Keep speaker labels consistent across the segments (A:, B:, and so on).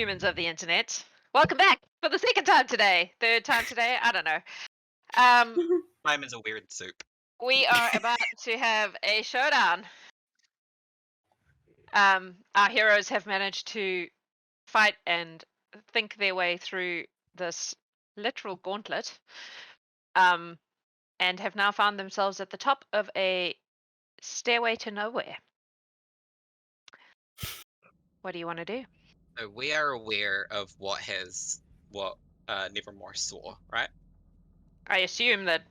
A: humans of the internet. Welcome back for the second time today. Third time today? I don't know.
B: Time is a weird soup.
A: We are about to have a showdown. Our heroes have managed to fight and think their way through this literal gauntlet, and have now found themselves at the top of a stairway to nowhere. What do you want to do?
B: So we are aware of what Nevermore saw, right?
A: I assume that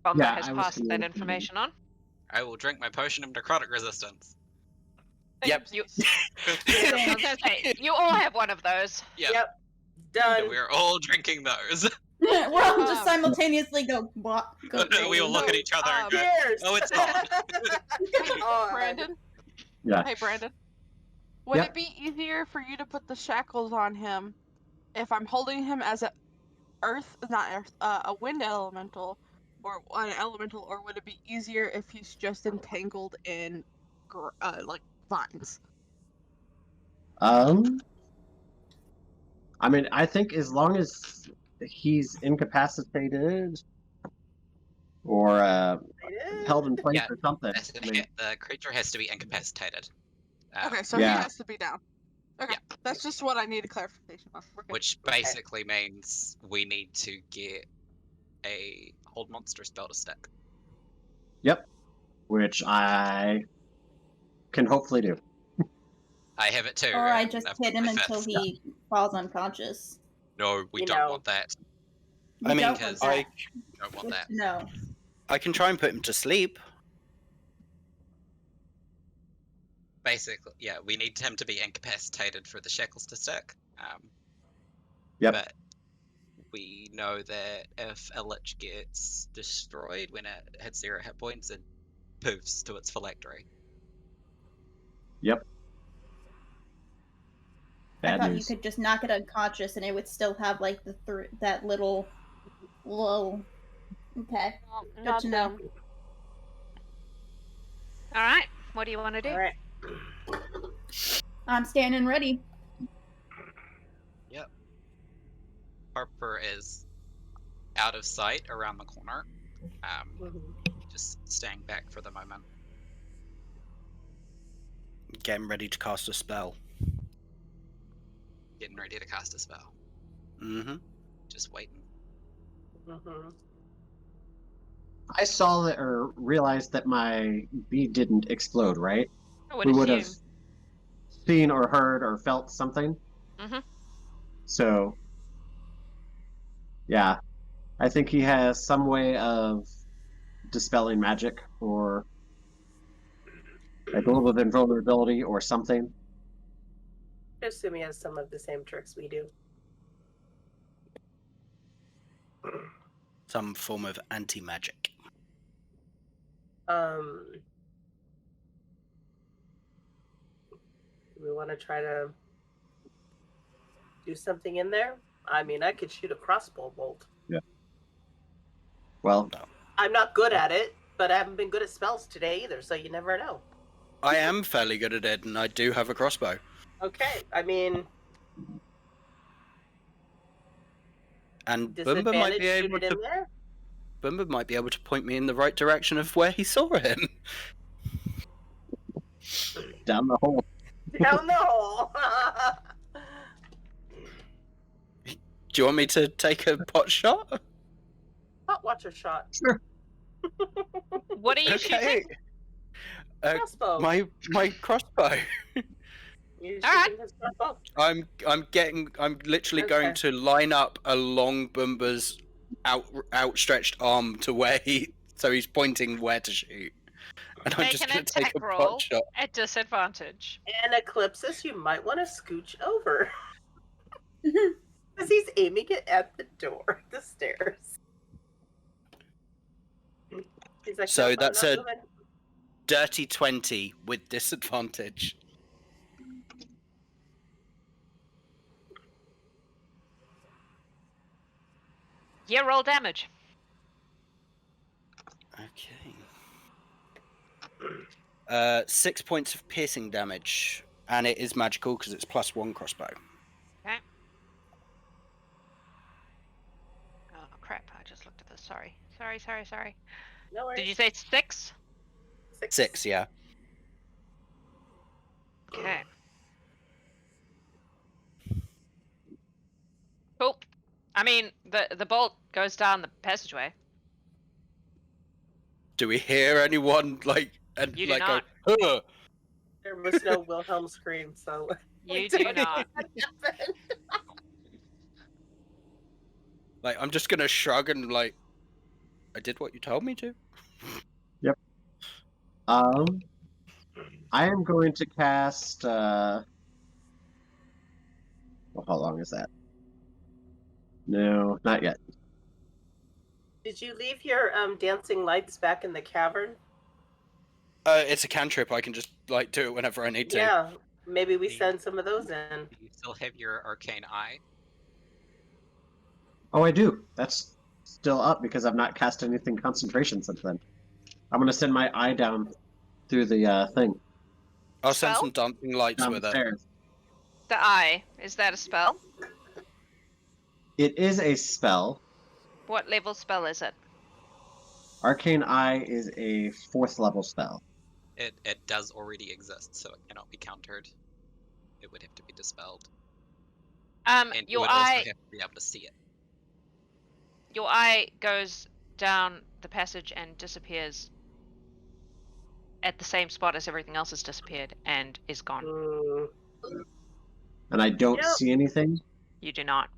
A: Bombah has passed that information on.
B: I will drink my potion of necrotic resistance.
C: Yep.
A: I was gonna say, you all have one of those.
B: Yep.
D: Done.
B: So we are all drinking those.
E: We'll all just simultaneously go.
B: We all look at each other and go,
D: Cheers!
B: "Oh, it's not."
F: Brandon?
C: Yeah.
F: Hey, Brandon. Would it be easier for you to put the shackles on him if I'm holding him as a wind elemental, or an elemental, or would it be easier if he's just entangled in, like, vines?
C: I mean, I think as long as he's incapacitated or held in place or something.
B: The creature has to be incapacitated.
F: Okay, so he has to be down. Okay, that's just what I need a clarification on.
B: Which basically means we need to get a hold monster spell to stick.
C: Yep. Which I can hopefully do.
B: I have it too.
E: Or I just hit him until he falls unconscious.
B: No, we don't want that.
E: I mean,
B: I don't want that.
E: No.
G: I can try and put him to sleep.
B: Basically, we need him to be incapacitated for the shackles to stick.
C: But
B: we know that if a Lich gets destroyed when it hits 0 hit points, it poofs to its phylactery.
C: Yep.
E: I thought you could just knock it unconscious and it would still have like that little low. Okay. Good to know.
A: All right. What do you want to do?
D: All right.
E: I'm standing ready.
B: Yep. Harper is out of sight around the corner. Just staying back for the moment.
G: Getting ready to cast a spell.
B: Getting ready to cast a spell.
G: Mm-hmm.
B: Just waiting.
C: I saw that or realized that my bead didn't explode, right?
A: We
C: would have seen or heard or felt something. So, yeah. I think he has some way of dispelling magic or a little bit of invulnerability or something.
D: I assume he has some of the same tricks we do.
G: Some form of anti-magic.
D: Do we want to try to do something in there? I mean, I could shoot a crossbow bolt.
C: Yeah. Well,
D: I'm not good at it, but I haven't been good at spells today either, so you never know.
G: I am fairly good at it, and I do have a crossbow.
D: Okay, I mean...
G: And Bombah might be able to... Bombah might be able to point me in the right direction of where he saw him.
C: Down the hole.
D: Down the hole!
G: Do you want me to take a pot shot?
D: Potwatcher shot.
C: Sure.
A: What are you shooting?
D: Crossbow.
G: My crossbow.
D: Alright.
G: I'm literally going to line up along Bombah's outstretched arm to where he's pointing where to shoot. And I'm just going to take a pot shot.
A: At disadvantage.
D: And Eclipsis, you might want to scooch over. Because he's aiming it at the door, the stairs. He's like,
G: so that's a dirty 20 with disadvantage.
A: Yeah, roll damage.
G: Okay. 6 points of piercing damage, and it is magical because it's +1 crossbow.
A: Okay. Sorry.
D: No worries.
A: Did you say 6?
G: 6, yeah.
A: Okay. Cool. I mean, the bolt goes down the passageway.
G: Do we hear anyone
A: You do
G: like
A: not.
G: go, "Huh."
D: There was no Wilhelm scream, so we
A: You do
D: don't
A: not.
D: know what happened.
G: Like, I'm just gonna shrug and like, I did what you told me to.
C: I am going to cast. Well, how long is that? No, not yet.
D: Did you leave your dancing lights back in the cavern?
G: It's a cantrip. I can just like do it whenever I need to.
D: Yeah, maybe we
B: Do you-
D: send some of those in.
B: Do you still have your arcane eye?
C: Oh, I do. That's still up because I've not cast anything concentration since then. I'm gonna send my eye down through the thing
G: I'll send
A: Spell?
G: some dancing lights with it.
C: downstairs.
A: The eye. Is that a spell?
C: It is a spell.
A: What level spell is it?
C: Arcane Eye is a 4th level spell.
B: It does already exist, so it cannot be countered. It would have to be dispelled. And you
A: Your
B: would also
A: eye.
B: have to be able to see it.
A: Your eye goes down the passage and disappears at the same spot as everything else has disappeared and is gone.
C: And I don't
D: Yep.
C: see anything.
A: You do not.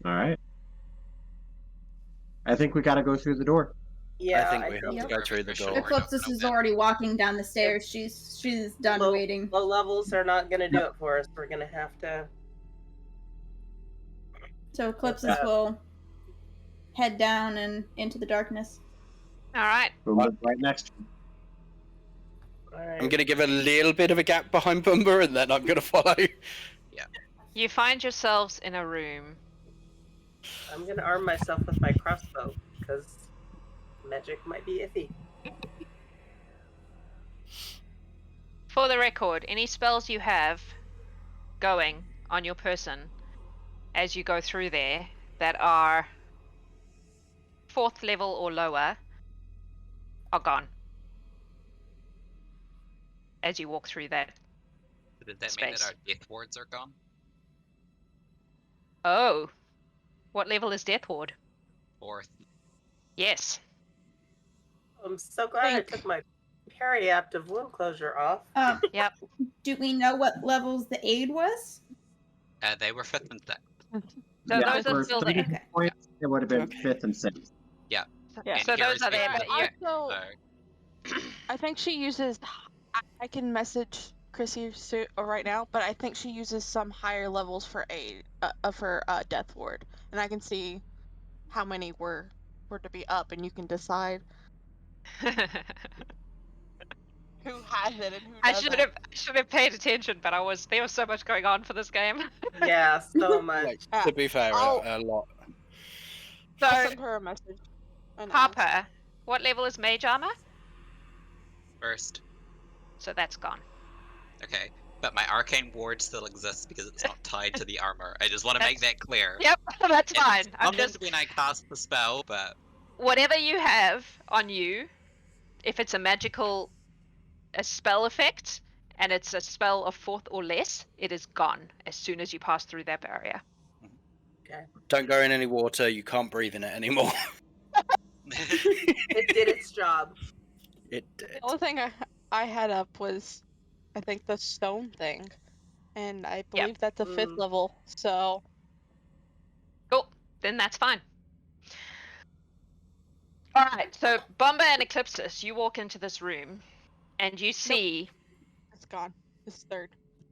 C: Alright. I think we gotta go through the door.
D: Yeah,
G: I think we have
E: Yep.
G: to go through the door.
E: Eclipsis is already walking down the stairs. She's done
D: Low-
E: waiting.
D: Low levels are not going to do it for us. We're going to have to.
E: So Eclipsis will head down and into the darkness.
A: All right.
C: We'll live right next to you.
D: All right.
G: I'm gonna give a little bit of a gap behind Bombah, and then I'm gonna follow.
A: You find yourselves in a room.
D: I'm going to arm myself with my crossbow because magic might be iffy.
A: For the record, any spells you have going on your person as you go through there that are 4th level or lower are gone as you walk through that.
B: So does that mean that
A: Space.
B: our death wards are gone?
A: Oh, what level is Death Horde?
B: 4th.
A: Yes.
D: I'm so glad I took my periaptive wound closure off.
A: Yep.
E: Do we know what levels the aid was?
B: They were 5th and 6th.
A: So those
C: for
A: are still
C: 30
A: there.
E: Okay.
C: points, it would have been
G: Okay.
C: 5th and 6th.
B: And
A: So
B: here
A: those
B: is
A: are there,
B: the-
A: but you
F: Also,
B: So,
F: I think she uses. I can message Chrissy right now, but I think she uses some higher levels for aid for Death Ward, and I can see how many were to be up, and you can decide who has it and who
A: I
F: doesn't.
A: should have paid attention, but there was so much going on for this game.
D: Yeah, so much.
G: Like, to be fair,
F: I'll-
G: a lot.
F: I'll
A: So
F: send her a message. and
A: Harper, what level is mage armor?
B: 1st.
A: So that's gone.
B: Okay. But my arcane ward still exists because it's not tied to the armor. I just want to make that clear.
A: Yep, that's fine.
B: It's
A: I'm
B: summoned
A: just
B: when I cast the spell, but
A: whatever you have on you, if it's a spell effect, and it's a spell of 4th or less, it is gone as soon as you pass through that barrier.
G: Don't go in any water. You can't breathe in it anymore.
D: It did its job.
G: It did.
F: The only thing I had up was, I think, the stone thing, and I believe that's a 5th level. So
A: Cool. Then that's fine. Alright, so Bombah and Eclipsis, you walk into this room and you see
F: it's gone. It's 3rd.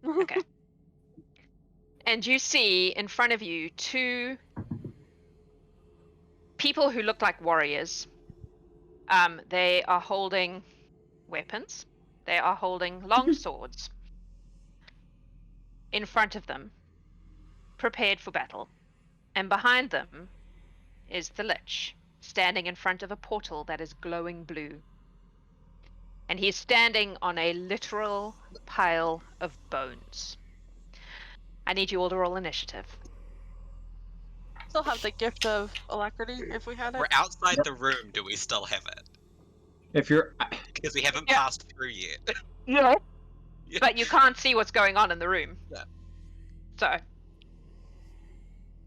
A: Okay. And you see in front of you 2 people who look like warriors. They are holding weapons. They are holding long swords in front of them, prepared for battle. And behind them is the Lich, standing in front of a portal that is glowing blue. And he's standing on a literal pile of bones. I need you all to roll initiative.
F: Still have the gift of alacrity if we had it.
B: We're outside the room. Do we still have it?
C: If you're,
B: Because we haven't
A: Yeah.
B: passed through yet.
A: Yeah.
B: Yeah.
A: But you can't see what's going on in the room.
B: Yeah.
A: So,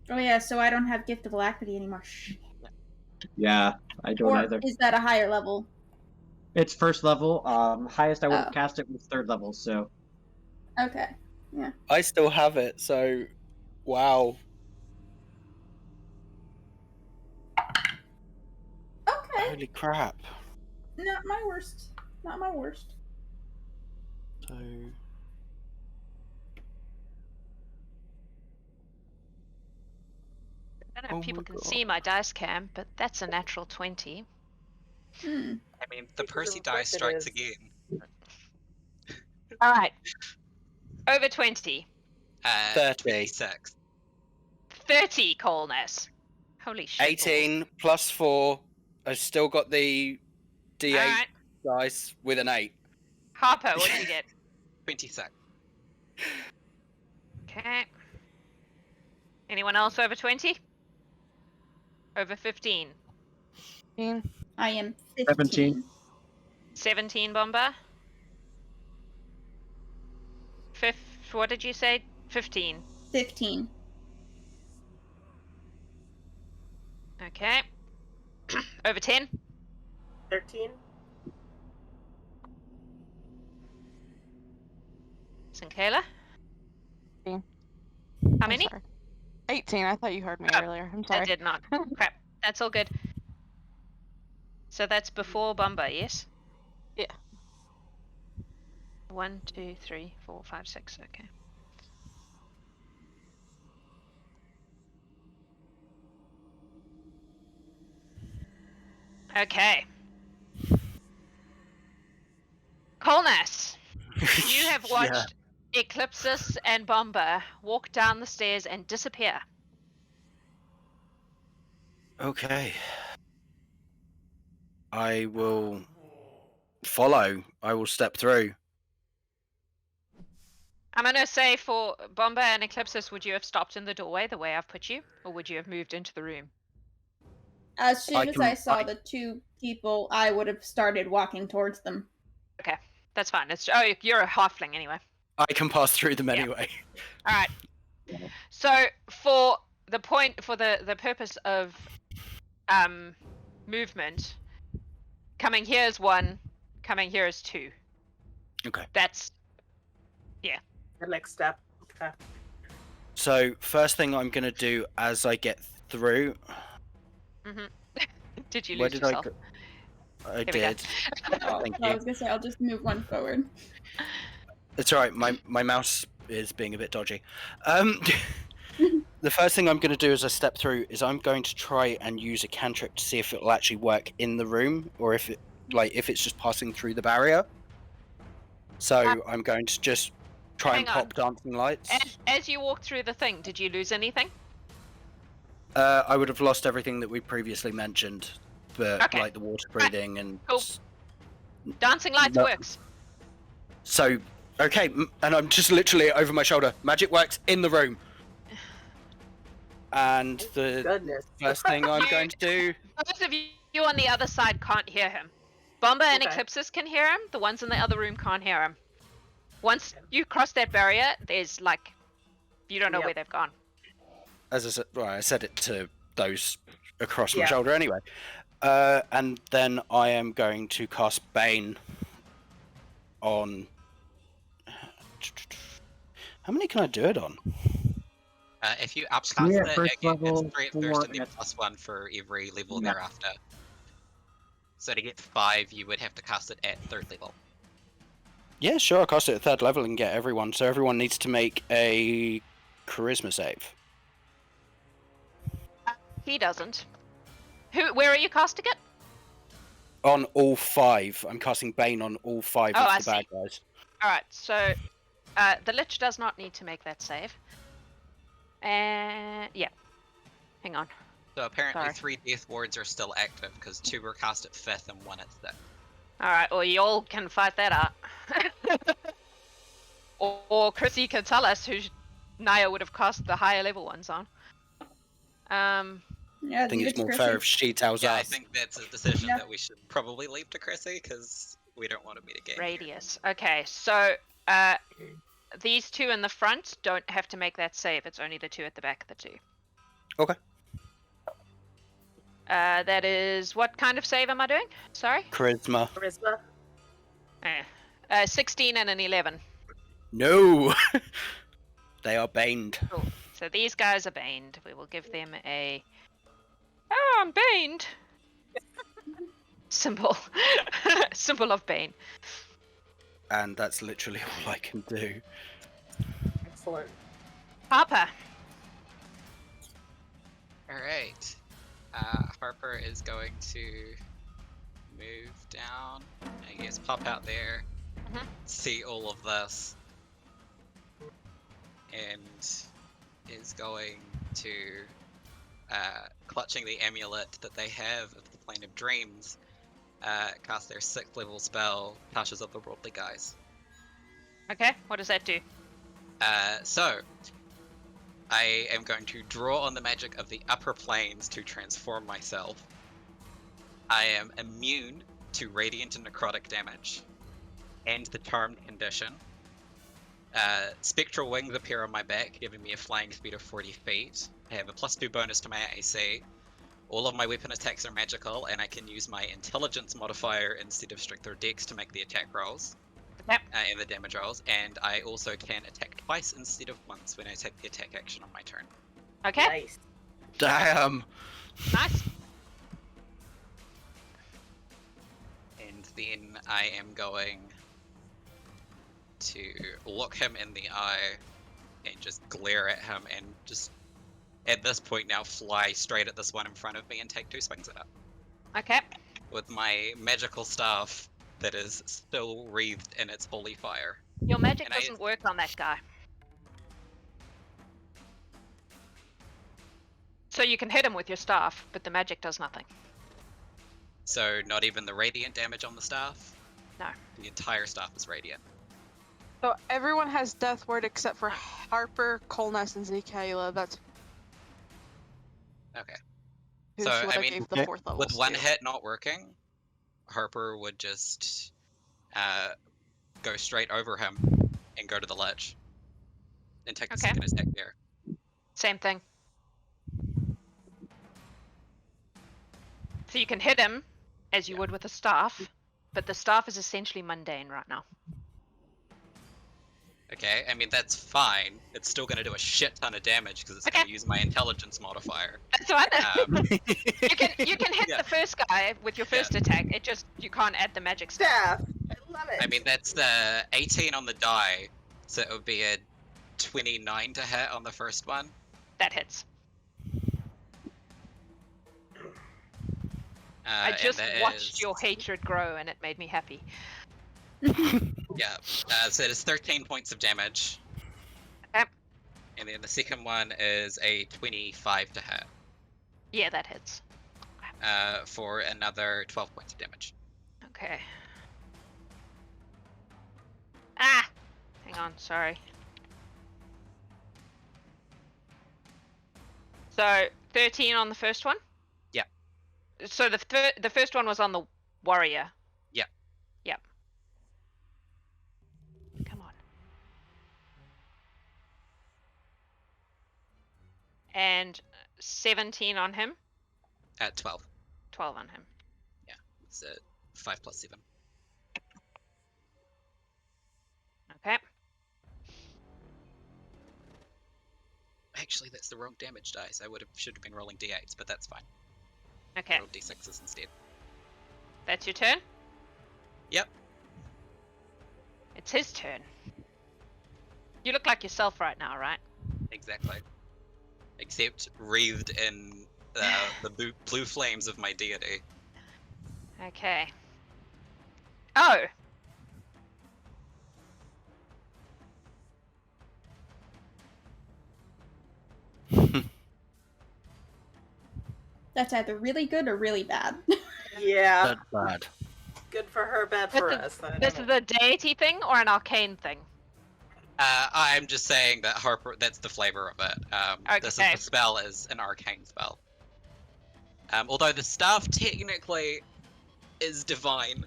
E: Oh yeah, so I don't have Gift of Alacrity anymore.
C: yeah, I don't
E: Or
C: either.
E: is that a higher level?
C: It's first level. Highest I would have
E: Oh.
C: cast it was third level. So
E: Okay.
G: I still have it, so wow.
E: Okay.
G: Holy crap.
E: Not my worst. Not my worst.
G: So
A: I don't know
G: Oh
A: if people
G: my
A: can
G: God.
A: see my dice cam, but that's a natural 20.
E: Hmm.
B: I mean, the
D: Because
B: Percy
D: of
B: die
D: what it
B: strikes
D: is.
B: again.
A: Alright. Over 20.
G: 30.
B: 26.
A: 30, Kolnas. Holy shit.
G: 18 plus 4. I've still got the D8
A: Alright.
G: dice with an 8.
A: Harper, what did you get?
B: 26.
A: Okay. Anyone else over 20? Over 15.
E: I am 15.
C: 17.
A: 17, Bombah? What did you say? 15.
E: 15.
A: Okay. Over 10?
D: 13.
A: Zinkayla?
F: 18.
A: How
F: I'm
A: many?
F: sorry. 18. I thought you heard me
A: Oh,
F: earlier. I'm
A: I
F: sorry.
A: did not. Crap. That's all good. So that's before Bombah, yes?
F: Yeah.
A: 1, 2, 3, 4, 5, 6. Okay. Okay. Kolnas, you have watched Eclipsis and Bombah walk down the stairs and disappear.
G: Okay. I will follow. I will step through.
A: I'm going to say for Bombah and Eclipsis, would you have stopped in the doorway the way I've put you? Or would you have moved into the room?
E: As soon as
G: can-
E: I saw
G: I-
E: the two people, I would have started walking towards them.
A: Okay, that's fine. Oh, you're a halfling anyway.
G: I can pass through them
A: Yeah.
G: anyway.
A: All right. So for the purpose of movement, coming here is 1, coming here is 2.
G: Okay.
A: That's
D: The next step. Okay.
G: So first thing I'm gonna do as I get through.
A: Did you
G: Where
A: lose
G: did
A: yourself?
G: I
A: we go.
G: did.
E: Oh,
G: Thank
E: I
G: you.
E: was gonna say I'll just move one forward.
G: It's alright. My mouse is being a bit dodgy. The first thing I'm going to do as I step through is I'm going to try and use a cantrip to see if it will actually work in the room or if it's just passing through the barrier. So I'm going to just try and
A: Hang on.
G: pop dancing lights.
A: As you walk through the thing, did you lose anything?
G: I would have lost everything that we previously mentioned, but
A: Okay.
G: like the water breathing and
A: Cool. Dancing lights
G: No.
A: works.
G: so. Okay, and I'm just literally over my shoulder. Magic works in the room. And the
D: Goodness.
G: first thing I'm going to do.
A: Those of you on the other side can't hear him. Bombah and
D: Okay.
A: Eclipsis can hear him. The ones in the other room can't hear him. Once you cross that barrier, there's like, you don't know
D: Yep.
A: where they've gone.
G: As I said, well, I said it to those across my
D: Yeah.
G: shoulder anyway. And then I am going to cast Bane on. How many can I do it on?
B: If you upcast
C: Yeah,
B: it,
C: first
B: it gets
C: level,
B: 3 at
C: 4
B: first and then
C: at-
B: +1 for every level
C: Yeah.
B: thereafter. So to get 5, you would have to cast it at 3rd level.
G: Yeah, sure. I'll cast it at 3rd level and get everyone. So everyone needs to make a charisma save.
A: He doesn't. Where are you casting it?
G: On all 5. I'm casting Bane on all 5
A: Oh,
G: of
A: I
G: the bad
A: see.
G: guys.
A: Alright, so the Lich does not need to make that save. And yeah. Hang on.
B: So apparently
A: Sorry.
B: 3 death wards are still active because 2 were cast at 5th and 1 at 6th.
A: Alright, well y'all can fight that out. or Chrissy can tell us who's Naya would have cast the higher level ones on.
E: Yeah,
G: I think
E: leave
G: it's
E: it to
G: more
E: Chrissy.
G: fair if she tells
B: Yeah, I
G: us.
B: think that's a decision
E: Yeah.
B: that we should probably leave to Chrissy because we don't want to meet again.
A: Radius. Okay, so these two in the front don't have to make that save. It's only the two at the back of the two.
G: Okay.
A: That is what kind of save am I doing? Sorry.
G: Charisma.
D: Charisma.
A: 16 and an 11.
G: No! They are baned.
A: Cool. So these guys are baned. We will give them a. Oh, I'm baned. Symbol. Symbol of bane.
G: And that's literally all I can do.
D: Excellent.
A: Harper.
B: Alright. Harper is going to move down. I guess pop out there.
A: Mhm.
B: See all of this. And is going to, clutching the amulet that they have of the Plane of Dreams, cast their 6th level spell, Tashes of the Worldly Guise.
A: Okay, what does that do?
B: So, I am going to draw on the magic of the upper planes to transform myself. I am immune to radiant and necrotic damage, and the charmed condition. Spectral wings appear on my back, giving me a flying speed of 40 feet. I have a +2 bonus to my AC. All of my weapon attacks are magical, and I can use my intelligence modifier instead of strength or dex to make the attack rolls.
A: Yep.
B: And the damage rolls, and I also can attack twice instead of once when I take the attack action on my turn.
A: Okay,
D: Nice.
G: Damn!
A: nice.
B: And then I am going to look him in the eye and just glare at him and just, at this point now, fly straight at this one in front of me and take 2 swings at it.
A: Okay,
B: With my magical staff that is still wreathed in its holy fire.
A: your magic
B: And I-
A: doesn't work on that guy. So you can hit him with your staff, but the magic does nothing.
B: So not even the radiant damage on the staff?
A: No.
B: The entire staff is radiant.
F: So everyone has Death Ward except for Harper, Kolnas, and Zinkayla. That's
B: Okay.
F: who's
B: So,
F: what
B: I
F: I
B: mean,
F: gave the 4th level.
B: With one hit not working, Harper would just go straight over him and go to the Lich. And take the
A: Okay.
B: second attack there.
A: Same thing. So you can hit him as you would with a staff, but the staff is essentially mundane right now.
B: Okay, I mean, that's fine. It's still going to do a shit ton of damage because it's going
A: Okay.
B: to use my intelligence modifier.
A: That's fine.
B: Um,
A: You can hit
B: Yeah.
A: the first guy with your first attack. It just you can't add the magic stuff.
D: Staff. I love it.
B: I mean, that's the 18 on the die, so it would be a 29 to hit on the first one.
A: That hits. I
B: and
A: just
B: that
A: watched
B: is-
A: your hatred grow, and it made me happy.
B: Yeah, so it is 13 points of damage.
A: Okay.
B: And then the second one is a 25 to hit,
A: Yeah, that hits.
B: for another 12 points of damage.
A: Okay. Ah! Hang on, sorry. So, 13 on the first one?
B: Yeah.
A: So the first one was on the warrior?
B: Yeah.
A: Yep. Come on. And 17 on him?
B: At 12.
A: 12 on him.
B: So 5 plus 7.
A: Okay.
B: Actually, that's the wrong damage dice. Should have been rolling d8s, but that's fine.
A: Okay.
B: Roll d6s instead.
A: That's your turn?
B: Yep.
A: It's his turn. You look like yourself right now, right?
B: Exactly. Except wreathed in the blue flames of my deity.
A: Okay. Oh!
E: That's either really good or really bad.
D: Yeah.
G: That's bad.
D: Good for her, bad for
A: This
D: us. I
A: This
D: don't
A: is
D: know.
A: a deity thing or an arcane thing?
B: I'm just saying that Harper, that's the flavor of it. This is
A: Okay.
B: the spell is an arcane spell. Although the staff technically is divine.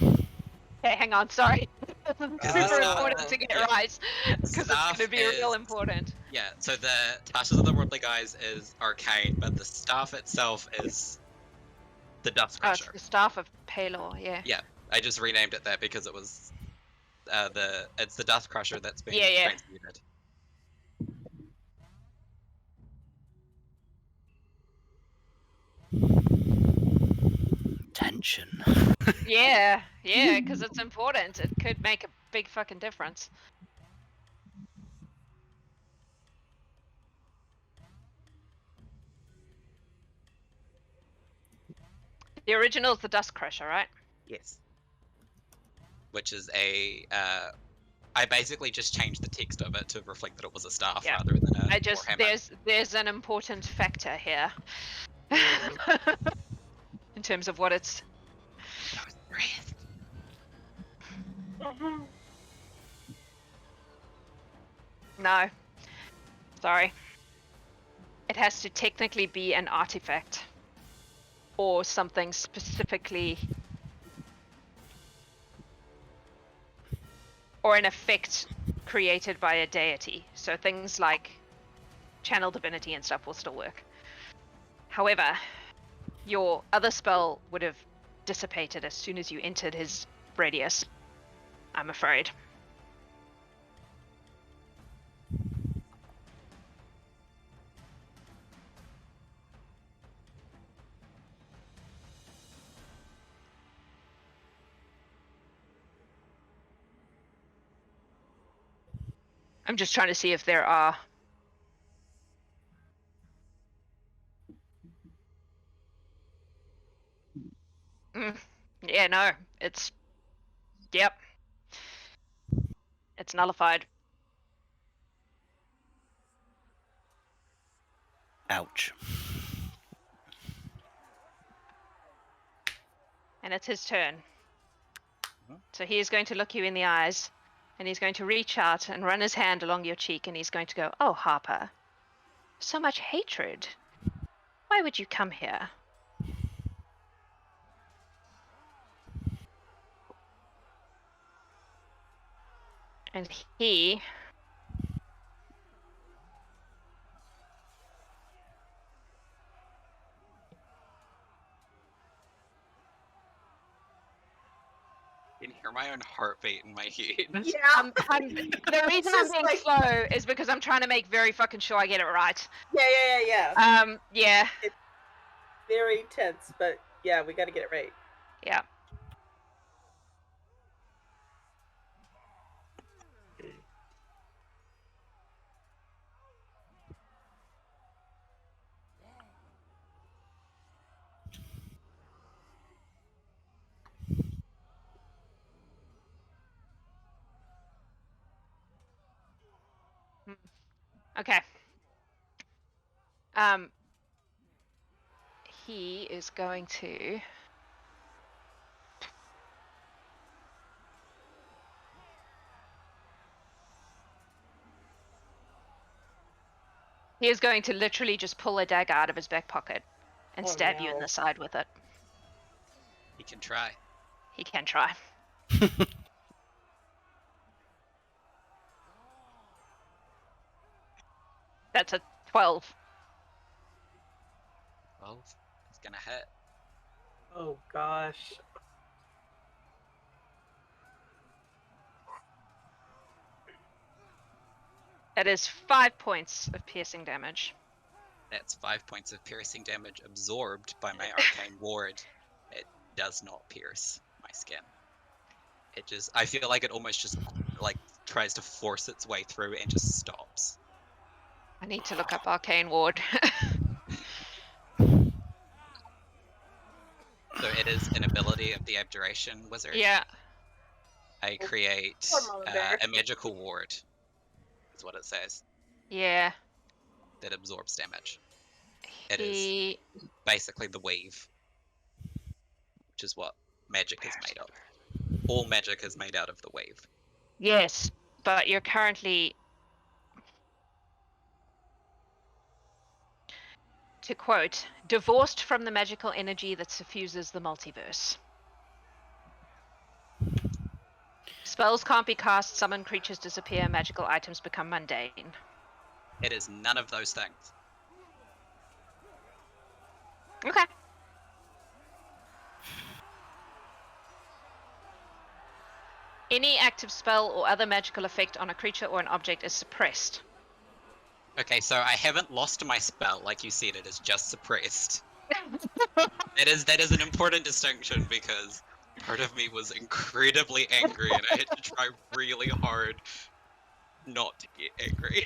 A: Okay, hang on, sorry. Super important to get
B: yeah.
A: right, because it's
B: Staff
A: going to be real
B: is-
A: important.
B: Yeah, so the Tashes of the Worldly Guys is arcane, but the staff itself is the Dust
A: Oh, it's
B: Crusher.
A: the staff of Palor, yeah.
B: Yeah, I just renamed it that because it was it's the Dust Crusher that's been
A: Yeah.
B: transmuted.
G: Tension.
A: Yeah, because it's important. It could make a big fucking difference. The original is the Dust Crusher, right?
B: Yes. Which is a I basically just changed the text of it to reflect that it was a staff
A: Yeah.
B: rather than a
A: I just
B: warhammer.
A: there's an important factor here. In terms of what it's No. Sorry. It has to technically be an artifact. Or something specifically... Or an effect created by a deity. So things like channel divinity and stuff will still work. However, your other spell would have dissipated as soon as you entered his radius. I'm afraid. I'm just trying to see if there are... Yeah, no, it's... Yep. It's nullified.
G: Ouch.
A: And it's his turn. So he is going to look you in the eyes, and he's going to reach out and run his hand along your cheek, and he's going to go, "Oh, Harper, so much hatred. Why would you come here?" And he...
B: I can hear my own heartbeat in my head.
D: Yeah.
A: the reason I'm
D: just
A: being
D: like-
A: slow is because I'm trying to make very fucking sure I get it right.
D: Yeah.
A: Yeah.
D: Very tense, but yeah, we got to get it right.
A: Yeah. Okay. He is going to... He is going to literally just pull a dagger out of his back pocket and
D: Oh,
A: stab you in
D: no.
A: the side with it.
B: He can try.
A: He can try. That's a 12.
B: 12. It's gonna hit.
D: Oh gosh.
A: That is 5 points of piercing damage.
B: That's 5 points of piercing damage absorbed by my arcane ward. It does not pierce my skin. It just, I feel like it almost just like tries to force its way through and just stops.
A: I need to look up Arcane Ward.
B: So it is an ability of the Abjuration Wizard.
A: Yeah.
B: I create
D: Poor Mama Bear.
B: a magical ward, is what it says,
A: Yeah.
B: that absorbs damage. It
A: He...
B: Basically the weave, which is what magic is made of. All magic is made out of the weave.
A: Yes, but you're currently, to quote, divorced from the magical energy that suffuses the multiverse. Spells can't be cast, summoned creatures disappear, magical items become mundane.
B: It is none of those things.
A: Okay. Any active spell or other magical effect on a creature or an object is suppressed.
B: Okay, so I haven't lost my spell, like you said, it is just suppressed. That is an important distinction because part of me was incredibly angry and I had to try really hard not to get angry.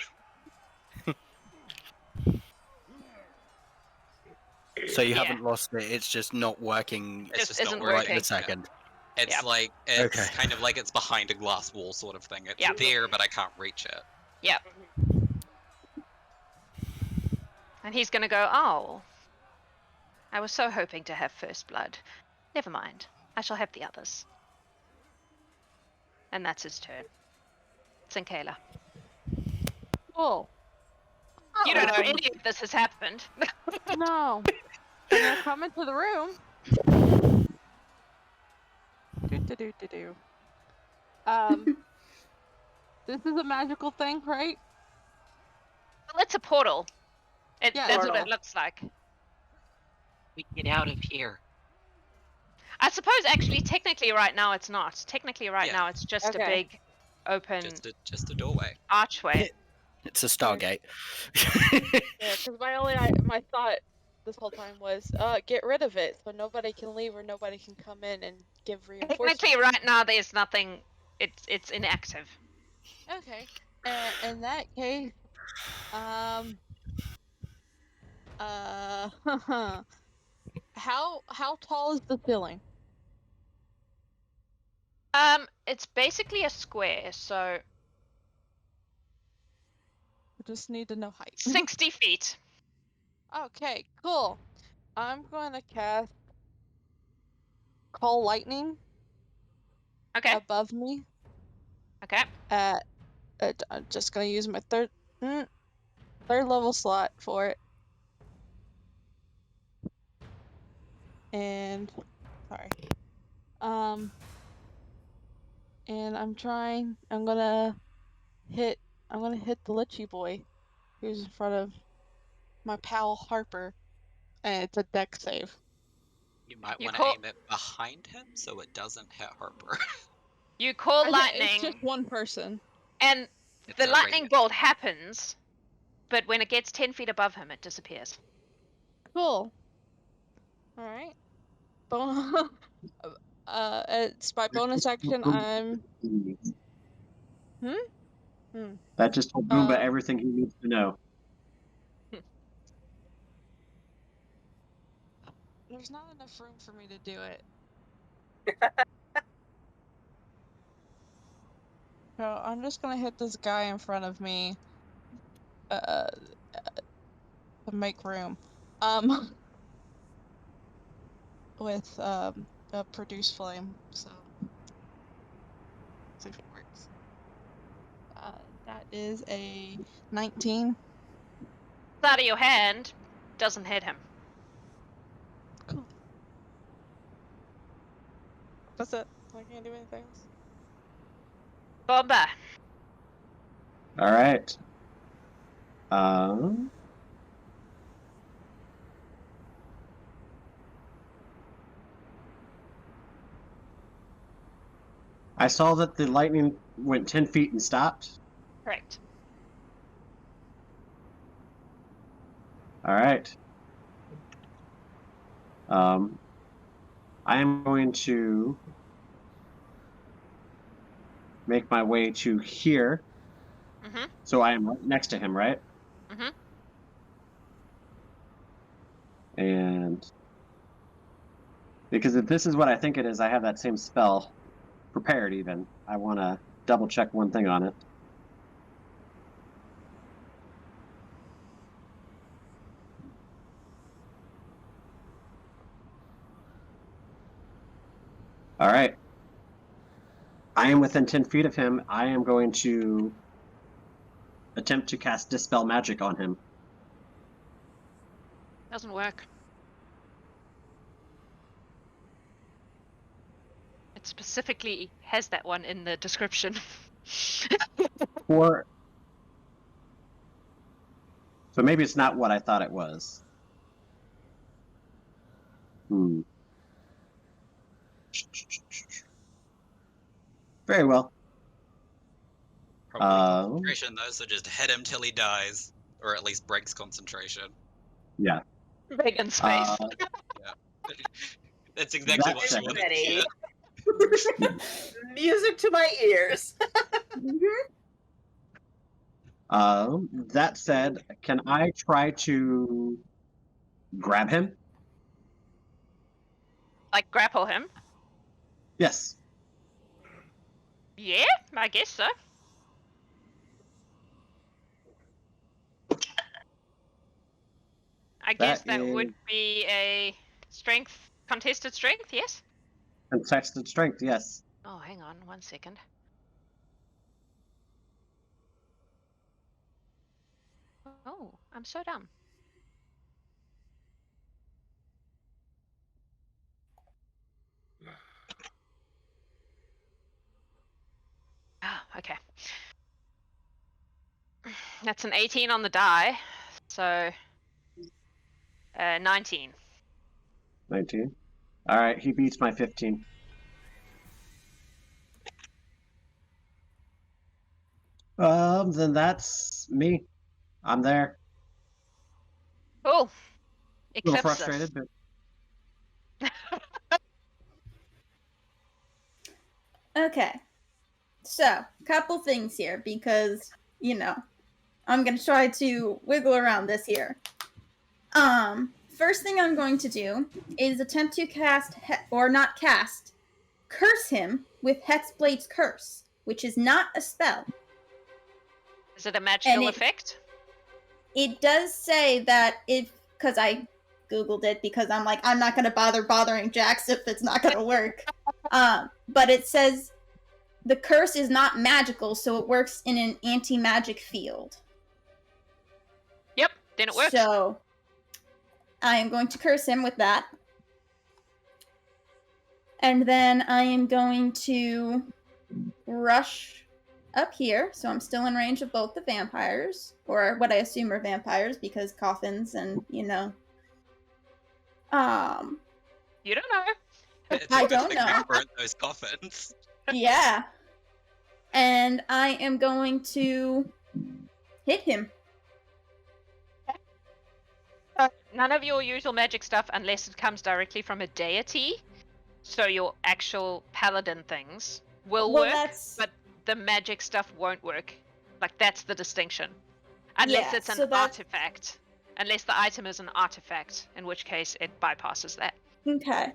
G: So you
A: Yeah.
G: haven't lost it, it's just not working
B: It's
A: Just
B: just
A: isn't
B: not working.
G: right
A: working.
G: the second.
B: It's
A: Yep.
B: like, it's
G: Okay.
B: kind of like it's behind a glass wall sort of thing. It's
A: Yep.
B: there, but I can't reach it.
A: Yep. And he's gonna go, oh, I was so hoping to have first blood. Never mind. I shall have the others. And that's his turn. Zinkayla.
F: Cool.
A: You don't know any of this has happened.
F: No. I'm gonna come into the room. Do. This is a magical thing, right?
A: Well, it's a portal.
F: Yeah.
A: That's what it
D: Portal.
A: looks like.
B: We get out of here.
A: I suppose actually technically right now it's not. Technically right
B: Yeah.
A: now it's just a
F: Okay.
A: big open
B: Just a doorway.
A: archway.
G: It's a Stargate.
F: Yeah, because my thought this whole time was, get rid of it so nobody can leave or nobody can come in and give reinforcements.
A: Technically right now there's nothing. It's inactive.
F: Okay. In that case, how tall is the ceiling?
A: It's basically a square, so
F: I just need to know height.
A: 60 feet.
F: Okay, cool. I'm going to cast Call Lightning
A: Okay.
F: above me.
A: Okay.
F: I'm just going to use my third level slot for it. And sorry. And I'm gonna hit the Lichy boy who's in front of my pal Harper, and it's a dex save.
B: You might
A: You
B: want to
A: call-
B: aim it behind him so it doesn't hit Harper.
A: You call
F: It's
A: lightning,
F: just one person.
A: and
B: It's
A: the
B: a
A: lightning
B: radiant.
A: bolt happens, but when it gets 10 feet above him, it disappears.
F: Cool. Alright. It's my bonus action.
C: That just told Boomba
F: Um,
C: everything he needs to know.
F: There's not enough room for me to do it. So I'm just gonna hit this guy in front of me. To make room. With a produce flame. So let's see if it works. That is a 19.
A: It's out of your hand, doesn't hit him.
F: Cool. That's it. I can't do anything else.
A: Bombah.
C: All right. I saw that the lightning went 10 feet and stopped.
A: Correct.
C: All right. I am going to make my way to here.
A: Mm-hmm.
C: So I am right next to him, right?
A: Mm-hmm.
C: And because if this is what I think it is, I have that same spell prepared even. I want to double check one thing on it. All right. I am within 10 feet of him. I am going to attempt to cast Dispel Magic on him.
A: Doesn't work. It specifically has that one in the description.
C: So maybe it's not what I thought it was. Very well.
B: Probably concentration though, so just hit him till he dies, or at least breaks concentration.
C: Yeah.
A: Big in space.
B: That's exactly what she wanted to hear.
D: Music to my ears.
C: That said, can I try to grab him?
A: Like grapple him?
C: Yes.
A: Yeah, I guess so. I guess that would be a strength, contested strength, yes?
C: Contested strength, yes.
A: Oh, hang on 1 second. Oh, I'm so dumb. Ah, okay. That's an 18 on the die, so 19.
C: 19. All right, he beats my 15. Then that's me. I'm there.
A: Cool.
C: A little
A: Eclipsis.
C: frustrated, but
E: Okay. So, couple things here because, I'm going to try to wiggle around this here. First thing I'm going to do is attempt to curse him with Hexblade's Curse, which is not a spell.
A: Is it a magical effect?
E: It does say that because I Googled it because I'm like, I'm not going to bothering Jax if it's not going to work. But it says the curse is not magical, so it works in an anti-magic field.
A: Yep, then it works.
E: So I am going to curse him with that. And then I am going to rush up here, so I'm still in range of both the vampires, or what I assume are vampires, because coffins and,
A: You don't know.
E: I don't know.
B: Burn those coffins.
E: Yeah. And I am going to hit him.
A: None of your usual magic stuff unless it comes directly from a deity. So your actual paladin things will work, but the magic stuff won't work. Like, that's the distinction. Unless it's an artifact. Unless the item is an artifact, in which case it bypasses that.
E: Okay.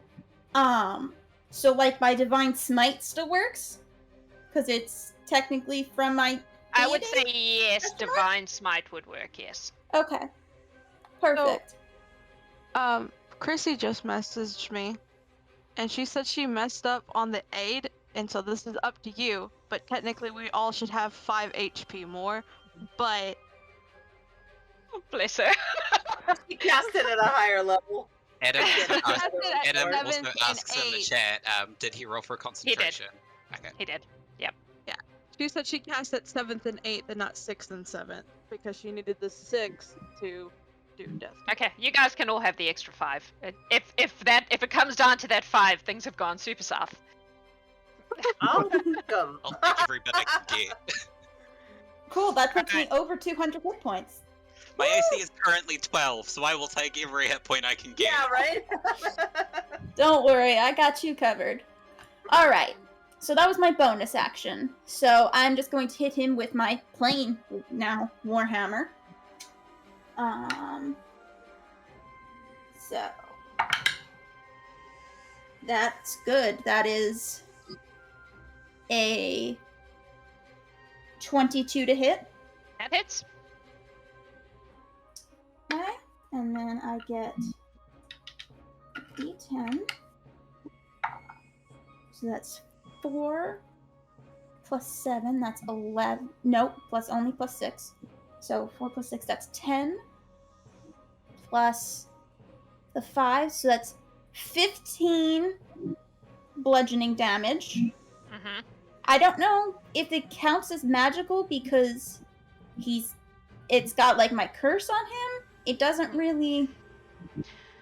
E: So, like, my Divine Smite still works? Because it's technically from my deity?
A: I would say yes, Divine Smite would work, yes.
E: Okay. Perfect.
F: So, Chrissy just messaged me, and she said she messed up on the aid, and so this is up to you, but technically we all should have 5 HP more, but...
A: Bless her.
D: She cast it at a higher level.
B: Adam also
F: seventh
B: asks
F: and
B: in the
F: eighth.
B: chat, did he roll for concentration? Okay.
A: He did. Yep.
F: Yeah. She said she cast at 7th and 8th and not 6th and 7th, because she needed the 6th to do death.
A: Okay, you guys can all have the extra 5. If it comes down to that 5, things have gone super south.
D: I'll come.
B: I'll take every bit I can get.
E: Cool, that puts me over 200 hit points.
B: My AC is currently 12, so I will take every hit point I can get.
D: Yeah, right?
E: Don't worry, I got you covered. Alright, so that was my bonus action. So I'm just going to hit him with my plain, now, Warhammer. So... That's good. That is a 22 to hit.
A: That hits.
E: Okay, and then I get D10. So that's 4 plus 7, that's 11. Nope, only plus 6. So 4 plus 6, that's 10. Plus the 5, so that's 15 bludgeoning damage.
A: Mm-hmm.
E: I don't know if it counts as magical because it's got like my curse on him. It doesn't really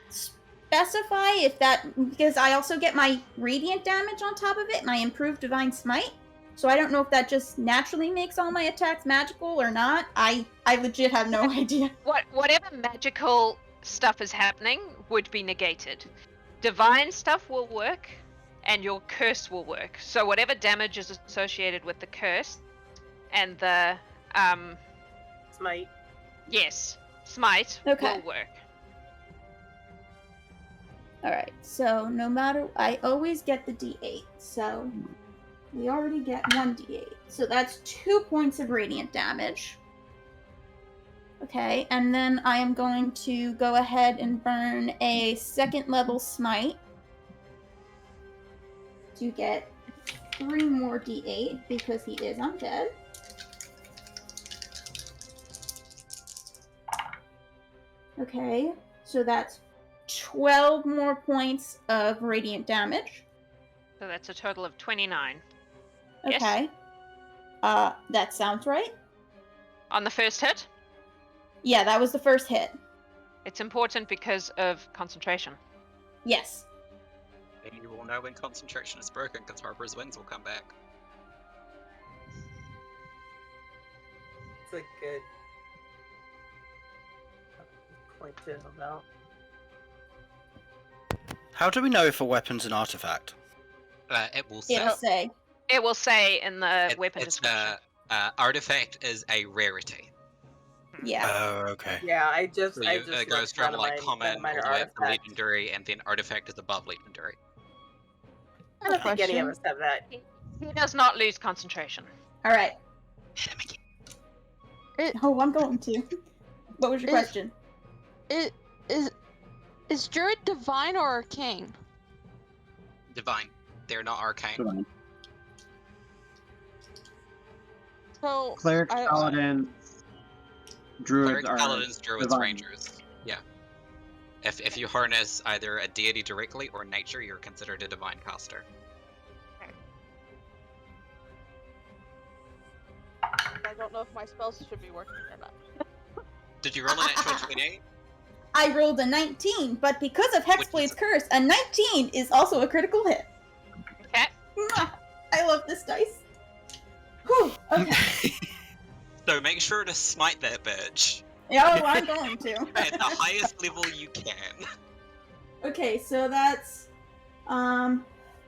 E: specify if that, because I also get my radiant damage on top of it, my improved divine smite. So I don't know if that just naturally makes all my attacks magical or not. I legit have no idea.
A: Whatever magical stuff is happening would be negated. Divine stuff will work, and your curse will work. So whatever damage is associated with the curse and the
D: Smite.
A: yes, smite
E: Okay.
A: will work.
E: Alright, so no matter, I always get the d8, so we already get 1 d8. So that's 2 points of radiant damage. Okay, and then I am going to go ahead and burn a 2nd level smite to get 3 more d8 because he is undead. Okay, so that's 12 more points of radiant damage.
A: So that's a total of 29.
E: Okay.
A: Yes.
E: That sounds right.
A: On the first hit,
E: Yeah, that was the first hit.
A: it's important because of concentration.
E: Yes.
B: And you will know when concentration is broken, because Harper's wings will come back.
D: It's a good point to about.
G: How do we know if a weapon's an artifact?
B: It will say.
E: It'll say.
A: It will say in the
B: It-
A: weapon
B: it's
A: description.
B: artifact is a rarity.
E: Yeah.
G: Oh, okay.
D: Yeah, I just
B: So
D: looked
B: it goes
D: one
B: from
D: of
B: like
D: my
B: common
D: minor
B: all the way up to
D: artifacts.
B: legendary, and then artifact is above legendary.
D: I don't think any of us have that.
A: He does not lose concentration.
E: All right.
B: Hit him again.
E: Oh, I'm going to. What was your question?
F: Is Druid divine or arcane?
B: Divine. They're not arcane.
C: Divine.
F: So
C: Cleric,
F: I-
C: Paladin, Druids
B: Cleric,
C: are
B: Paladins, Druids,
C: divine.
B: Rangers. Yeah. If you harness either a deity directly or nature, you're considered a divine caster.
F: I don't know if my spells should be working or not.
B: Did you roll an actual 28?
E: I rolled a 19, but because of
B: Which is-
E: Hexblade's curse, a 19 is also a critical hit.
A: Okay.
E: Mwah! I love this dice. Whew. Okay.
B: So make sure to smite that bitch
E: Oh, I'm going to.
B: at the highest level you can.
E: Okay, so that's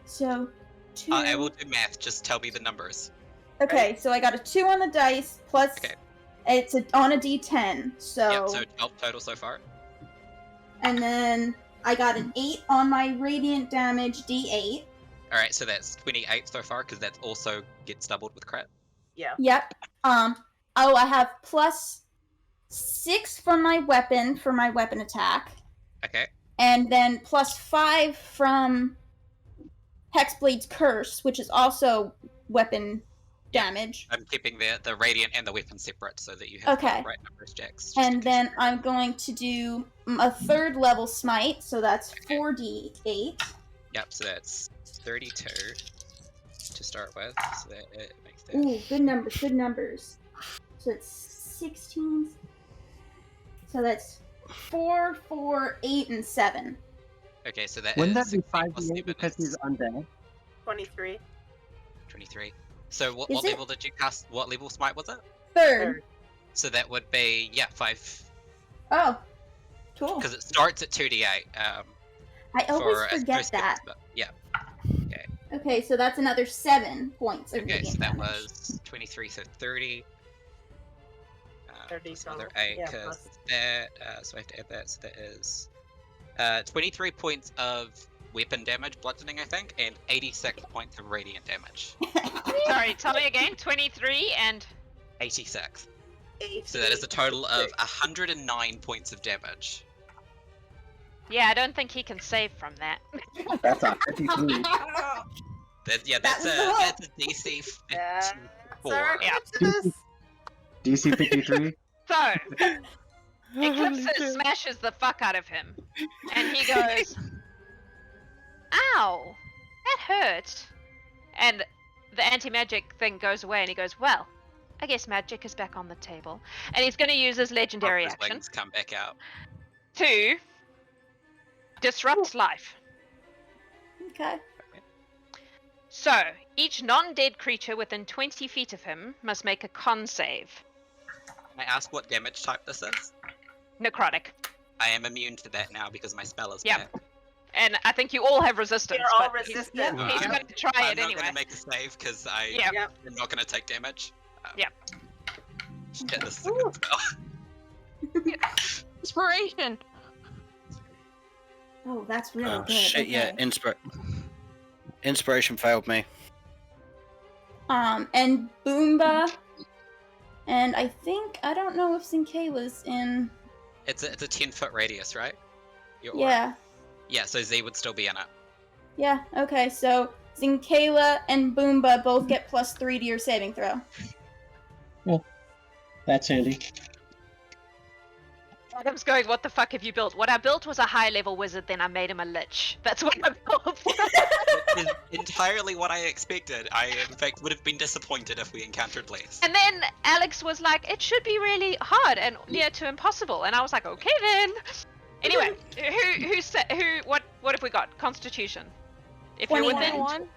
E: so 2.
B: I will do math. Just tell me the numbers.
E: Okay, so I got a 2 on the dice plus
B: Okay.
E: it's on a d10. So,
B: Yep. So 12 total so far.
E: and then I got an 8 on my radiant damage d8.
B: All right. So that's 28 so far, because that also gets doubled with crit.
D: Yeah.
E: Yep. Oh, I have plus 6 from my weapon for my weapon attack,
B: Okay.
E: and then plus 5 from Hexblade's curse, which is also weapon damage.
B: I'm keeping the radiant and the weapon separate so that you have
E: Okay.
B: the right numbers, Jax. just in
E: And
B: case.
E: then I'm going to do a 3rd level smite, so that's 4d8.
B: Yep. So that's 32 to start with. So that it makes that.
E: Ooh, good numbers, good numbers. So it's 16. So that's 4, 4, 8, and 7.
B: Okay. So that
C: Wouldn't
B: is
C: that be
B: 16 plus
C: 5d8
B: 7
C: because he's
B: is
C: undead?
D: 23.
B: 23. So what
E: Is it?
B: level did you cast? What level smite was it?
E: 3rd.
B: So that would be 5,
E: Oh, cool.
B: because it starts at 2d8.
E: I always
B: for
E: forget
B: most
E: that.
B: skills, but yeah.
E: Okay, so that's another 7 points of
B: Okay, so
E: radiant
B: that
E: damage.
B: was 23, so 30.
D: 30
B: Plus another
D: total.
B: 8
D: Yeah,
B: because
D: plus-
B: that. So I have to add that. So that is 23 points of weapon damage, bludgeoning, I think, and 86 points of radiant damage.
A: Sorry, tell me again. 23 and
B: 86.
D: 8.
B: So that is a total of 109 points of damage.
A: yeah, I don't think he can save from that.
C: That's a 53.
B: That's
E: was
B: a
E: the
B: that's a DC 54.
A: Yeah.
C: DC 53.
A: So, Eclipsis smashes the fuck out of him. And he goes, ow, that hurt. And the anti-magic thing goes away and he goes, well, I guess magic is back on the table. And he's going to use his legendary
B: Harper's
A: action
B: wings come back out.
A: to disrupt life.
E: Okay.
A: So, each non-dead creature within 20 feet of him must make a con save.
B: Can I ask what damage type this is?
A: Necrotic.
B: I am immune to that now because my spell is
A: Yep.
B: back.
A: And I think you all have resistance.
D: They're all
A: but
D: resistant.
A: He's going to try
B: I'm
A: it
B: not
A: anyway.
B: gonna make a save because
A: Yep.
B: I'm not gonna take damage.
A: Yep.
B: Shit, this is a good spell.
F: Inspiration.
E: Oh, that's really
G: Oh
E: good.
G: shit! Yeah,
E: Okay.
G: inspiration failed me.
E: And Boomba, and I don't know if Zinkayla's in.
B: It's a 10-foot radius, right? Your aura.
E: Yeah.
B: Yeah, so Z would still be in it.
E: Yeah. Okay. So Zinkayla and Boomba both get +3 to your saving throw.
C: That's handy.
A: Adam's going, what the fuck have you built? What I built was a high-level wizard, then I made him a lich. That's what I built.
B: Is entirely what I expected. I, in fact, would have been disappointed if we encountered less.
A: And then Alex was like, it should be really hard and near to impossible. And I was like, okay then. Anyway, what have we got? Constitution. If you're
E: 21.
A: within
F: 21.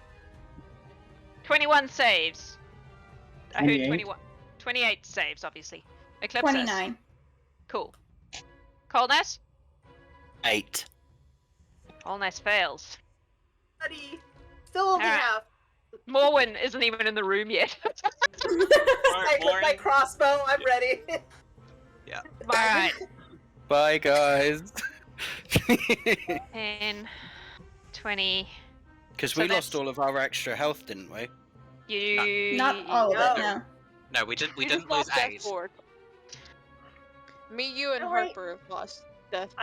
A: 21 saves. I heard
C: 28.
A: 21. 28 saves, obviously. Eclipsis.
E: 29.
A: Cool. Kolnas?
G: 8.
A: Kolnas fails.
D: Buddy. Still only
A: Alright.
D: half.
A: Morwen isn't even in the room yet.
D: I with my
B: Lauren.
D: crossbow, I'm ready.
A: Alright.
G: Bye, guys.
A: 10, 20.
G: Because
A: So
G: we
A: that's-
G: lost all of our extra health, didn't we?
A: You.
E: Not all of it.
D: No.
E: No.
B: No, we didn't
F: You
B: lose
F: just lost
B: 8.
F: Death Ward. Me, you, and
D: Oh, wait.
F: Harper have lost death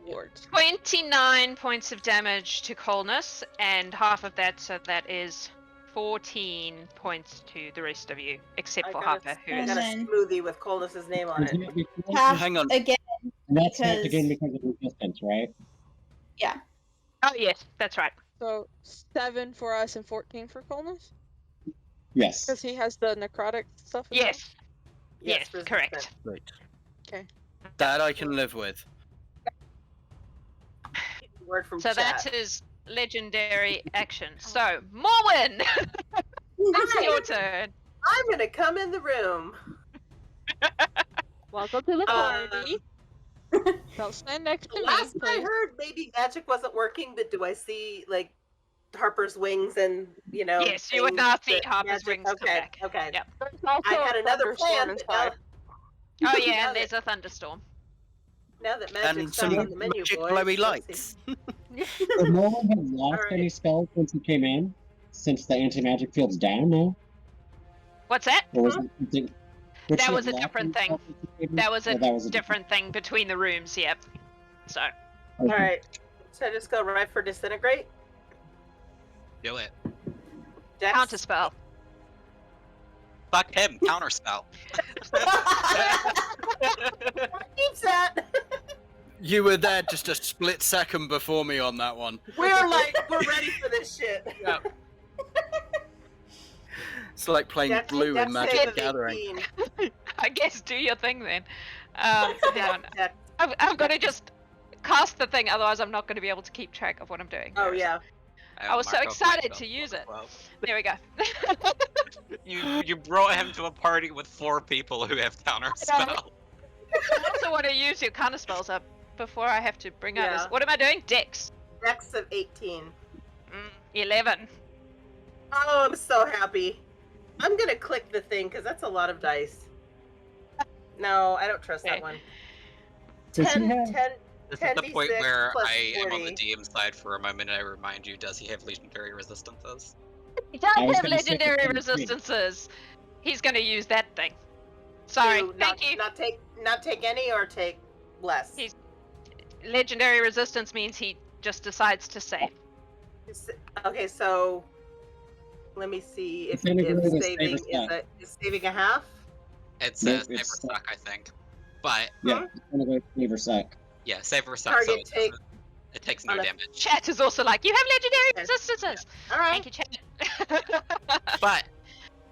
F: wards.
A: 29 points of damage to Kolnas, and half of that, so that is 14 points to the rest of you, except for Harper, who
D: I
A: is.
D: got a
E: then-
D: smoothie with Kolnas' name on it.
E: Half
G: Hang on.
E: again.
C: And that's half
E: because-
C: again because of resistance, right?
A: Oh, yes, that's right.
F: So 7 for us and 14 for Kolnas?
C: Yes.
F: Because he has the necrotic stuff. as well?
A: Yes, yes,
D: resistant.
A: correct.
G: Right.
F: Okay.
G: That I can live with.
D: Word from
A: So
D: chat.
A: that is legendary action. So, Morwen! It's your turn.
D: I'm gonna come in the room.
F: Welcome to the
D: Uh,
F: party. Don't stand next to me,
D: Last I
F: please.
D: heard, maybe magic wasn't working, but do I see like Harper's wings and
A: Yes, you would
D: things
A: now see
D: that
A: Harper's wings come
D: Okay,
A: back.
D: okay.
A: Yep.
F: There's also
D: I had
F: a
D: another
F: thunderstorm
D: plan, but
F: inside.
A: Oh, yeah,
D: Now
A: and there's a thunderstorm.
D: Now that
G: And
D: magic's
G: some
D: not on the menu,
G: magic
D: boys,
G: glowy
D: let's see.
G: lights.
C: So no one has lost
D: Alright.
C: any spells since he came in? Since the anti-magic field's down now?
A: What's that?
C: Or was it something... would
A: That
C: she
A: was
C: have
A: a
C: lost
A: different
C: any
A: thing.
C: spells since he came in?
A: That was a
C: Or that was
A: different thing between the rooms, yep. So,
C: Okay.
D: Alright. Should I just go right for disintegrate?
B: Do it.
D: Dex?
A: counterspell.
B: Fuck him. Counterspell.
D: Keeps that.
G: You were there just a split second before me on that one.
D: We're ready for this shit.
G: It's like playing
D: Dex-
G: Blue
D: Dex
G: in
D: save
G: Magic
D: of
G: the Gathering.
D: 18.
A: I guess do your thing then. Hang on.
D: Dex-
A: I'm gonna just cast the thing, otherwise I'm not gonna be able to keep track of what I'm doing.
D: Oh yeah.
A: I was so
B: mark off my
A: excited
B: spell
A: to use
B: as
A: it.
B: well.
A: There we go.
B: You brought him to a party with 4 people who have counterspell.
A: I also want to use your counterspells up before I have to bring out
D: Yeah.
A: this. What am I doing? Dex.
D: Dex of 18.
A: 11.
D: Oh, I'm so happy. I'm gonna click the thing because that's a lot of dice. No, I don't trust
A: Okay.
D: that one.
C: Does he
D: 10,
C: have-
D: 10,
B: This is the point
D: 10d6
B: where
D: plus
B: I am on
D: 40.
B: the DM side for a moment and I remind you, does he have legendary resistances?
A: He does
C: I was
A: have
C: gonna say
A: legendary
C: 23.
A: resistances. He's gonna use that thing. Sorry.
D: To
A: Thank you.
D: Not take any or take less.
A: He's- Legendary resistance means he just decides to save.
D: Okay, so Let me see if
C: Disintegrating is
D: saving
C: saver
D: is saving a half.
B: It's
C: Nope,
B: a saver
C: it's-
B: suck, I think. But
C: Yeah, disintegrate favor suck.
B: yeah, saver suck.
D: Target
B: So
D: take
B: it takes no
D: on a-
B: damage.
A: Chat is also like, you have legendary
D: Okay.
A: resistances.
D: All right.
A: Thank you, chat.
B: But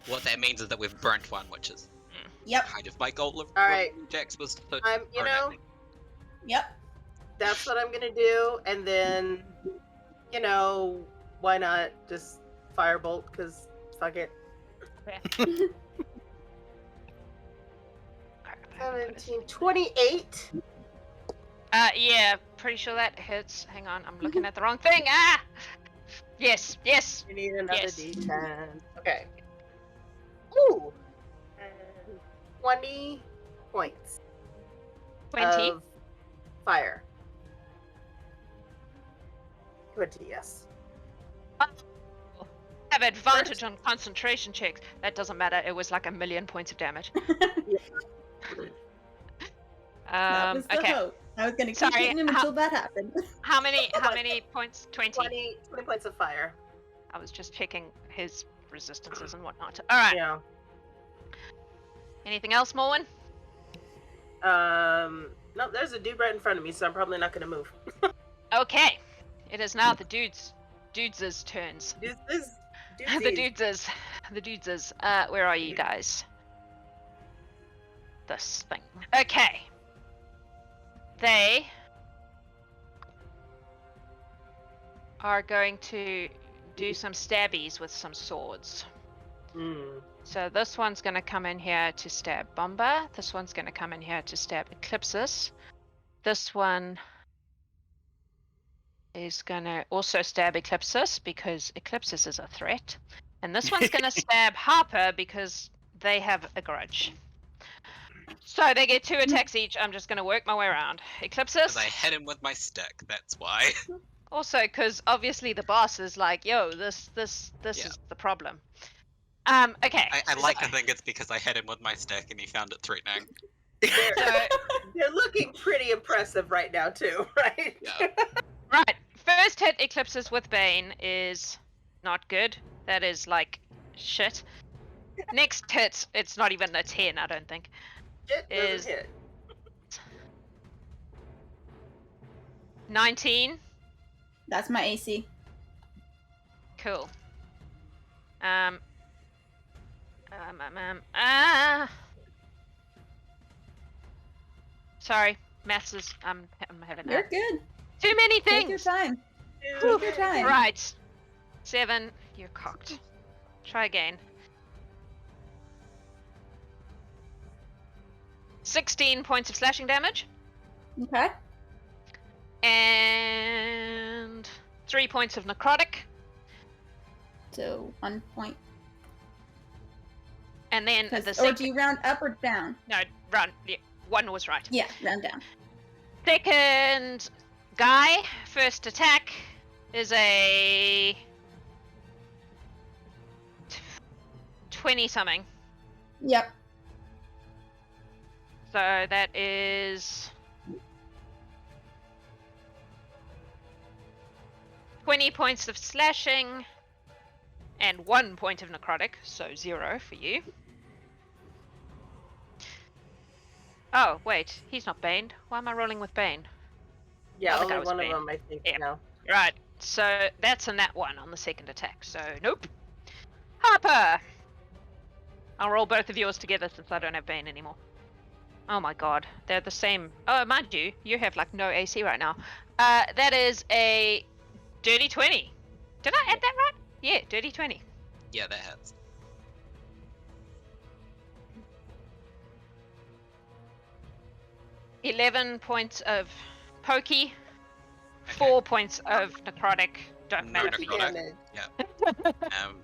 B: what that means is that we've burnt one, which is
E: Yep.
B: kind of my goal of
D: All right.
B: Jax was to
D: I'm,
B: burn it.
E: Yep.
D: That's what I'm gonna do, and then, why not just firebolt? Cause fuck it. 17, 28.
A: Yeah, pretty sure that hits. Hang on, I'm looking at the wrong thing. Ah! Yes, yes.
D: We need another
A: Yes.
D: D10. Okay. Ooh. And 20 points
A: 20.
D: of fire. 20, yes.
A: Have advantage on concentration checks. That doesn't matter. It was like 1,000,000 points of damage.
E: That was the
A: okay.
E: hope. I was gonna keep
A: Sorry,
E: hitting him until that happened.
A: How many points? 20.
D: 20 points of fire.
A: I was just checking his resistances and whatnot. Alright.
D: Yeah.
A: Anything else, Morwen?
D: No, there's a dude right in front of me, so I'm probably not gonna move.
A: Okay. It is now the dudes' turns.
D: The
A: dudes. Where are you guys? This thing. Okay. They are going to do some stabbies with some swords. So this one's going to come in here to stab Bombah. This one's going to come in here to stab Eclipsis. This one is going to also stab Eclipsis because Eclipsis is a threat. And this one's going to stab Harper because they have a grudge. So they get 2 attacks each. I'm just going to work my way around. Eclipsis.
B: Because I hit him with my stick, that's why.
A: Also, because obviously the boss is like, yo, this is the problem. Okay.
B: I like to think it's because I hit him with my stick and he found it threatening.
D: They're looking pretty impressive right now, too, right?
B: Yeah.
A: Right. First hit Eclipsis with Bane is not good. That is like shit. Next hit, it's not even a 10, I don't think.
D: Shit doesn't
A: Is-
D: hit.
A: 19.
E: That's my AC.
A: Cool. Sorry, maths is I'm having
E: You're good.
A: too many
E: Take your
A: things.
E: time. Take your time.
A: Right. 7. You're cocked. Try again. 16 points of slashing damage.
E: Okay.
A: And 3 points of necrotic.
E: So 1 point.
A: And then the
E: Or do
A: second.
E: you round up or down?
A: No, run. Yeah, 1 was right.
E: Yeah, round down.
A: Second guy, first attack is a 20 something.
E: Yep.
A: So that is 20 points of slashing and 1 point of necrotic, so 0 for you. Oh, wait, he's not baned. Why am I rolling with Bane?
D: Yeah,
A: Other guy
D: only
A: was
D: one of
A: banned.
D: them, I think,
A: Yeah.
D: now.
A: Right, so that's a nat 1 on the second attack, so nope. Harper! I'll roll both of yours together since I don't have Bane anymore. Oh my god, they're the same. Oh, mind you, you have like no AC right now. That is a dirty 20. Did I add that right? Yeah, dirty 20.
B: Yeah, that hits.
A: $11 points of pokey, 4 points of necrotic. Don't
B: No
A: matter for you.
B: necrotic.
D: Damage.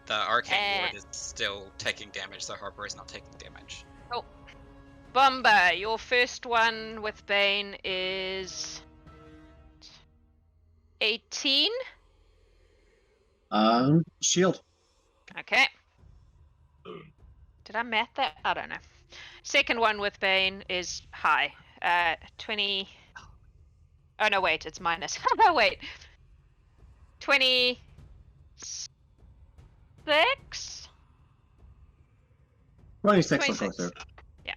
B: The arcane ward
A: And-
B: is still taking damage, so Harper is not taking damage.
A: Bombah, your first one with Bane is 18.
C: Shield.
A: Okay. Did I math that? I don't know. Second one with Bane is high. 20. Oh no, wait, it's minus. No, wait. 20. 26.
C: 26 will go
A: 26.
C: through.
A: Yeah.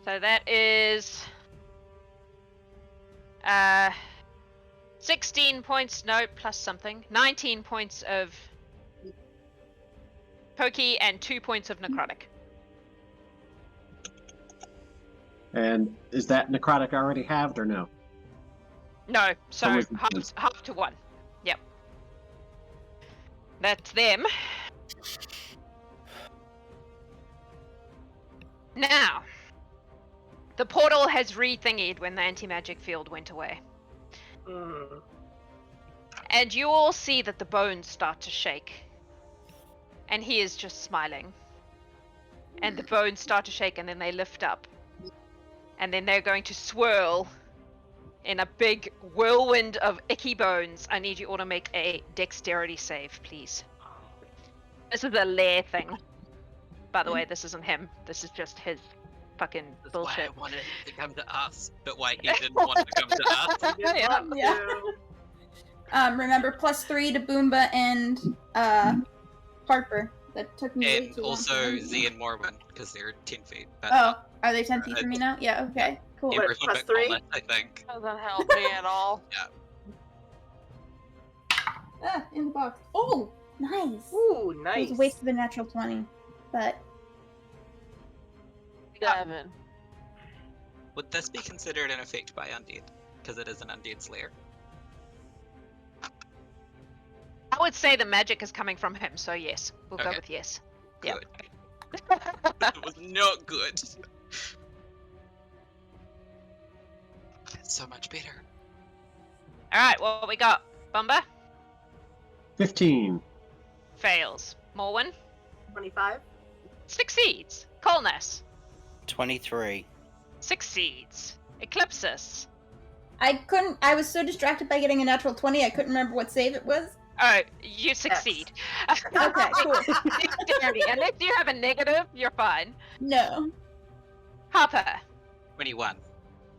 A: So that is 16 points, no, plus something. 19 points of pokey and 2 points of necrotic.
C: And is that necrotic already halved or no?
A: No, so
C: How much
A: half to 1. Yep. That's them. Now, the portal has re-thingied when the anti-magic field went away.
D: Mm.
A: And you all see that the bones start to shake. And he is just smiling. And the bones start to shake and then they lift up. And then they're going to swirl in a big whirlwind of icky bones. I need you all to make a dexterity save, please. This is a lair thing. By the way, this isn't him. This is just his fucking
B: That's
A: bullshit.
B: why I wanted it to come to us, but why he didn't want to come to us.
A: Yeah.
E: Yeah. Remember, +3 to Boomba and Harper. That took me way
B: And
E: too long to
B: also
E: remember.
B: Z and Morwen, because they're 10 feet. But
E: Oh, are they 10 feet from me now? Yeah, okay. Cool.
D: What,
B: everything but
D: +3?
B: Kolnas, I think.
F: Doesn't help me at all.
E: Ah, in the box. Oh, nice.
D: Ooh,
E: It
D: nice.
E: was a waste of a natural 20. But
F: 7.
B: Would this be considered an effect by undead? Because it is an undead slayer.
A: I would say the magic is coming from him, so yes. We'll go
B: Okay.
A: with yes. Yeah.
B: Good. It was not good. That's so much better.
A: Alright, what we got? Bombah?
C: 15.
A: Fails. Morwen?
D: 25?
A: Succeeds. Kolnas?
G: 23.
A: Succeeds. Eclipsis?
E: I was so distracted by getting a natural 20, I couldn't remember what save it was.
A: Oh, you succeed.
E: Okay, cool.
A: Dexterity. Unless you have a negative, you're fine.
E: No.
A: Harper?
B: 21.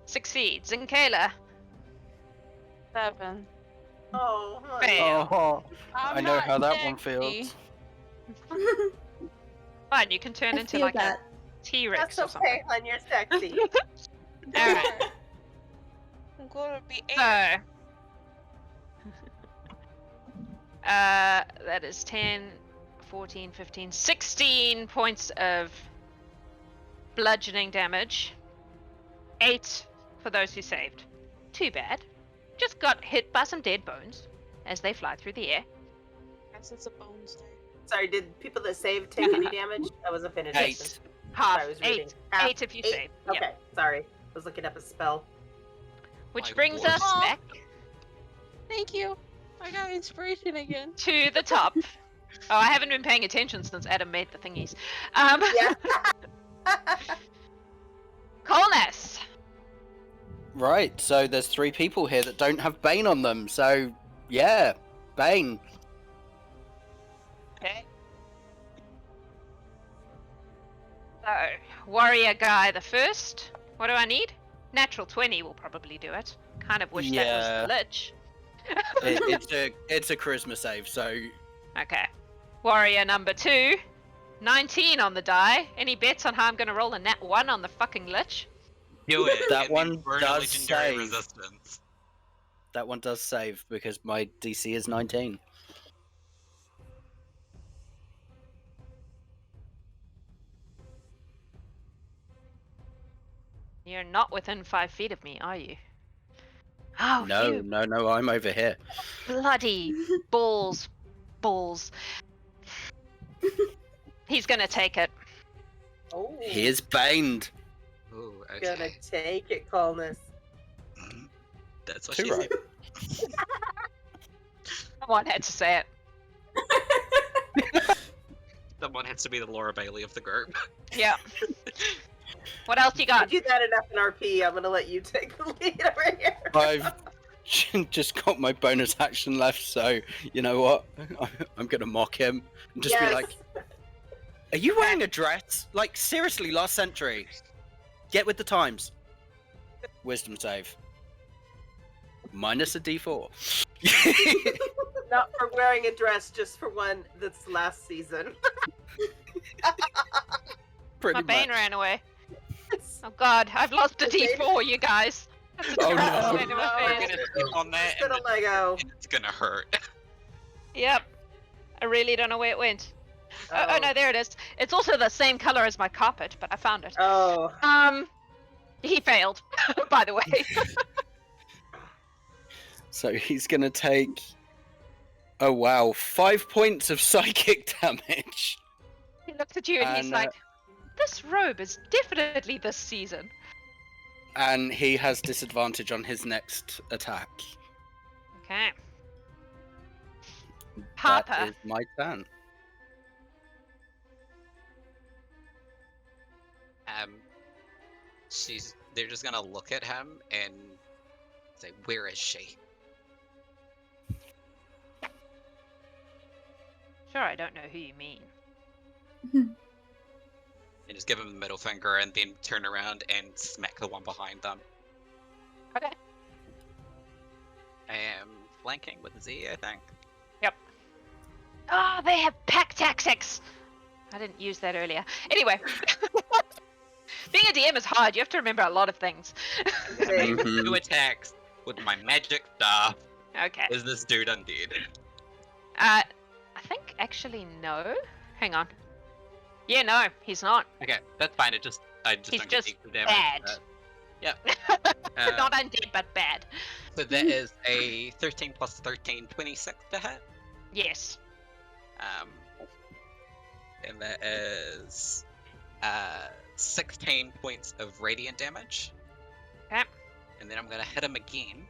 A: Succeeds. Zinkayla?
F: 7.
D: Oh, honey.
A: Fail.
G: Oh,
F: I'm
G: I know
F: not
G: how that one
F: sexy.
G: feels.
A: Fine, you can turn
E: I
A: into
E: feel
A: like
E: that.
A: a T-Rex
D: That's
A: or
D: okay,
A: something.
D: hon. You're sexy.
A: Alright,
F: I'm going to be 8.
A: so... that is 10, 14, 15, 16 points of bludgeoning damage. 8 for those who saved. Too bad. Just got hit by some dead bones as they fly through the air.
F: Guess it's a bones day.
D: Sorry, did people that saved take any damage? I wasn't paying attention.
G: 8.
A: Half.
D: Sorry, I was reading.
A: 8.
D: Half.
A: 8 if you
D: 8?
A: save.
D: Okay,
A: Yep.
D: sorry. I was looking up a spell.
A: Which
B: My
A: brings
B: lord.
A: us back
F: Thank you. I got inspiration again.
A: to the top. Oh, I haven't been paying attention since Adam made the thingies.
D: Yeah.
A: Kolnas.
G: Right, so there's 3 people here that don't have Bane on them, so yeah, Bane.
A: Okay. So, warrior guy the first. What do I need? Natural 20 will probably do it. Kind of wish that
G: Yeah.
A: was the Lich.
G: It's a charisma save, so
A: Okay. Warrior number 2. 19 on the die. Any bets on how I'm going to roll a nat 1 on the fucking Lich?
B: Do it.
G: That
B: and
G: one
B: then burn a
G: does
B: legendary
G: save.
B: resistance.
G: that one does save because my DC is 19.
A: You're not within 5 feet of me, are you? Oh,
G: No,
A: you
G: no, I'm over here.
A: bloody balls. Balls. He's going to take it.
D: Oh,
G: He is baned.
B: Ooh,
D: gonna
B: okay.
D: take it, Kolnas.
B: That's what
G: Too
B: she
G: right.
B: said.
A: Someone had to say it.
B: Someone has to be the Laura Bailey of the group.
A: Yeah. What else you
D: You
A: got?
D: do that enough in RP, I'm gonna let you take the lead over here.
G: I've just got my bonus action left, so you know what? I'm gonna mock him and just be
D: Yes.
G: like, "Are you wearing a dress? Like seriously, last century? Get with the times." Wisdom save. Minus a D4.
D: Not for wearing a dress, just for one that's last season.
G: Pretty
A: My Bane
G: much.
A: ran away. Oh god, I've lost a D4, you guys. That's a
G: Oh,
A: terrible
G: no.
A: state of
D: No.
B: We're
A: affairs.
B: gonna step on that,
D: Just
B: and
D: gonna Lego.
B: it's gonna hurt.
A: Yep. I really don't know where it went. Oh no, there it is. It's also the same color as my carpet, but I found it.
D: Oh.
A: He failed, by the way.
G: So he's gonna take. Oh wow, 5 points of psychic damage.
A: He looks at you and he's
G: And,
A: like, this robe is definitely this season.
G: And he has disadvantage on his next attack.
A: Okay.
G: That
A: Harper.
G: is my turn.
B: They're just gonna look at him and say, "Where is she?"
A: Sure, I don't know who you mean.
B: And just give him the middle finger, and then turn around and smack the one behind them.
A: Okay.
B: I am flanking with Z, I think.
A: Oh, they have pack tactics! I didn't use that earlier. Anyway. Being a DM is hard. You have to remember a lot of things.
D: Same.
G: Mhm.
B: 2 attacks with my magic staff.
A: Okay.
B: Is this dude undead?
A: I think actually no. Hang on. Yeah, no, he's not.
B: Okay, that's fine. I just
A: He's
B: don't
A: just
B: get equal damage.
A: bad.
B: Yep.
A: Not undead, but bad.
B: So that is a 13 plus 13, 26 to hit.
A: Yes.
B: And that is 16 points of radiant damage.
A: Okay.
B: And then I'm gonna hit him again.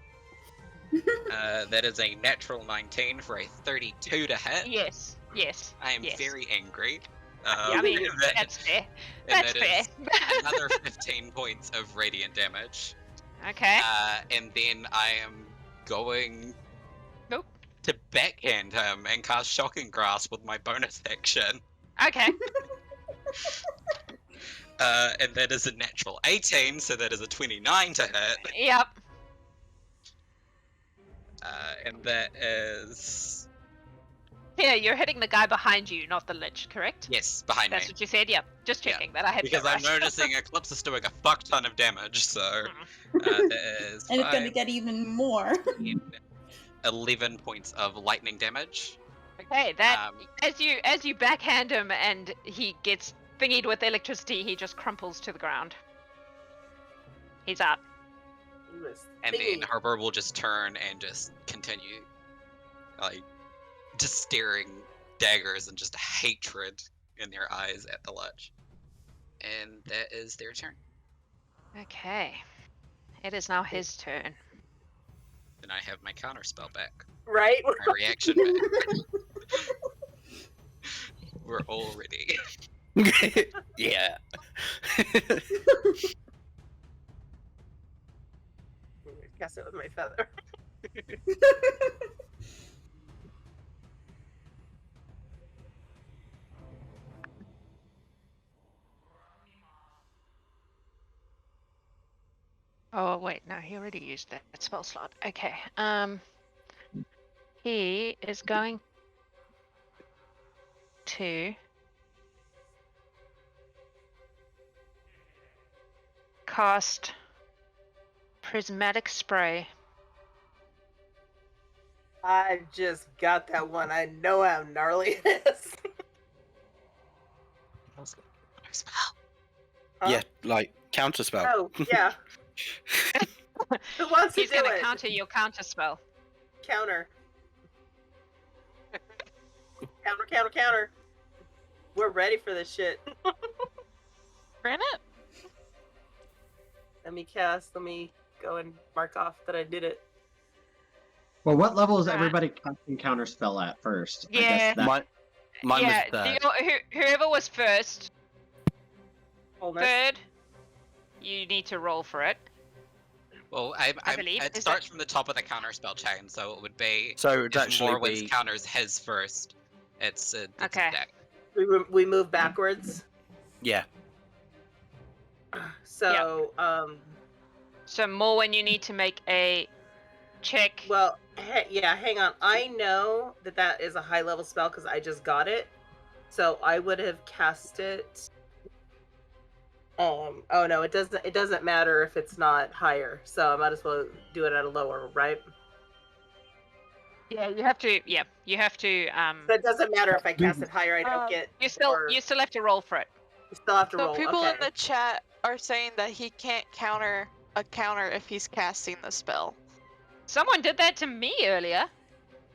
B: That is a natural 19 for a 32 to hit.
A: Yes. Yes.
B: I am
A: yes.
B: very angry.
A: I mean,
B: and that-
A: that's fair.
B: and
A: That's
B: that
A: fair.
B: is another 15 points of radiant damage.
A: Okay.
B: And then I am going
A: Nope.
B: to backhand him and cast Shocking Grasp with my bonus action.
A: Okay.
B: And that is a natural 18, so that is a 29 to hit.
A: Yep.
B: And that is...
A: Yeah, you're hitting the guy behind you, not the Lich, correct?
B: Yes, behind
A: That's
B: me.
A: what you said? Yep. Just
B: Yeah.
A: checking that I had
B: Because
A: that
B: I'm
A: right.
B: noticing Eclipsis is doing a fuck ton of damage, so...
A: Mm.
B: that is
E: And it's gonna
B: 5,
E: get even more.
B: 11 points of lightning damage.
A: Okay, that
B: Um,
A: as you backhand him and he gets thingied with electricity, he just crumples to the ground. He's out.
D: He was
B: and then
D: thinking.
B: Harper will just turn and just continue, like, just staring daggers and just hatred in their eyes at the Lich. And that is their turn.
A: Okay. It is now his turn.
B: Then I have my counter spell back.
D: Right?
B: My reaction back. We're all ready.
G: Yeah.
D: Cast it with my feather.
A: Oh wait, no, he already used that spell slot. Okay. He is going to cast Prismatic Spray.
D: I just got that one. I know how gnarly it is. Huh?
G: Yeah, like counterspell.
D: Oh, yeah. Who wants to
A: He's
D: do
A: going to
D: it?
A: counter your counter spell.
D: Counter. Counter, counter, counter. We're ready for this shit.
F: Granite?
D: Let me go and mark off that I did it.
C: Well, what level is
A: Right.
C: everybody casting counterspell at first? I
A: Yeah.
C: guess that,
G: Mine
A: yeah,
G: was third.
A: whoever was first,
D: Kolnas.
A: third, you need to roll for it.
B: Well,
A: I believe.
B: it
A: Is
B: starts from the top of the counter spell chain, so it would be
G: So it's
B: if
G: actually
B: Morwen's
G: be
B: counters his first. It's a
A: Okay.
B: deck.
D: We move backwards.
G: yeah.
D: So,
A: So more when you need to make a check.
D: well, Yeah, hang on. I know that is a high level spell because I just got it. So I would have cast it. Oh no, it doesn't matter if it's not higher. So I might as well do it at a lower, right?
A: Yeah, you have to. Yeah, you have to.
D: So it doesn't matter if I cast it higher. I don't get.
A: You still have to roll for it.
D: You still have to
F: So
D: roll.
F: people
D: okay.
F: in the chat are saying that he can't counter a counter if he's casting the spell.
A: Someone did that to me earlier.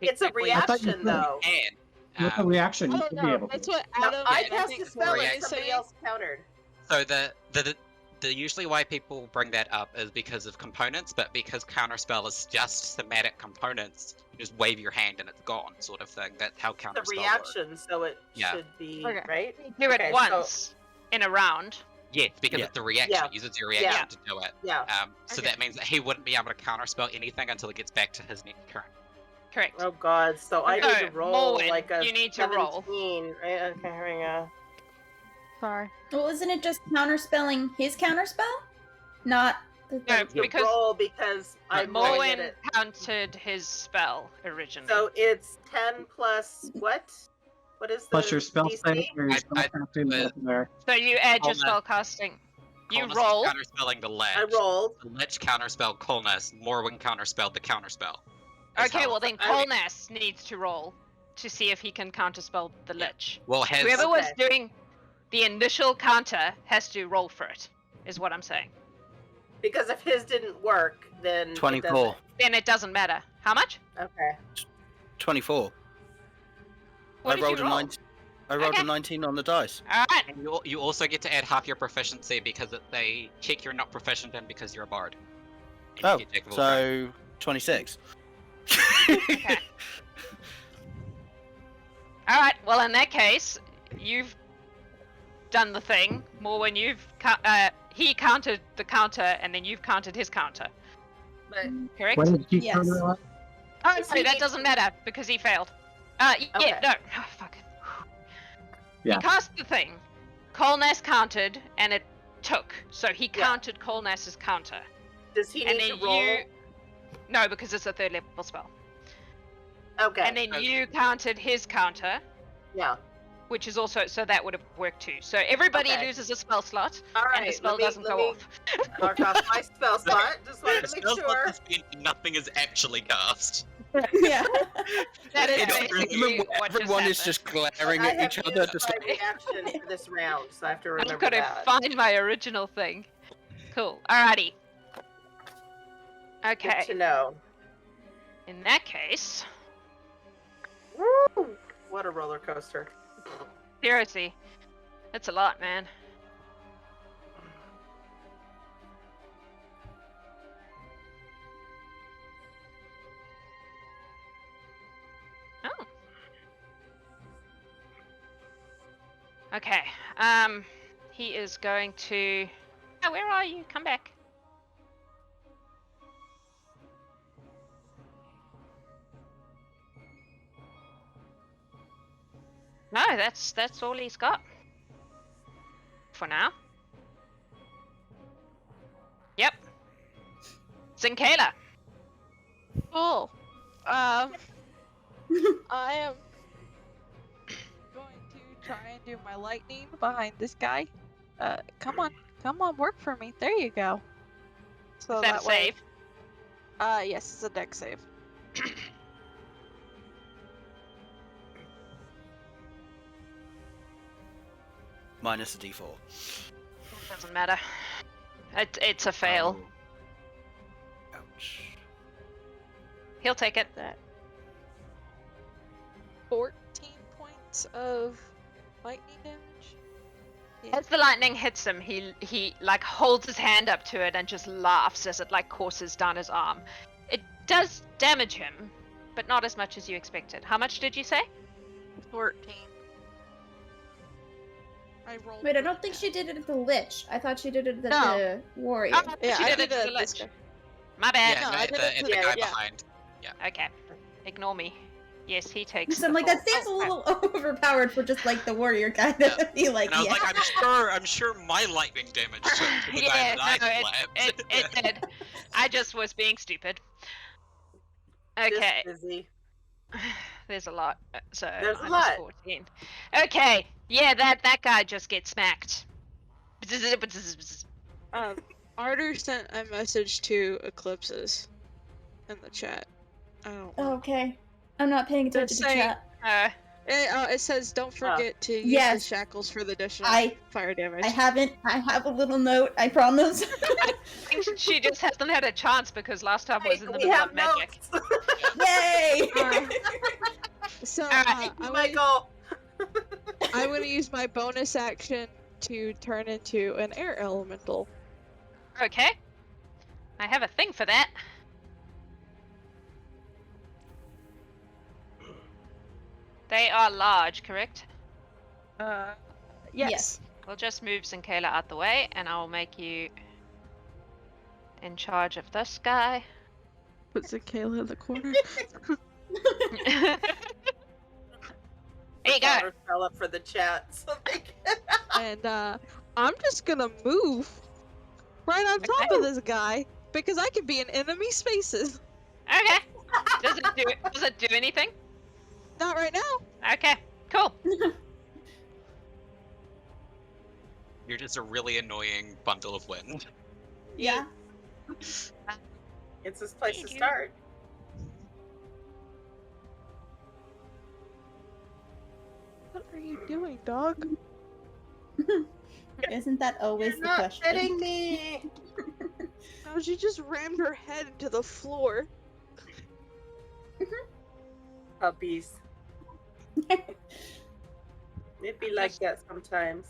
D: It's a reaction though.
B: And
C: With a reaction, you
F: Oh
C: should be
F: no,
C: able
F: that's
C: to.
F: what
D: No,
F: Adam
D: I
F: did,
D: cast
F: think
D: a spell
F: Morwen
D: and
F: is
D: somebody
F: saying.
D: else countered.
B: so the usually why people bring that up is because of components, but because counterspell is just thematic components, you just wave your hand and it's gone, sort of thing. That's how
D: The
B: counterspell
D: reaction,
B: works.
D: so it
B: Yeah.
D: should be
F: Okay.
D: right.
A: Do it
D: Okay, so-
A: once in a round.
B: Yes, because
G: Yeah.
B: it's the reaction.
D: Yeah.
B: It uses your reaction
D: Yeah.
B: to do it.
D: Yeah.
B: So
A: Okay.
B: that means that he wouldn't be able to counterspell anything until it gets back to his next turn.
A: Correct.
D: Oh god. So I
A: No,
D: need to roll
A: Morwen,
D: like a
A: you need to roll.
D: 17, right? Okay, here we go.
F: Sorry.
E: Well, isn't it just counterspelling his counterspell? Not the
A: No,
E: thing.
D: To
A: because
D: roll because I'm rolling
A: Morwen
D: it.
A: countered his spell originally.
D: So it's 10 plus what? What is the
C: Plus your spell
D: DC?
C: save or your
B: I-
C: spell
B: I-
C: casting
B: uh,
C: up there.
A: So you add your
B: Kolnas-
A: spell casting. You
B: Kolnas is
A: roll.
B: counterspelling the Lich.
D: I rolled.
B: The Lich counterspelled Kolnas. Morwen counterspelled the counterspell. Is
A: Okay,
B: how
A: well
B: it's-
A: then Kolnas needs to roll to see if he can counterspell the
B: Yeah.
A: Lich.
B: Well, has
A: Whoever was
D: Okay.
A: doing the initial counter has to roll for it, is what I'm saying.
D: Because if his didn't work, then it
G: 24.
A: Then it doesn't matter. How much?
D: doesn't. Okay.
G: 24.
A: What
G: I
A: did
G: rolled
A: you
G: a
A: roll?
G: 19. I rolled
A: Okay.
G: a 19 on the dice.
A: Alright.
B: And you also get to add half your proficiency because they check you're not proficient in because you're a bard. And you
G: Oh,
B: get Jack of all trades.
G: so 26.
A: Okay. Alright, well in that case, you've done the thing. More when he countered the counter and then you've countered his counter.
D: But
A: Correct?
C: When did he
E: Yes.
C: counter on?
A: Oh,
D: Does
A: no,
D: he
A: that
D: need
A: doesn't
D: to-
A: matter because he failed. Yeah,
D: Okay.
A: no. Oh, fuck.
C: Yeah.
A: He cast the thing. Kolnas countered and it took. So he
D: Yeah.
A: countered Kolnas's counter.
D: does he
A: And
D: need
A: then
D: to roll?
A: you. No, because it's a 3rd level spell.
D: Okay.
A: And then you countered his counter,
D: yeah.
A: which is also. So that would have worked too. So everybody
D: Okay.
A: loses a spell slot
D: All right.
A: and the spell
D: let me,
A: doesn't
D: let
A: go
D: me
A: off.
D: mark off my spell slot. Just wanted
B: The
D: to make
B: spell slot
D: sure.
B: is spent, nothing is actually cast.
E: Yeah.
A: That is
G: It's
A: basically what
G: everyone is
A: happened.
G: just glaring
D: I
G: at
D: have
G: each
D: used
G: other, just
D: my
G: like,
D: reaction for this round, so I have to remember
A: I've got to
D: that.
A: find my original thing. Cool. Alrighty.
D: Good
A: Okay.
D: to know.
A: In that case,
D: Woo! What a roller coaster.
A: seriously, that's a lot, man. Oh. Okay. He is going to. Oh, where are you? Come back. No, that's all he's got. For now. Yep. Zinkayla.
F: Cool. I am going to try and do my lightning behind this guy. Come on, work for me. There you go. So
A: Is that a
F: way,
A: save?
F: yes, it's a deck save.
G: minus a d4.
A: Doesn't matter. It's a fail.
G: Oh. Ouch.
A: He'll take it.
F: That 14 points of lightning damage. Yeah.
A: As the lightning hits him, he like holds his hand up to it and just laughs as it like courses down his arm. It does damage him, but not as much as you expected. How much did you say?
F: 14. I rolled.
E: Wait, I don't think she did it at the Lich. I thought she did it at
F: No.
E: the warrior.
A: Oh,
F: Yeah,
A: she
F: I
A: did
F: did
A: it to
F: it
A: the
F: at this
A: Lich.
F: guy.
A: My bad.
F: No,
B: no,
F: I
B: it's
F: did
B: the,
F: it
B: it's
F: to
B: the
F: the-
B: guy
F: yeah.
B: behind.
A: Okay. Ignore me. Yes, he takes.
E: So I'm
A: the
E: like, that
A: full-
E: seems a
A: oh,
E: little overpowered for just like the warrior guy to be like,
B: And I was
E: yeah.
B: like, I'm sure my lightning damage took to the
A: Yeah,
B: guy that I
A: no,
B: slapped.
A: it did. I just was being stupid. Okay.
D: Just busy.
A: There's a lot. So
D: There's a
A: minus
D: lot.
A: 14. Okay. Yeah, that guy just gets smacked.
F: Arter sent a message to Eclipsis in the chat. I don't know.
E: Okay. I'm not paying attention to
F: saying-
E: chat.
F: It says, don't forget to use the
E: Yes.
F: shackles for the additional
E: I
F: fire damage.
E: I haven't. I have a little note. I promise.
A: I think she just hasn't had a chance because last time was in the
D: We
A: middle
D: have
A: of magic.
D: notes.
E: Yay!
F: So,
A: Alright,
D: Michael.
F: I'm going to use my bonus action to turn into an air elemental.
A: Okay. I have a thing for that. They are large, correct?
F: Yes.
A: We'll just move Zinkayla out the way, and I'll make you in charge of this guy.
F: Put Zinkayla in the corner.
A: There you go.
D: Power fell up for the chat. So they can...
F: And I'm just going to move right on top of this guy because I can be in enemy spaces.
A: Okay. Does it do anything?
F: Not right now.
A: Okay. Cool.
B: You're just a really annoying bundle of wind.
E: Yeah.
D: It's this place to
A: Thank you.
D: start.
F: What are you doing, dog?
E: Isn't that always
D: You're
E: the
D: not
E: question?
D: hitting me.
F: No, she just rammed her head into the floor.
D: Puppies. It'd be like that sometimes.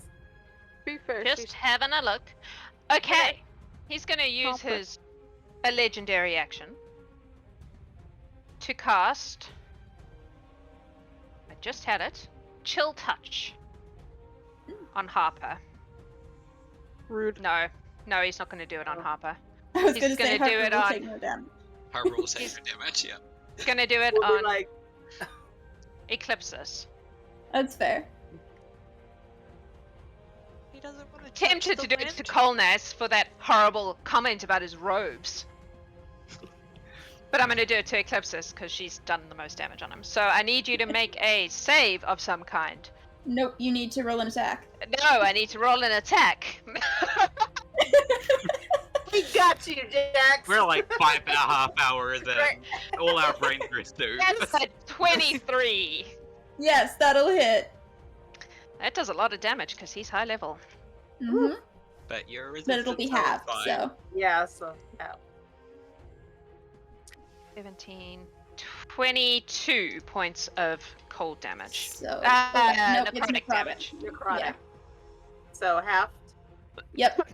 F: Be fair,
A: Just having a look. Okay. He's going to use
F: Harper.
A: a legendary action to cast. I just had it. Chill Touch on Harper.
F: rude.
A: No, he's not going to do it on
D: Oh.
A: Harper.
E: I was
A: He's
E: gonna say
A: gonna do
E: Harper
A: it
E: will
A: on-
E: take no damage.
B: Harper will take your damage, yeah.
A: He's going to do it
D: We'll be
A: on
D: like,
A: Eclipsis.
E: That's fair.
F: He doesn't want to
A: Tempted to do it to Kolnas for that horrible comment about his robes. But I'm going to do it to Eclipsis because she's done the most damage on him. So I need you to make a save of some kind.
E: Nope, you need to roll an attack.
A: No, I need to roll an attack.
D: we got you, Jax.
B: We're like 5.5 hours in.
D: Right.
B: All our rangers do.
A: That's a 23.
E: Yes, that'll hit.
A: That does a lot of damage because he's high level.
E: Mm-hmm.
B: But your
E: But it'll be half, so.
D: Yeah, so yeah.
A: 17, 22 points of cold damage.
E: So.
A: Necrotic
E: nope, it's necrotic.
A: damage.
D: Necrotic.
E: Yeah.
D: So half.
E: Yep.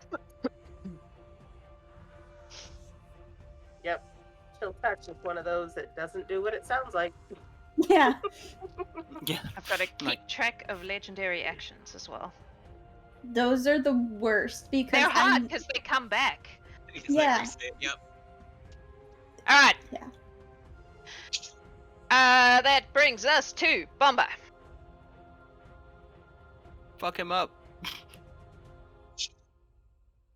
D: Yep. Chill touch is one of those that doesn't do what it sounds like.
E: Yeah.
G: Yeah.
A: I've got to keep
G: Like-
A: track of legendary actions as well.
E: Those are the worst because
A: They're hard
E: I'm.
A: because they come back.
E: Yeah.
B: Yep.
A: Alright.
E: Yeah.
A: That brings us to Bombah.
G: Fuck him up.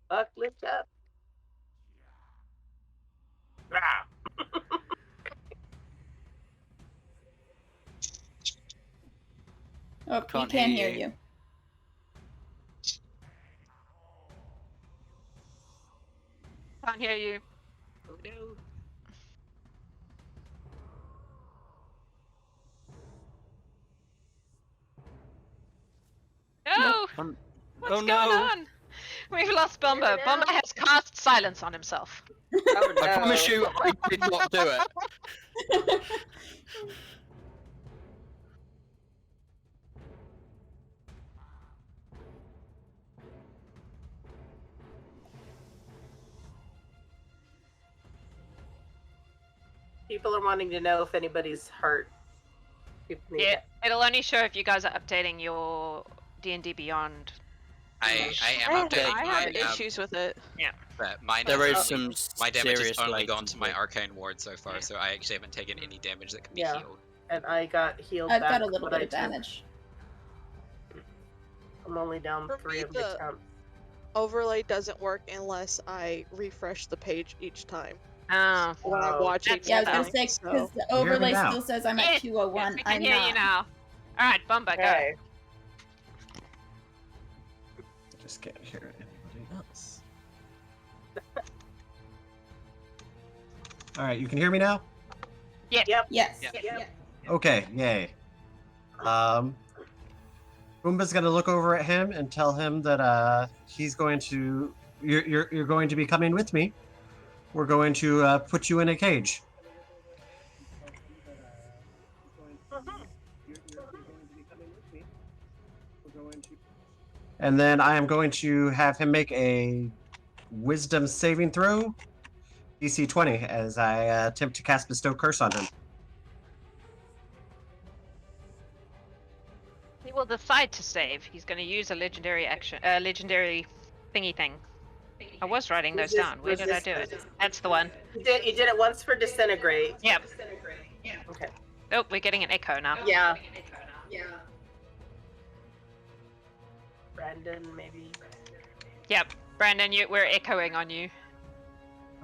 D: Fuck, lift up. Ah.
E: Oh,
G: Can't
E: we can't
G: hear
E: hear
G: you.
E: you.
A: Can't hear you.
B: Oh no.
A: No!
G: Um,
A: What's
G: oh
A: going
G: no.
A: on? We've lost Bombah.
D: Get it
A: Bombah
D: out.
A: has cast silence on himself.
D: Oh,
G: I promise
D: no.
G: you, I did not do it.
D: People are wanting to know if anybody's hurt. People need
A: Yeah, it'll only show if you guys are updating your D&D Beyond.
B: I am updating
F: I have
B: mine,
F: issues with it.
B: but mine
G: There
B: is,
G: is some
B: my damage
G: serious
B: has only
G: related
B: gone to my
G: it.
B: arcane ward so far,
A: Yeah.
B: so I actually haven't taken any damage that can be
D: Yeah.
B: healed.
D: And I got healed
E: I've
D: back
E: got a little
D: what
E: bit
D: I
E: of
D: took.
E: damage.
D: I'm only down
F: For
D: 3
F: me,
D: of the attempts.
F: Overlay doesn't work unless I refresh the page each time.
A: Oh.
F: When I'm watching.
A: That's
E: Yeah, I was
A: Oh,
E: gonna say because
F: so.
E: the
C: You hear me
E: overlay
C: now?
E: still says I'm
A: Yeah,
E: at 201.
A: we can
E: I'm
A: hear
E: not.
A: you now. All right, Bombah, go.
D: Okay.
C: I just can't hear anybody else. All right, you can hear me now?
A: Yes.
D: Yep.
E: Yes.
B: Yeah.
D: Yep.
C: Okay, yay. Boomba's gonna look over at him and tell him that he's going to you're going to be coming with me. We're going to put you in a cage. And then I am going to have him make a wisdom saving throw, DC 20, as I attempt to cast Bestow Curse on him.
A: He will decide to save. He's going to use a legendary action, legendary thingy thing. I was writing those down. Where did I do it? That's the one.
D: You did it once for disintegrate.
A: Yep.
D: Okay.
A: Oh, we're getting an echo now.
D: Yeah. Brandon, maybe.
A: Yep. Brandon, we're echoing on you.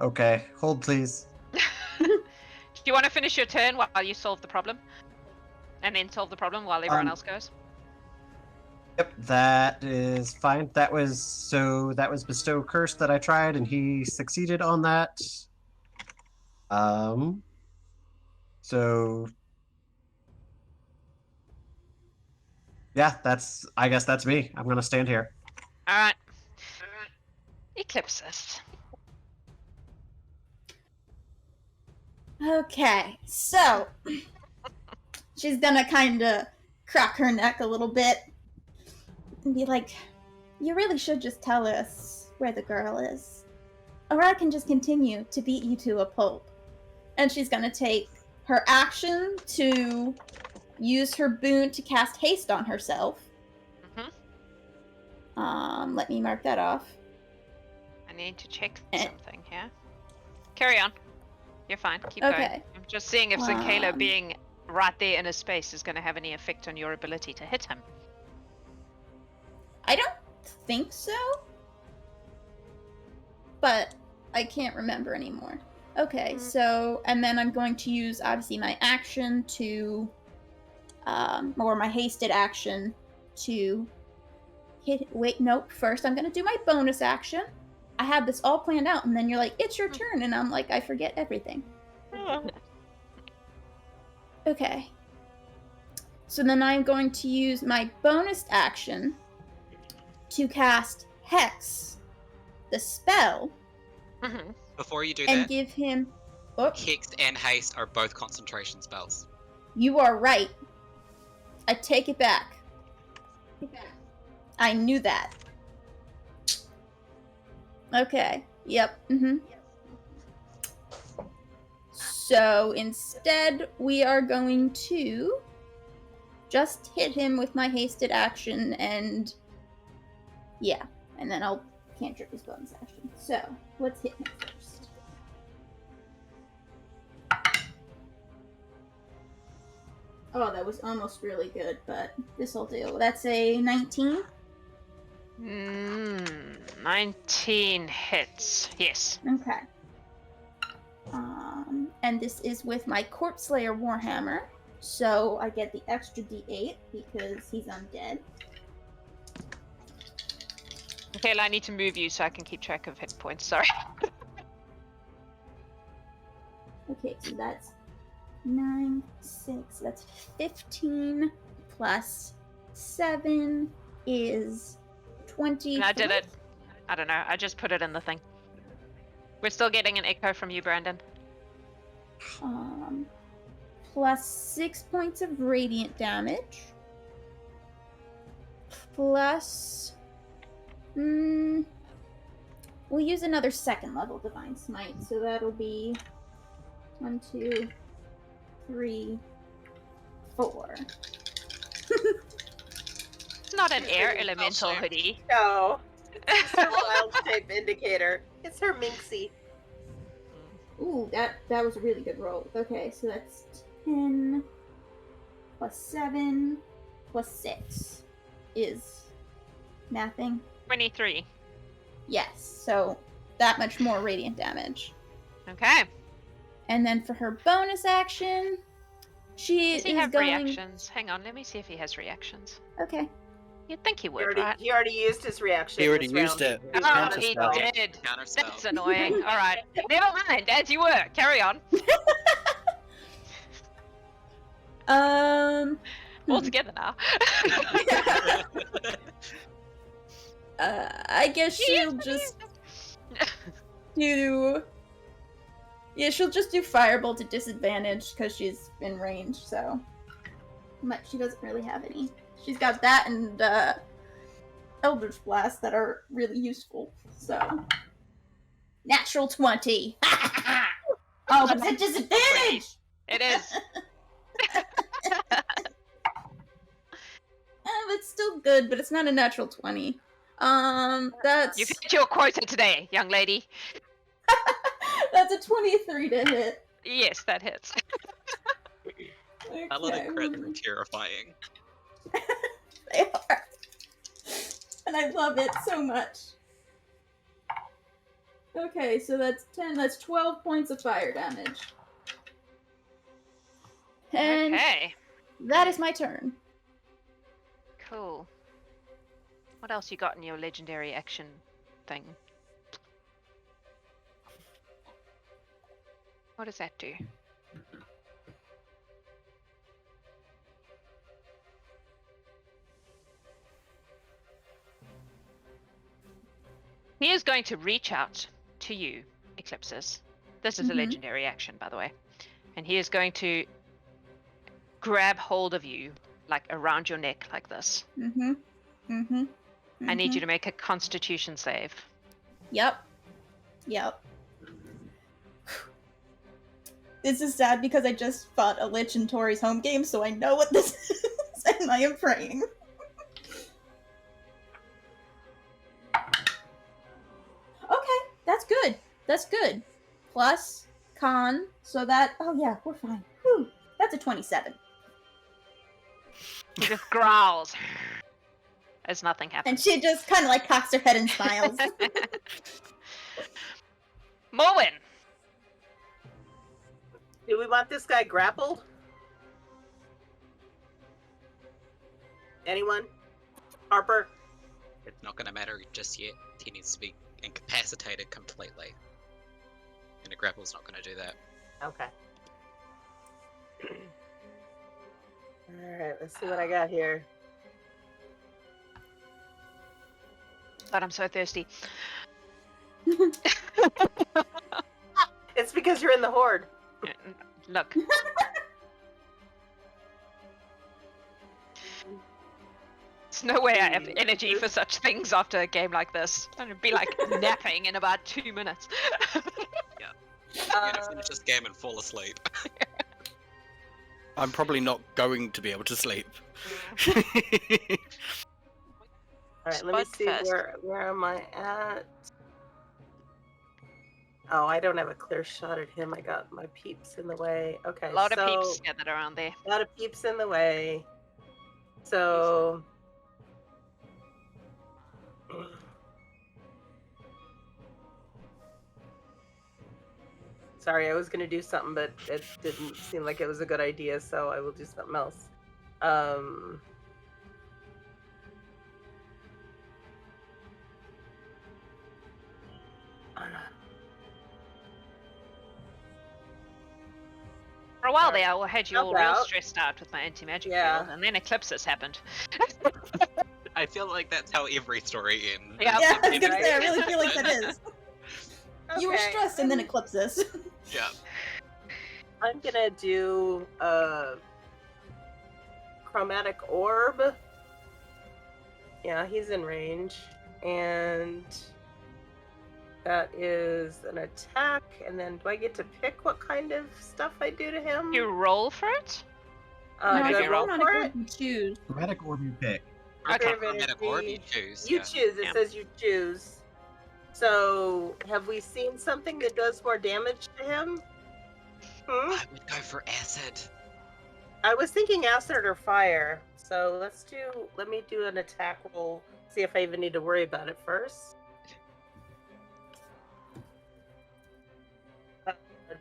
C: Okay, hold please.
A: Do you want to finish your turn while you solve the problem? And then solve the problem while everyone else goes?
C: Yep, that is fine. That was Bestow Curse that I tried, and he succeeded on that. So yeah, I guess that's me. I'm gonna stand here.
A: All right. Eclipsis.
E: Okay, so she's gonna kind of crack her neck a little bit and be like, "You really should just tell us where the girl is, or I can just continue to beat you to a pulp." And she's gonna take her action to use her boon to cast haste on herself. Let me mark that off.
A: I need to check something here. Carry on. You're fine. Keep going.
E: Okay.
A: I'm just seeing if Zinkayla being right there in his space is going to have any effect on your ability to hit him.
E: I don't think so, but I can't remember anymore. Okay, so, and then I'm going to use, obviously, my action to, or my hasted action to hit, wait, nope, first I'm going to do my bonus action. I had this all planned out, and then you're like, it's your turn, and I'm like, I forget everything. Okay. So then I'm going to use my bonus action to cast Hex, the spell,
B: Before you do
E: and
B: that,
E: give him... Oh,
B: Hex and Haste are both concentration spells.
E: you are right. I take it back. I knew that. Okay. Yep. So instead, we are going to just hit him with my hasted action, and yeah, and then I'll cantrip his bonus action. So let's hit him first. Oh, that was almost really good, but this'll do. That's a 19.
A: 19 hits. Yes.
E: Okay. And this is with my Corpse Slayer Warhammer, so I get the extra d8 because he's undead.
A: Okay, I need to move you so I can keep track of hit points. Sorry.
E: Okay, so that's 9, 6, that's 15 plus 7 is 20.
A: And I did it. I don't know. I just put it in the thing. We're still getting an echo from you, Brandon.
E: Plus 6 points of radiant damage. Plus... we'll use another second level Divine Smite, so that'll be 1, 2, 3, 4.
A: It's not an air elemental hoodie.
D: No. It's her wild type indicator. It's her minxie.
E: Ooh, that was a really good roll. Okay, so that's 10 plus 7 plus 6 is mathing.
A: 23.
E: Yes, so that much more radiant damage.
A: Okay.
E: And then for her bonus action, she
A: Does he
E: is
A: have
E: going.
A: reactions? Hang on, let me see if he has reactions.
E: Okay.
A: You'd think he
D: He
A: would,
D: already,
A: right?
D: he already used his reaction.
G: He already
D: this
G: used
D: round.
G: it.
D: He
A: Oh,
G: Counter
A: he
G: spell.
A: did.
B: Counter spell.
A: That's annoying. All right. Never mind. As you were. Carry on. All together now.
E: I guess she'll just do. Yeah, she'll just do Firebolt at disadvantage because she's in range. So, but she doesn't really have any. She's got that and Eldritch Blast that are really useful. So, natural 20. Oh, but it's at disadvantage.
A: It is.
E: It's still good, but it's not a natural 20. That's
A: You've hit your quota today, young lady.
E: that's a 23 to hit.
A: Yes, that hits.
B: Paladin crits
E: Okay.
B: are terrifying.
E: They are. And I love it so much. Okay, so that's 10, that's 12 points of fire damage. And
A: Okay.
E: that is my turn.
A: Cool. What else you got in your legendary action thing? What does that do? He is going to reach out to you, Eclipsis. This is a
E: Mhm.
A: legendary action, by the way. And he is going to grab hold of you, like around your neck, like this.
E: Mm-hmm. Mm-hmm.
A: I need you to make a constitution save.
E: Yep. Yep. This is sad because I just fought a Lich in Tori's home game, so I know what this is, and I am praying. Okay, that's good. That's good. Plus con, so that. Oh yeah, we're fine. Whew. That's a 27.
A: He just growls as nothing happens.
E: And she just kind of like cocks her head and smiles.
A: Morwen!
D: Do we want this guy grappled? Anyone? Harper?
B: It's not going to matter just yet. He needs to be incapacitated completely. And a grapple's not going to do that.
D: Okay. Alright, let's see what I got here.
A: God, I'm so thirsty.
D: It's because you're in the Horde.
A: Look. There's no way I have energy for such things after a game like this. I'm gonna be like napping in about 2 minutes.
B: You're going to finish this game and fall asleep.
G: I'm probably not going to be able to sleep.
D: Alright, let me see
F: Spudfest.
D: where am I at? Oh, I don't have a clear shot at him. I got my peeps in the way. Okay,
A: A lot
D: so,
A: of peeps gathered around there.
D: a lot of peeps in the way. So sorry, I was gonna do something, but it didn't seem like it was a good idea, so I will do something else.
A: For a while there, I had you all
D: Help
A: real
D: out.
A: stressed out with my anti-magic
D: Yeah.
A: field, and then Eclipsis happened.
B: I feel like that's how every story ends.
A: Yeah.
E: Yeah, I was gonna
D: Right.
E: say, I really feel like that is. You were
D: Okay.
E: stressed and then Eclipsis.
B: Yeah.
D: I'm gonna do a chromatic orb. Yeah, he's in range. And that is an attack. And then do I get to pick what kind of stuff I do to him?
A: You roll for it?
E: No,
D: Do
A: I
D: I
A: think
D: roll
E: not
D: for
E: a
D: it?
E: good choose.
C: Chromatic orb you pick.
A: Okay.
B: Chromatic orb you choose.
D: You
B: yeah.
D: choose. It
A: Yeah.
D: says you choose. So, have we seen something that does more damage to him?
B: I would go for acid.
D: I was thinking acid or fire. So let me do an attack roll. See if I even need to worry about it first.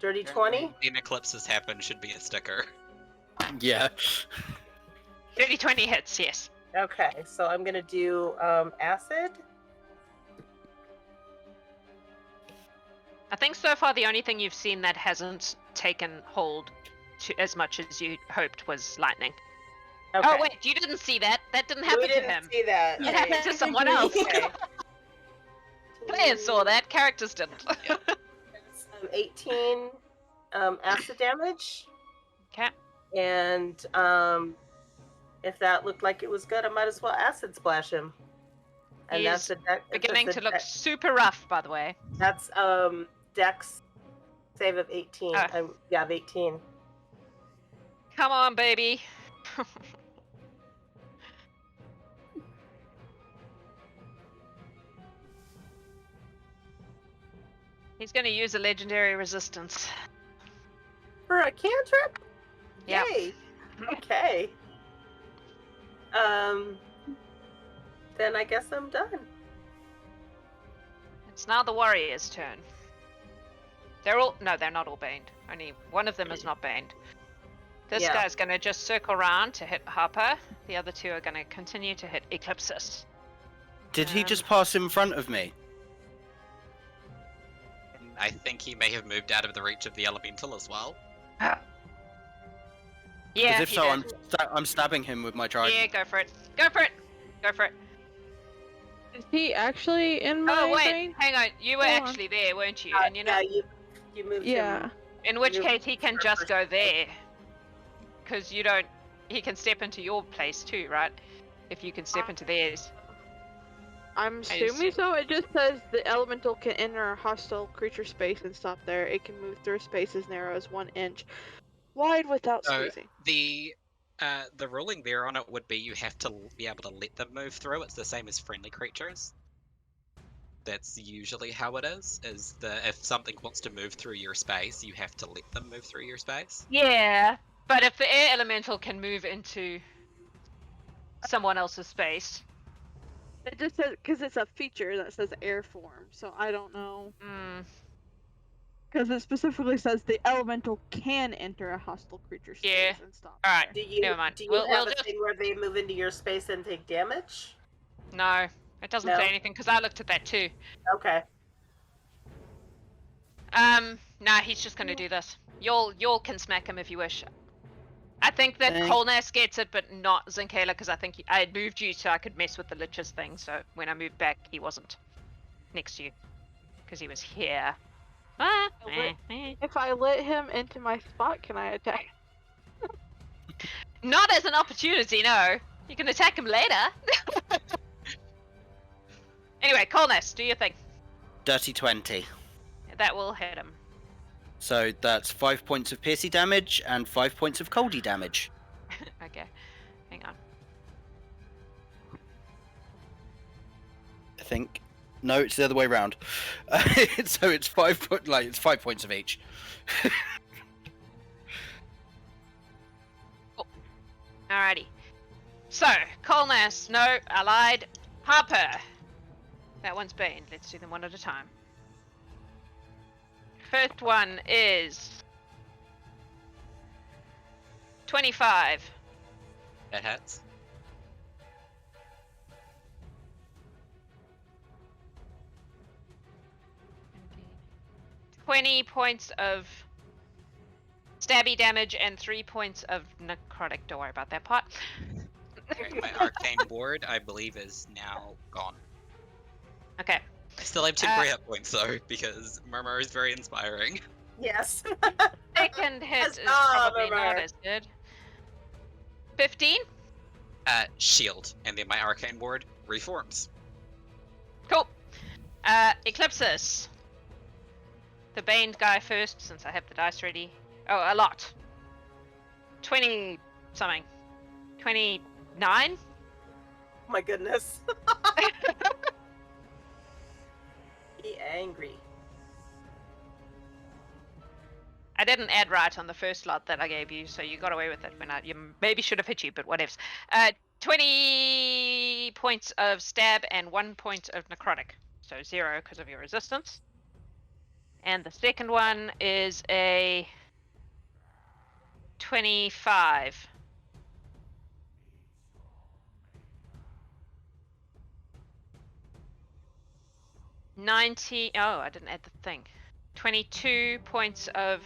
D: Dirty 20?
B: When eclipses happen, should be a sticker.
G: Yeah.
A: 30-20 hits, yes.
D: Okay, so I'm gonna do acid.
A: I think so far the only thing you've seen that hasn't taken hold as much as you hoped was lightning.
D: Okay.
A: Oh wait, you didn't see that. That didn't happen
D: we didn't
A: to him.
D: see that.
A: It happened to someone else.
D: Okay.
A: Players saw that, characters didn't.
D: It's, 18 acid damage.
A: Okay.
D: And if that looked like it was good, I might as well acid splash him. And
A: He
D: that's
A: is
D: a
A: Beginning to look super rough, by the way.
D: That's Dex save of 18. Yeah, of 18.
A: Come on, baby. He's going to use a legendary resistance.
D: For a cantrip?
A: Yeah.
D: Yay. Okay. Then I guess I'm done.
A: It's now the warrior's turn. They're not all baned. Only one of them is not baned. This
D: Yeah.
A: guy's going to just circle around to hit Harper. The other two are going to continue to hit Eclipsis.
G: Did he just pass in front of me?
B: And I think he may have moved out of the reach of the elemental as well.
A: Yeah.
G: Because if
A: he
G: so,
A: did.
G: I'm stabbing him with my trident.
A: Yeah, go for it. Go for it. Go for it.
F: Is he actually in my
A: Oh wait,
F: range?
A: hang on. You were
F: Hold on.
A: actually there, weren't you? And you know,
D: Yeah, you moved
F: Yeah.
D: him.
A: in which
D: you-
A: case he can just go there, because you don't. He can step into your place too, right? If you can step into theirs.
F: I'm
A: I
F: assuming
A: assume-
F: so. It just says the elemental can enter a hostile creature space and stop there. It can move through a space as narrow as 1 inch wide without
B: Oh,
F: squeezing.
B: The ruling there on it would be you have to be able to let them move through. It's the same as friendly creatures. That's usually how it is. If something wants to move through your space, you have to let them move through your space.
A: Yeah, but if the air elemental can move into someone else's space,
F: It just says, because it's a feature that says air form, so I don't know. Because it specifically says the elemental can enter a hostile creature space
A: Yeah.
F: and stop.
A: all right.
D: Do you,
A: Never mind.
D: Do you
A: We'll
D: have a
A: just
D: thing where they move into your space and take damage?
A: no. It doesn't
D: No.
A: say anything because I looked at that too.
D: Okay.
A: Nah, he's just gonna do this. Y'all can smack him if you wish. I think that
G: Thank-
A: Kolnas gets it, but not Zinkayla, because I think I had moved you so I could mess with the Lich's thing. So when I moved back, he wasn't next to you because he was here. Ah,
F: If I let him into my spot, can I attack?
A: Not as an opportunity, no. You can attack him later. Anyway, Kolnas, do your thing.
G: Dirty 20.
A: That will hit him.
G: So that's 5 points of piercy damage and 5 points of coldy damage.
A: Okay, hang on.
G: I think. No, it's the other way around. So it's 5 it's 5 points of each.
A: Alrighty. So, Kolnas, no, I lied. Harper. That one's banned. Let's do them one at a time. First one is 25.
B: That hits.
A: $20. 20 points of stabby damage and 3 points of necrotic. Don't worry about that part.
B: Okay, my arcane ward, I believe, is now gone.
A: Okay.
B: I still have temporary hit points though, because Murmur is very inspiring.
D: Yes.
A: Second hit is
D: Huzzah,
A: probably not
D: Murmur.
A: as good. 15?
B: Shield, and then my arcane ward reforms.
A: Cool. Eclipsis. The Baned guy first, since I have the dice ready. Oh, a lot. 20 something. 29?
D: My goodness. Be angry.
A: I didn't add right on the first lot that I gave you, so you got away with it when you maybe should have hit you, but whatevs. 20 points of stab and 1 point of necrotic. So 0 because of your resistance. And the second one is a 25. Oh, I didn't add the thing. 22 points of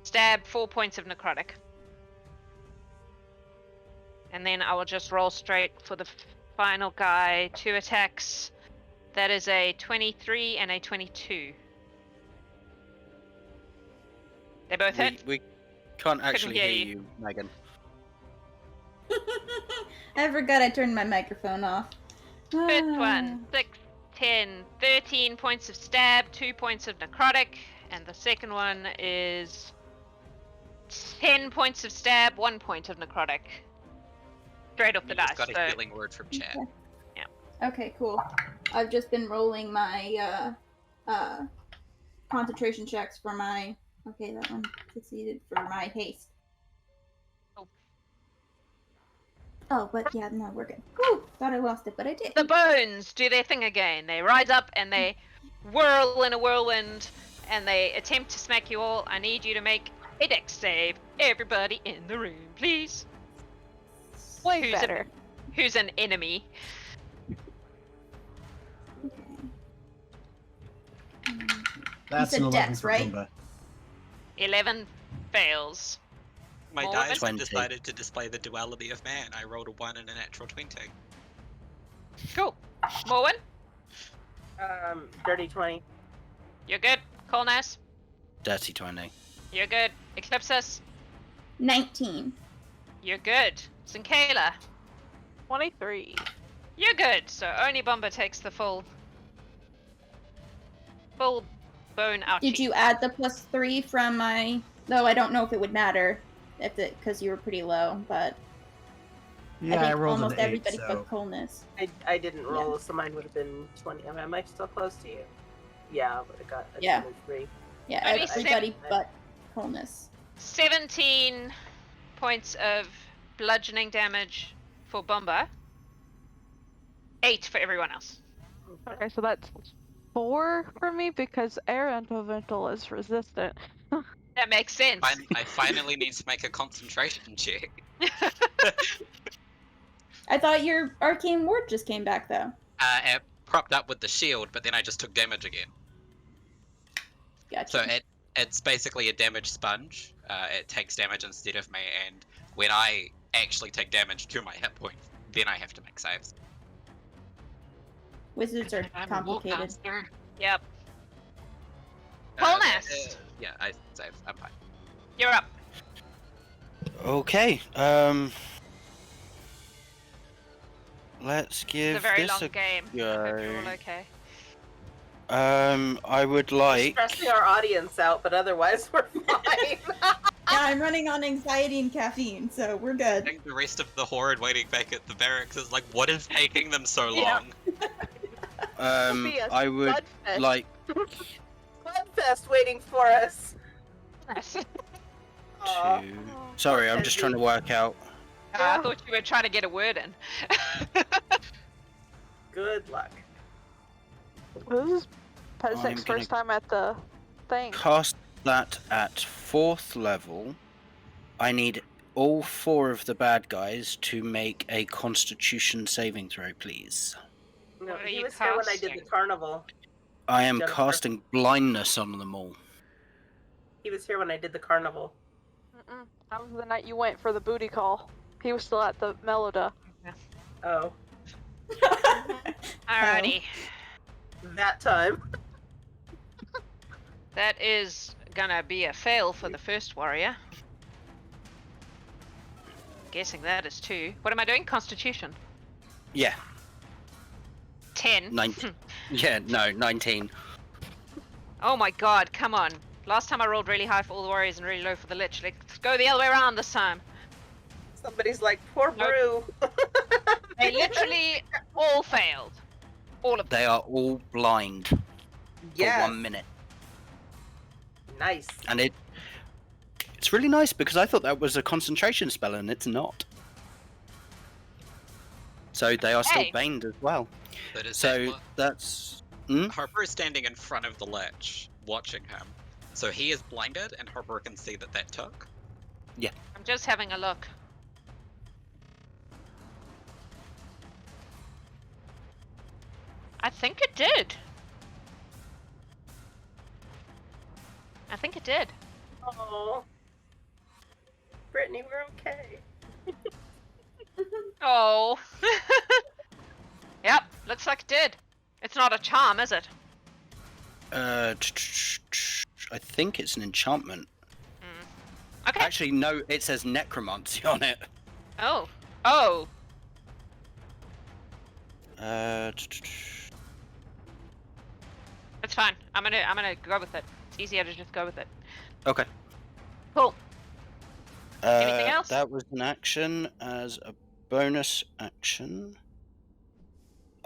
A: stab, 4 points of necrotic. And then I will just roll straight for the final guy. 2 attacks. That is a 23 and a 22. They both hit.
G: We can't actually
A: hear
G: hear
A: you.
G: you, Megan.
E: I forgot I turned my microphone off.
A: First one, 6, 10, 13 points of stab, 2 points of necrotic. And the second one is 10 points of stab, 1 point of necrotic. Straight off the dice.
B: Got a healing word from chat.
E: Okay, cool. I've just been rolling my concentration checks for my. Okay, that one succeeded for my haste. Oh, but yeah, no, we're good. Whew, thought I lost it, but I did.
A: The bones do their thing again. They rise up and they whirl in a whirlwind and they attempt to smack you all. I need you to make a dex save. Everybody in the room, please.
F: Way better.
A: Who's an enemy?
E: Okay.
C: That's
E: said
C: an 11
E: dex,
C: for
E: right?
C: Bombah.
A: 11 fails.
B: My
A: Morwen?
B: dice
G: 20.
B: decided to display the duality of man. I rolled a 1 and a natural 20.
A: Cool. Morwen,
D: Dirty 20.
A: you're good. Kolnas,
G: Dirty 20.
A: you're good. Eclipsis,
E: 19.
A: you're good. Zinkayla,
F: 23.
A: you're good. So only Bombah takes the full bone ouchie.
E: Did you add the +3 from my? Though I don't know if it would matter, if it because you were pretty low, but
C: Yeah,
E: I think
C: rolled
E: almost
C: an 8,
E: everybody
C: so...
E: but Kolnas.
D: I didn't roll, so mine would have been 20. Am I still close to you? Yeah, but I got a
E: Yeah.
D: 23.
E: Yeah,
A: Only
E: everybody but Kolnas.
A: 17 points of bludgeoning damage for Bombah. 8 for everyone else.
F: Okay, so that's 4 for me because air elemental is resistant.
A: That makes sense.
B: I finally need to make a concentration check.
E: I thought your arcane ward just came back though.
B: It propped up with the shield, but then I just took damage again.
E: Gotcha.
B: So it's basically a damage sponge. It takes damage instead of me, and when I actually take damage to my hit points, then I have to make saves.
E: Wizards are
B: I'm a
E: complicated.
B: warcaster.
A: Yep.
B: Uh,
A: Kolnas,
B: Yeah, I save. I'm fine.
A: you're up.
G: Okay, let's
A: It's
G: give
A: a very
G: this
A: long
G: a
A: game. I
G: go.
A: hope you're all okay.
G: I would like.
D: Stressing our audience out, but otherwise we're fine.
E: Yeah, I'm running on anxiety and caffeine, so we're
B: I
E: good.
B: think the rest of the horde waiting back at the barracks is like, what is taking them so
A: Yeah.
B: long?
D: Be a
G: I would
D: bloodfest.
G: like.
D: Bloodfest waiting for us. Aw.
G: To... Sorry, I'm just trying to work out.
A: I thought you were trying to get a word in.
D: Good luck.
F: This is
G: I'm
F: Pezzek's
G: gonna-
F: first time at the thing.
G: Cast that at 4th level. I need all 4 of the bad guys to make a Constitution saving throw, please.
D: No,
A: What are
D: he
A: you
D: was here when I did
A: casting?
D: the carnival.
G: I am
D: Jennifer.
G: casting blindness on them all.
D: He was here when I did the carnival.
F: Mm-mm. That was the night you went for the booty call. He was still at the Meloda.
D: Oh,
A: Alrighty.
D: that time.
A: That is gonna be a fail for the first warrior. Guessing that is 2. What am I doing? Constitution.
G: Yeah,
A: 10.
G: 19. Yeah, no, 19.
A: Oh my god, come on. Last time I rolled really high for all the warriors and really low for the Lich. Let's go the other way around this time.
D: Somebody's like, poor Brew.
A: They literally all failed. All of them.
G: They are all blind for
D: Yes.
G: 1 minute.
D: Nice.
G: And it's really nice because I thought that was a concentration spell and it's not. So they are still
A: Hey.
G: baned as well.
B: But is
G: So
B: that what-
G: that's
B: Harper is standing in front of the Lich. watching him. So he is blinded, and Harper can see that took.
A: I'm just having a look. I think it did. I think it did.
D: Oh, Brittany, we're okay.
A: Oh. Yep, looks like it did. It's not a charm, is it?
G: I think it's an enchantment.
A: Okay.
G: Actually, no, it says necromancy on it.
A: Oh. Oh. It's fine. I'm gonna go with it. It's easier to just go with it.
G: Okay.
A: Cool. Anything else?
G: That was an action. As a bonus action,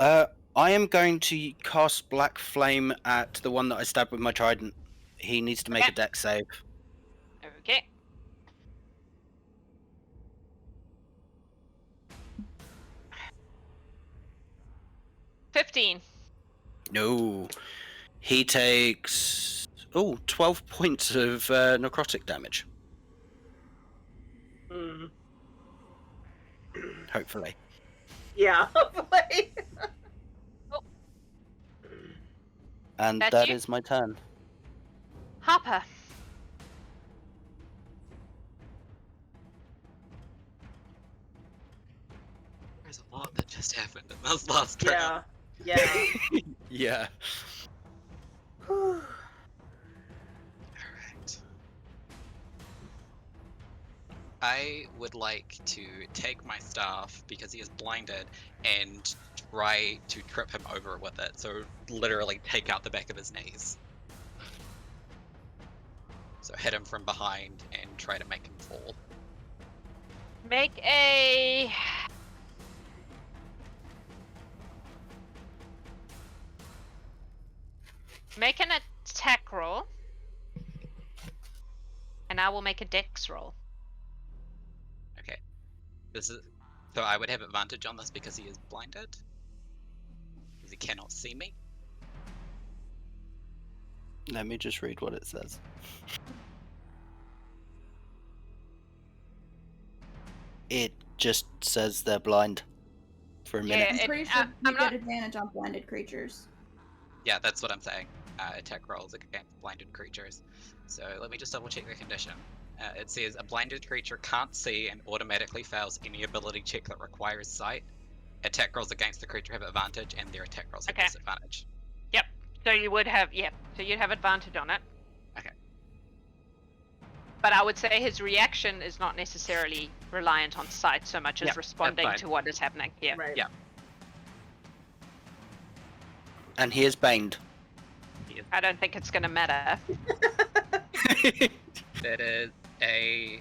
G: I am going to cast Black Flame at the one that I stabbed with my trident. He needs to make a dex save.
A: Okay. $15.
G: No. He takes 12 points of necrotic damage. Hopefully.
D: Yeah, hopefully.
G: And
A: That's
G: that
A: you?
G: is my turn.
A: Harper.
B: There's a lot that just happened in this last round.
D: Yeah.
G: Yeah.
B: Alright. I would like to take my staff, because he is blinded, and try to trip him over with it. So literally take out the back of his knees. So hit him from behind and try to make him fall.
A: Make an attack roll. And I will make a dex roll.
B: Okay. So I would have advantage on this because he is blinded. Because he cannot see me.
G: Let me just read what it says. It just says they're blind for a minute.
E: I'm pretty sure you get advantage on blinded creatures.
B: Yeah, that's what I'm saying. Attack rolls against blinded creatures. So let me just double check the condition. It says a blinded creature can't see and automatically fails any ability check that requires sight. Attack rolls against the creature have advantage, and their attack rolls have disadvantage.
A: Yep. So you would have, so you'd have advantage on it.
B: Okay.
A: But I would say his reaction is not necessarily reliant on sight so much as responding to what is happening. Yeah.
D: Right.
B: Yeah.
G: And he is baned.
A: I don't think it's going to matter.
B: That is a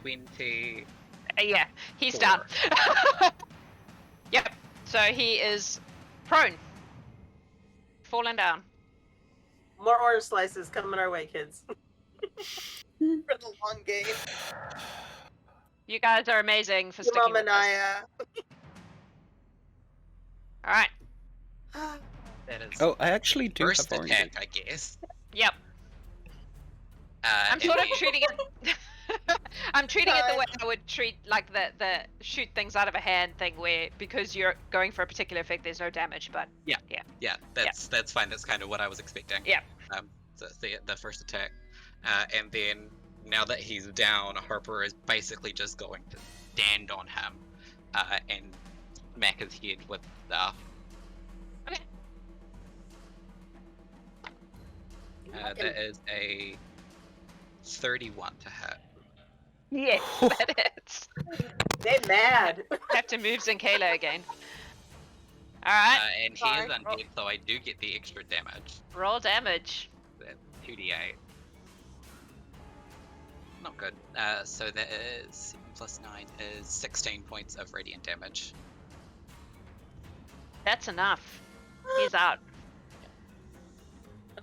B: 20.
A: Yeah, he's down. Yep. So he is prone. Fallen down.
D: More orange slices coming our way, kids. For the long game.
A: You guys are amazing for
D: Your
A: sticking
D: mom
A: with
D: and
A: us. Alright.
B: That is
G: Oh, I actually do
B: first
G: have orange.
B: attack, I guess.
A: Yep. I'm sort of treating it. I'm treating it the way I would treat like the shoot things out of a hand thing, where because you're going for a particular effect, there's no damage. But
B: Yeah, that's fine. That's kind of what I was expecting.
A: Yeah.
B: So the first attack, and then now that he's down, Harper is basically just going to stand on him, and smack his head with the.
A: Okay.
B: That is a 31 to hit.
A: Yes, that is.
D: They mad.
A: Have to move Zinkayla again. Alright.
B: And he is undead, so I do get the extra damage.
A: Roll damage.
B: That's 2d8. Not good. So that is 7 plus 9 is 16 points of radiant damage.
A: That's enough. He's out.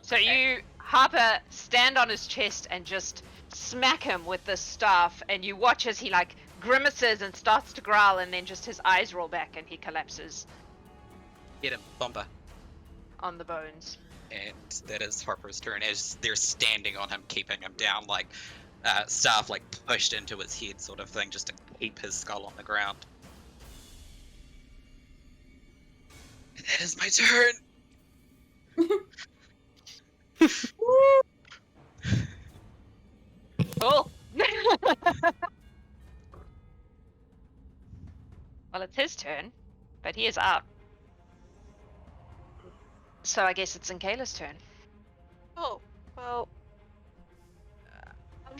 A: So you, Harper, stand on his chest and just smack him with this staff, and you watch as he like grimaces and starts to growl, and then just his eyes roll back and he collapses
B: Get him, Bombah.
A: on the bones.
B: And that is Harper's turn as they're standing on him, keeping him down, like staff like pushed into his head sort of thing, just to keep his skull on the ground. And that is my turn!
A: Cool. Well, it's his turn, but he is up. So I guess it's Zinkayla's turn.
F: Oh, well.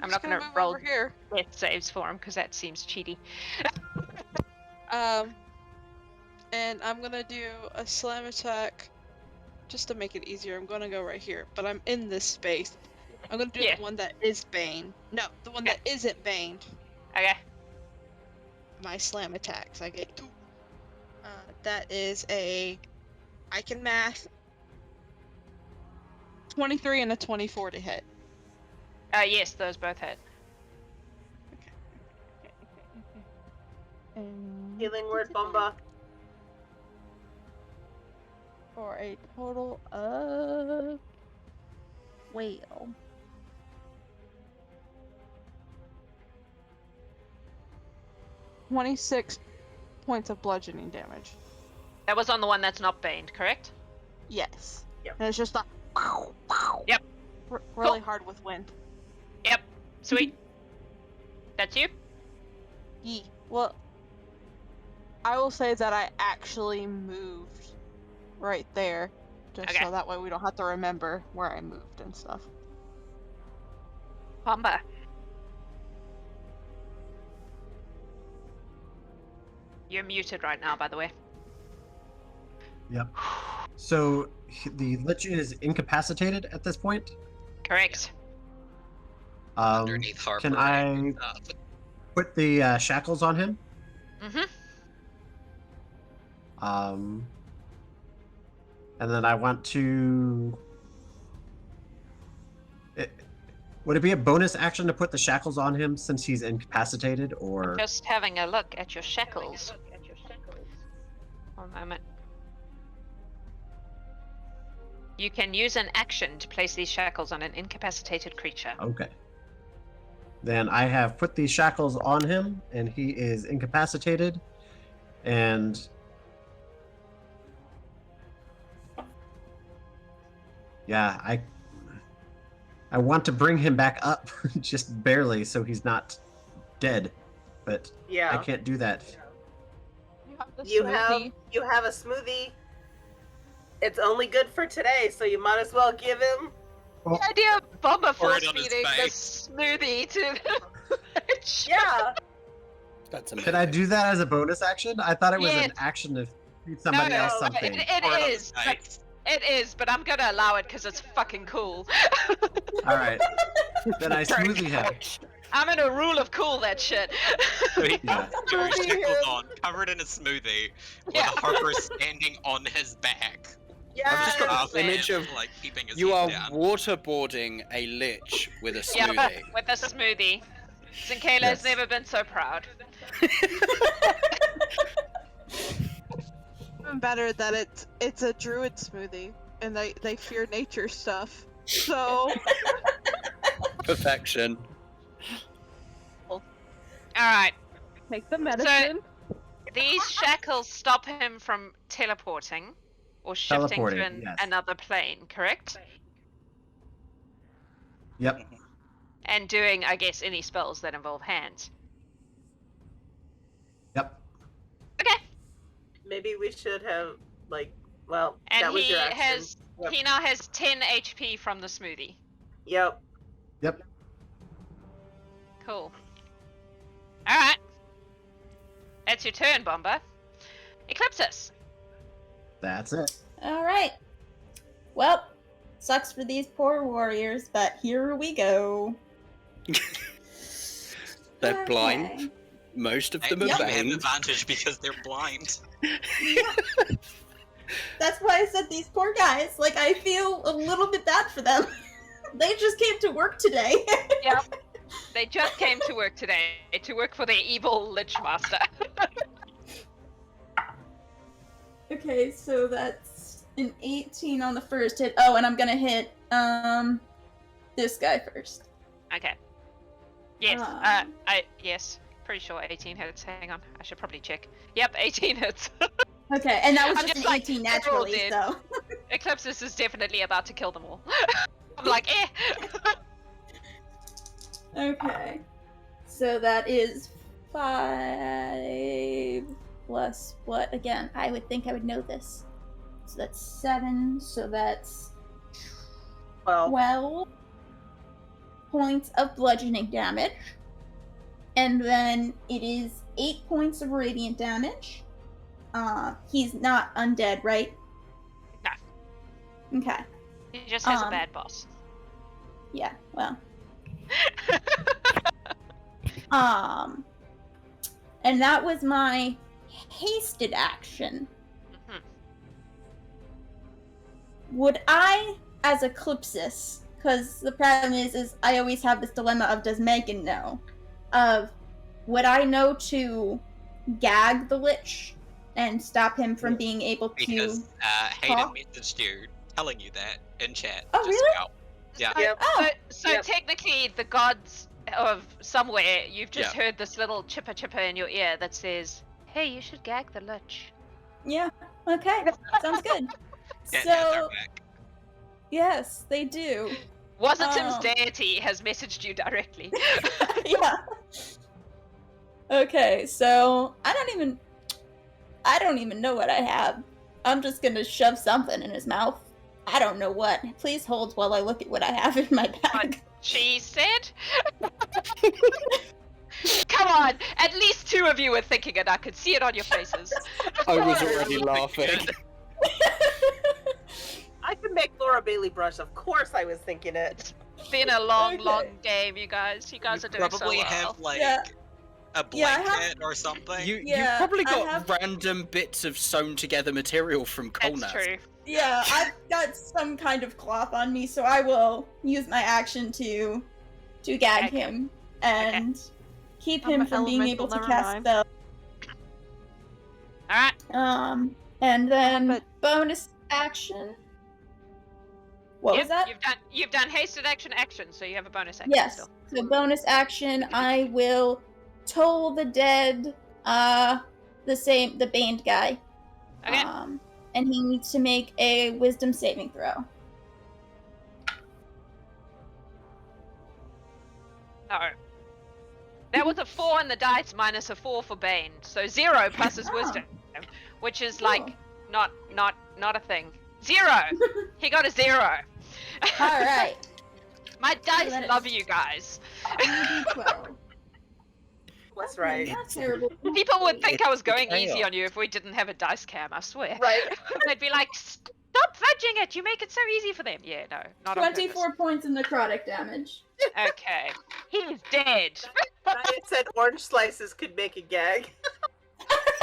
A: I'm
F: just
A: not gonna
F: move
A: roll
F: over here.
A: death saves for him because that seems cheaty.
F: And I'm gonna do a slam attack just to make it easier. I'm gonna go right here, but I'm in this space. I'm gonna do
A: Yeah.
F: the one that is Bane. No, the one that isn't Bane.
A: Okay.
F: My slam attacks. I get 2. That is a. I can math. 23 and a 24 to hit.
A: Yes, those both hit.
F: And
D: Healing word, Bombah.
F: for a total of. Well. 26 points of bludgeoning damage.
A: That was on the one that's not baned, correct?
F: Yes.
D: Yep.
F: And it's just a.
A: Yep.
F: Really hard with wind.
A: Yep. Sweet. That's you?
F: Yee. Well, I will say that I actually moved right there, just
A: Okay.
F: so that way we don't have to remember where I moved and stuff.
A: Bombah. You're muted right now, by the way.
C: Yep. So the Lich is incapacitated at this point.
A: Correct.
B: Underneath Harper.
C: Can I put the shackles on him?
A: Mm-hmm.
C: And then I want to. Would it be a bonus action to put the shackles on him since he's incapacitated, or?
A: Just having a look at your shackles. One moment. You can use an action to place these shackles on an incapacitated creature.
C: Okay. Then I have put these shackles on him, and he is incapacitated, and yeah, I want to bring him back up just barely so he's not dead, but
D: Yeah.
C: I can't do that.
F: You have the
D: You
F: smoothie.
D: have a smoothie. It's only good for today, so you might as well give him.
C: Well,
A: The idea of Bombah
B: Pour
A: force
B: it on his
A: feeding the
B: face.
A: smoothie to the Lich.
D: Yeah.
G: That's amazing.
C: could I do that as a bonus action? I thought it was
A: Yes.
C: an action to feed somebody
A: No,
C: else
A: no,
C: something.
A: It
B: Pour it on
A: is.
B: his
A: But,
B: face.
A: it is, but I'm gonna allow it because it's fucking cool.
C: All right. Then I smoothie him.
A: I'm in a rule of cool that shit.
B: So he
C: Yeah.
B: your
D: Smoothie
B: shackles
D: him.
B: on, covered in a smoothie, with
A: Yeah.
B: a Harper standing on his back.
D: Yeah.
G: I've just got
B: Up
G: this image
B: and,
G: of
B: like keeping his
G: you
B: head
G: are
B: down.
G: waterboarding a Lich with a
A: Yeah,
G: smoothie.
A: with a smoothie. Zinkayla
C: Yes.
A: has never been so proud.
F: Even better that it's a druid smoothie, and they fear nature stuff. So
G: Perfection.
A: Alright,
F: take the medicine.
A: these shackles stop him from teleporting or shifting to
C: Teleporting, yes.
A: another plane, correct?
C: Yep.
A: And doing, I guess, any spells that involve hands.
C: Yep.
A: Okay.
D: Maybe we should have well,
A: And
D: that was
A: he
D: your action.
A: has
D: Yep.
A: he now has 10 HP from the smoothie.
D: Yep.
C: Yep.
A: Cool. Alright. That's your turn, Bombah. Eclipsis.
C: That's it.
E: All right. Well, sucks for these poor warriors, but here we go.
G: They're blind.
E: Okay.
G: Most of
B: I
G: them
B: think
G: are
B: you have
G: banged.
B: advantage because they're blind.
E: That's why I said these poor guys. Like, I feel a little bit bad for them. They just came to work today.
A: Yep. They just came to work today to work for their evil Lich Master.
E: Okay, so that's an 18 on the first hit. Oh, and I'm gonna hit this guy first.
A: Okay. Yes.
E: Um.
A: Yes. Pretty sure 18 hits. Hang on. I should probably check. Yep, 18 hits.
E: Okay, and that was
A: I'm
E: just
A: just
E: an
A: like,
E: 18
A: they're all
E: naturally,
A: dead.
E: so.
A: Eclipsis is definitely about to kill them all. I'm like,
E: Okay. So that is 5 plus what? Again, I would think I would know this. So that's 7, so that's 12 points of bludgeoning damage. And then it is 8 points of radiant damage. He's not undead, right?
A: No.
E: Okay.
A: He just has a bad boss.
E: Yeah, well. And that was my hasted action.
A: Mhm.
E: Would I, as Eclipsis, because the problem is I always have this dilemma of does Megan know, would I know to gag the Lich and stop him from being able to
B: Because Hayden
E: talk?
B: messaged you telling you that in chat.
E: Oh,
B: just
E: really?
B: now. Yeah.
D: Yep.
E: Oh,
A: So technically, the gods of somewhere, you've just
B: Yeah.
A: heard this little chipper in your ear that says, "Hey, you should gag the Lich."
E: yeah, okay, sounds good.
B: Yeah,
E: So,
B: they're back.
E: yes, they do.
A: Wasitim's deity has messaged you directly.
E: Yeah. Okay, so I don't even know what I have. I'm just gonna shove something in his mouth. I don't know what. Please hold while I look at what I have in my bag.
A: She said. Come on, at least 2 of you were thinking it. I could see it on your faces.
G: I was already laughing.
D: I can make Laura Bailey blush. Of course, I was thinking it.
A: It's been a long,
E: Okay.
A: long game, you guys. You guys are doing so
B: Probably
A: well.
B: have like
E: Yeah.
B: a
E: Yeah, I have-
B: blanket or something.
G: You've
E: Yeah,
G: probably
E: I
G: got
E: have-
G: random bits of sewn together material from Kolnas.
A: That's true.
E: Yeah, I've got some kind of cloth on me, so I will use my action to gag
A: Gag
E: him and keep
F: I'm
E: him
F: an
E: from being able
F: elemental,
E: to
F: never
E: cast
F: mind.
E: spells.
A: Alright.
E: And then
F: But-
E: bonus action. What was that?
A: You've done hasted action, so you have a bonus action
E: Yes.
A: still.
E: So bonus action, I will toll the dead, the baned guy.
A: Okay.
E: And he needs to make a wisdom saving throw.
A: No. That was a 4 on the dice minus a 4 for Bane, so 0 plus his
E: Oh.
A: wisdom, which is
E: Cool.
A: like not a thing. 0. He got a 0.
E: All right.
A: My dice
E: Let it-
A: love you guys.
E: 1d12.
D: That's right.
E: Not terrible.
A: People would think I was going
G: chaos.
A: easy on you if we didn't have a dice cam. I swear.
D: Right.
A: They'd be like, "Stop fudging it! You make it so easy for them." Yeah, no, not on
E: 24 points of necrotic damage.
A: purpose. Okay, he's dead.
D: Ryan said orange slices could make a gag.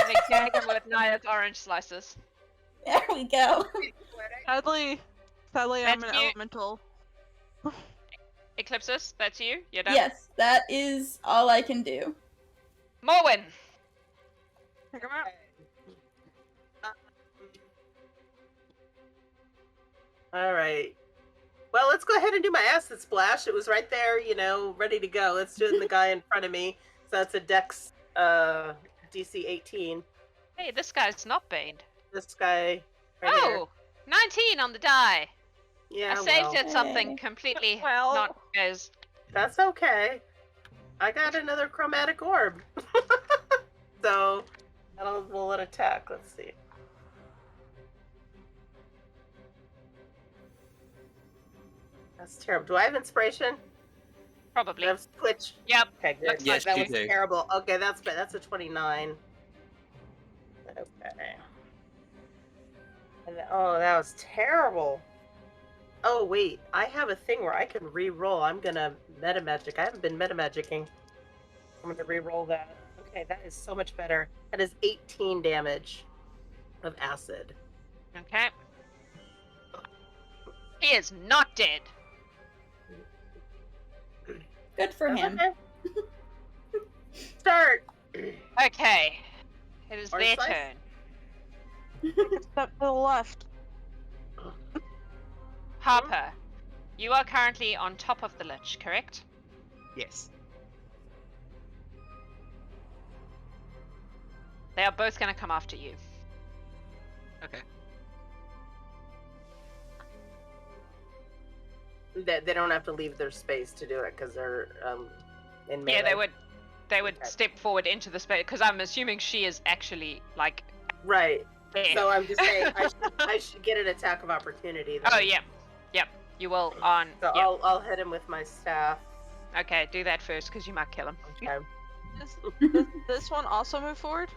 A: They gag him with Naya's orange slices.
E: There we go.
F: Sadly, I'm
A: That's
F: an
A: you.
F: elemental.
A: Eclipsis, that's you. You're done.
E: Yes, that is all I can do.
A: Morwen.
F: Check 'em out.
D: All right. Well, let's go ahead and do my acid splash. It was right there, ready to go. Let's do it in the guy in front of me. So that's a Dex DC 18.
A: Hey, this guy's not baned.
D: This guy right here.
A: Oh, 19 on the die.
D: Yeah,
A: I saved
D: well,
A: it something
E: Hey.
A: completely
F: Well.
A: not as.
D: that's okay. I got another chromatic orb. So, we'll attack. Let's see. That's terrible. Do I have inspiration?
A: Probably.
D: Do I have Twitch?
A: Yep.
D: Okay, good.
A: Looks
G: Yes,
D: that
G: you
D: was
G: do.
D: terrible. Okay, that's a 29. Okay. And that was terrible. Oh wait, I have a thing where I can re-roll. I'm gonna meta magic. I haven't been meta magicking. I'm gonna re-roll that. Okay, that is so much better. That is 18 damage of acid.
A: Okay. He is not dead.
E: Good for him.
D: Okay. Start.
A: Okay. It is
D: Orange
A: their
D: slice?
A: turn.
F: Step to the left.
A: Harper, you are currently on top of the Lich, correct?
B: Yes.
A: They are both going to come after you.
B: Okay.
D: They don't have to leave their space to do it because they're in melee.
A: Yeah, they would
D: Okay.
A: step forward into the space because I'm assuming she is actually like
D: Right.
A: there.
D: So I'm just saying I should get an attack of opportunity. Then.
A: Oh yeah, yep. You will on.
D: So
A: Yep.
D: I'll hit him with my staff.
A: Okay, do that first because you might kill him.
D: Okay.
F: Does this one also move forward?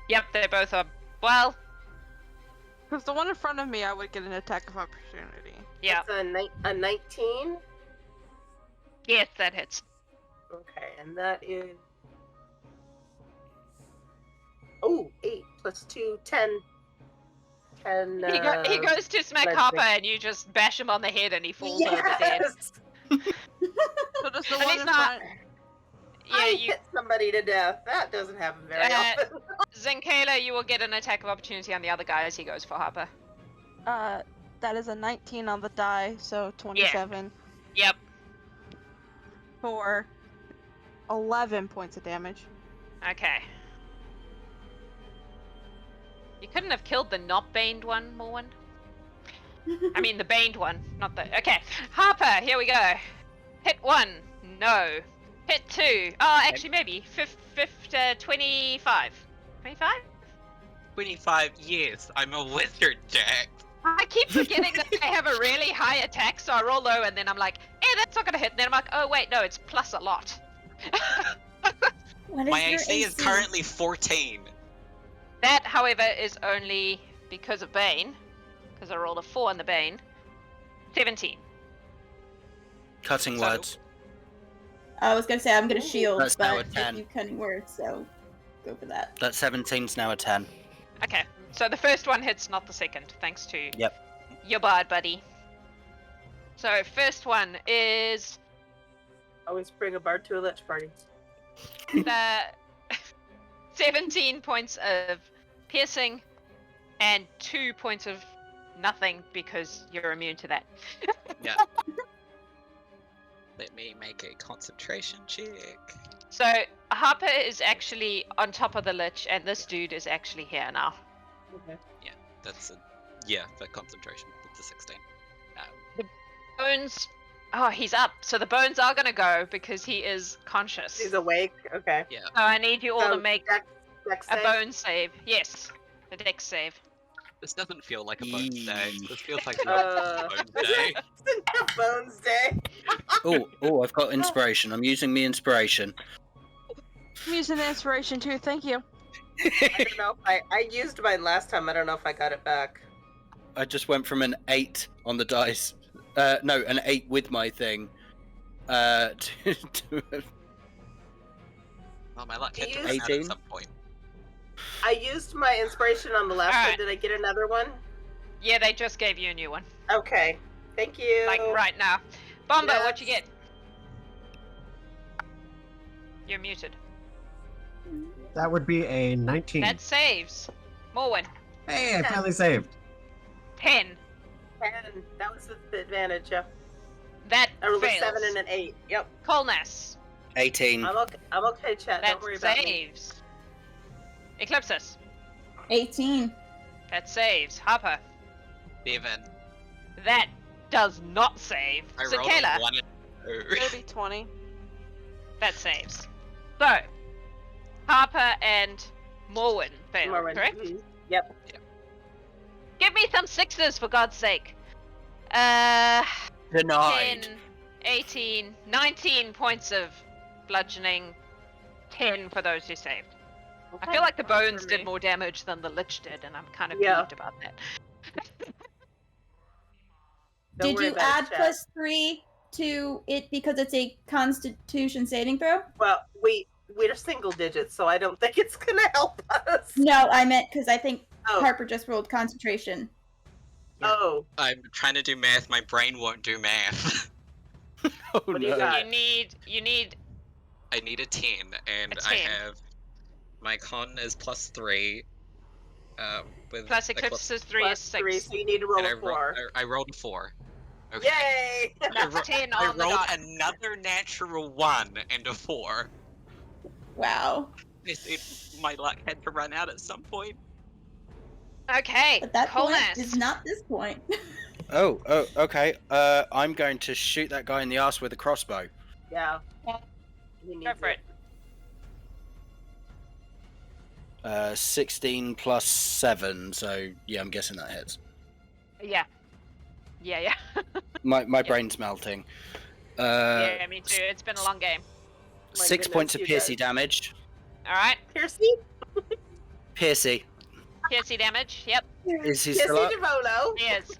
A: Yep, they both are. Well,
F: Because the one in front of me, I would get an attack of opportunity.
A: yeah.
D: That's a 19.
A: Yes, that hits.
D: Okay, and that is. Oh, 8 plus 2, 10. 10.
A: He goes to smack
D: let's
A: Harper,
D: see.
A: and you just bash him on the head, and he falls over dead.
D: Yes!
F: So does the
A: At
F: one
A: least
F: in
A: not-
F: front?
A: Yeah,
D: I
A: you.
D: hit somebody to death. That doesn't happen very often.
A: Zinkayla, you will get an attack of opportunity on the other guy as he goes for Harper.
F: That is a 19 on the die, so 27
A: Yep.
F: for 11 points of damage.
A: Okay. You couldn't have killed the not baned one, Morwen? I mean, the baned one, not the. Okay. Harper, here we go. Hit 1. No. Hit 2. Oh, actually, maybe. 25. 25?
B: 25 years. I'm a wizard, Jack.
A: I keep forgetting that I have a really high attack, so I roll low, and then I'm like, that's not gonna hit. And then I'm like, oh, wait, no, it's plus a lot.
E: What is
B: My
E: your
B: AC is currently 14.
A: That, however, is only because of Bane, because I rolled a 4 on the Bane. 17.
G: Cutting
B: So-
G: words.
E: I was gonna say I'm gonna shield,
G: That's now a
E: but
G: 10.
E: you cutting words, so go for that.
G: That 17's now a 10.
A: Okay, so the first one hits, not the second, thanks to
G: Yep.
A: your bard buddy. So first one is
D: Always bring a bard to a lich party.
A: the 17 points of piercing and 2 points of nothing because you're immune to that.
B: Yeah. Let me make a concentration check.
A: So Harper is actually on top of the Lich, and this dude is actually here now.
D: Okay.
B: That's the concentration with the 16.
A: Bones. Oh, he's up. So the bones are gonna go because he is conscious.
D: He's awake. Okay.
B: Yeah.
A: So I need you all
D: So,
A: to make
D: Dex
A: a
D: save?
A: bone save. Yes, a dex save.
B: This doesn't feel like a bones day.
G: Yee.
B: This feels like
D: Uh,
B: a bones day.
D: It's a bones day.
G: Oh, I've got inspiration. I'm using the inspiration.
F: I'm using the inspiration too, thank you.
D: I don't know if I used mine last time. I don't know if I got it back.
G: I just went from an 8 on the dice. No, an 8 with my thing. To
B: Oh, my luck hit
D: You
B: to run out
G: 18?
B: at some point.
D: I used my inspiration on the last one.
A: Alright.
D: Did I get another one?
A: Yeah, they just gave you a new one.
D: Okay. Thank you.
A: Like right now. Bombah, what you
D: Yes.
A: get? You're muted.
C: That would be a 19.
A: That saves. Morwen.
C: Hey, I finally saved.
A: 10.
D: 10. That was the advantage. Yeah.
A: That
D: I rolled
A: fails.
D: a 7 and an 8. Yep.
A: Kolnas.
G: 18.
D: I'm okay, chat.
A: That
D: Don't worry about me.
A: saves. Eclipsis.
E: 18.
A: That saves. Harper.
B: 7.
A: That does not save.
B: I rolled
A: Zinkayla.
B: a 1 and 2.
F: It'll be 20.
A: That saves. So, Harper and Morwen failed,
D: Morwen.
A: correct?
D: Mhm. Yep.
A: Give me some sixes, for God's sake. 10,
G: Denied.
A: 18, 19 points of bludgeoning. 10 for those who saved. I feel like the
D: Fine for
A: bones did
D: me.
A: more damage than the Lich did, and I'm kind of
D: Yeah.
A: peeved about that.
D: Don't
E: Did
D: worry
E: you
D: about it,
E: add
D: chat.
E: +3 to it because it's a Constitution saving throw?
D: Well, we're single digits, so I don't think it's gonna help us.
E: No, I meant because I think
D: Oh.
E: Harper just rolled concentration.
D: Oh.
B: I'm trying to do math. My brain won't do math.
G: Oh
D: What do you
G: no.
D: got?
A: You need
B: I need a 10, and
A: A
B: I
A: 10.
B: have my con is +3. With
A: plus
B: Eclipse-
A: Eclipsis 3 is
D: Plus 3,
A: 6.
D: so you need to roll
B: and
D: a 4.
B: I rolled a 4. Okay.
D: Yay!
A: That's 10
B: I
A: on the
B: rolled
A: dot.
B: another natural 1 and a 4.
E: Wow.
B: My luck had to run out at some point.
A: Okay,
E: But that point
A: Kolnas.
E: is not this point.
G: Oh, okay. I'm going to shoot that guy in the ass with a crossbow.
D: Yeah. He
A: Go
D: needs
A: for it.
G: 16 plus 7, so yeah, I'm guessing that hits.
A: Yeah. Yeah.
G: My brain's melting.
A: Yeah, me too. It's been a long game.
D: My
G: 6 points of
D: goodness, you
G: piercy
D: guys.
G: damage.
A: Alright,
D: Piercy?
G: Piercy.
A: piercy damage. Yep,
G: Is he
D: Piercy
G: still up?
D: DeVolo.
A: he is.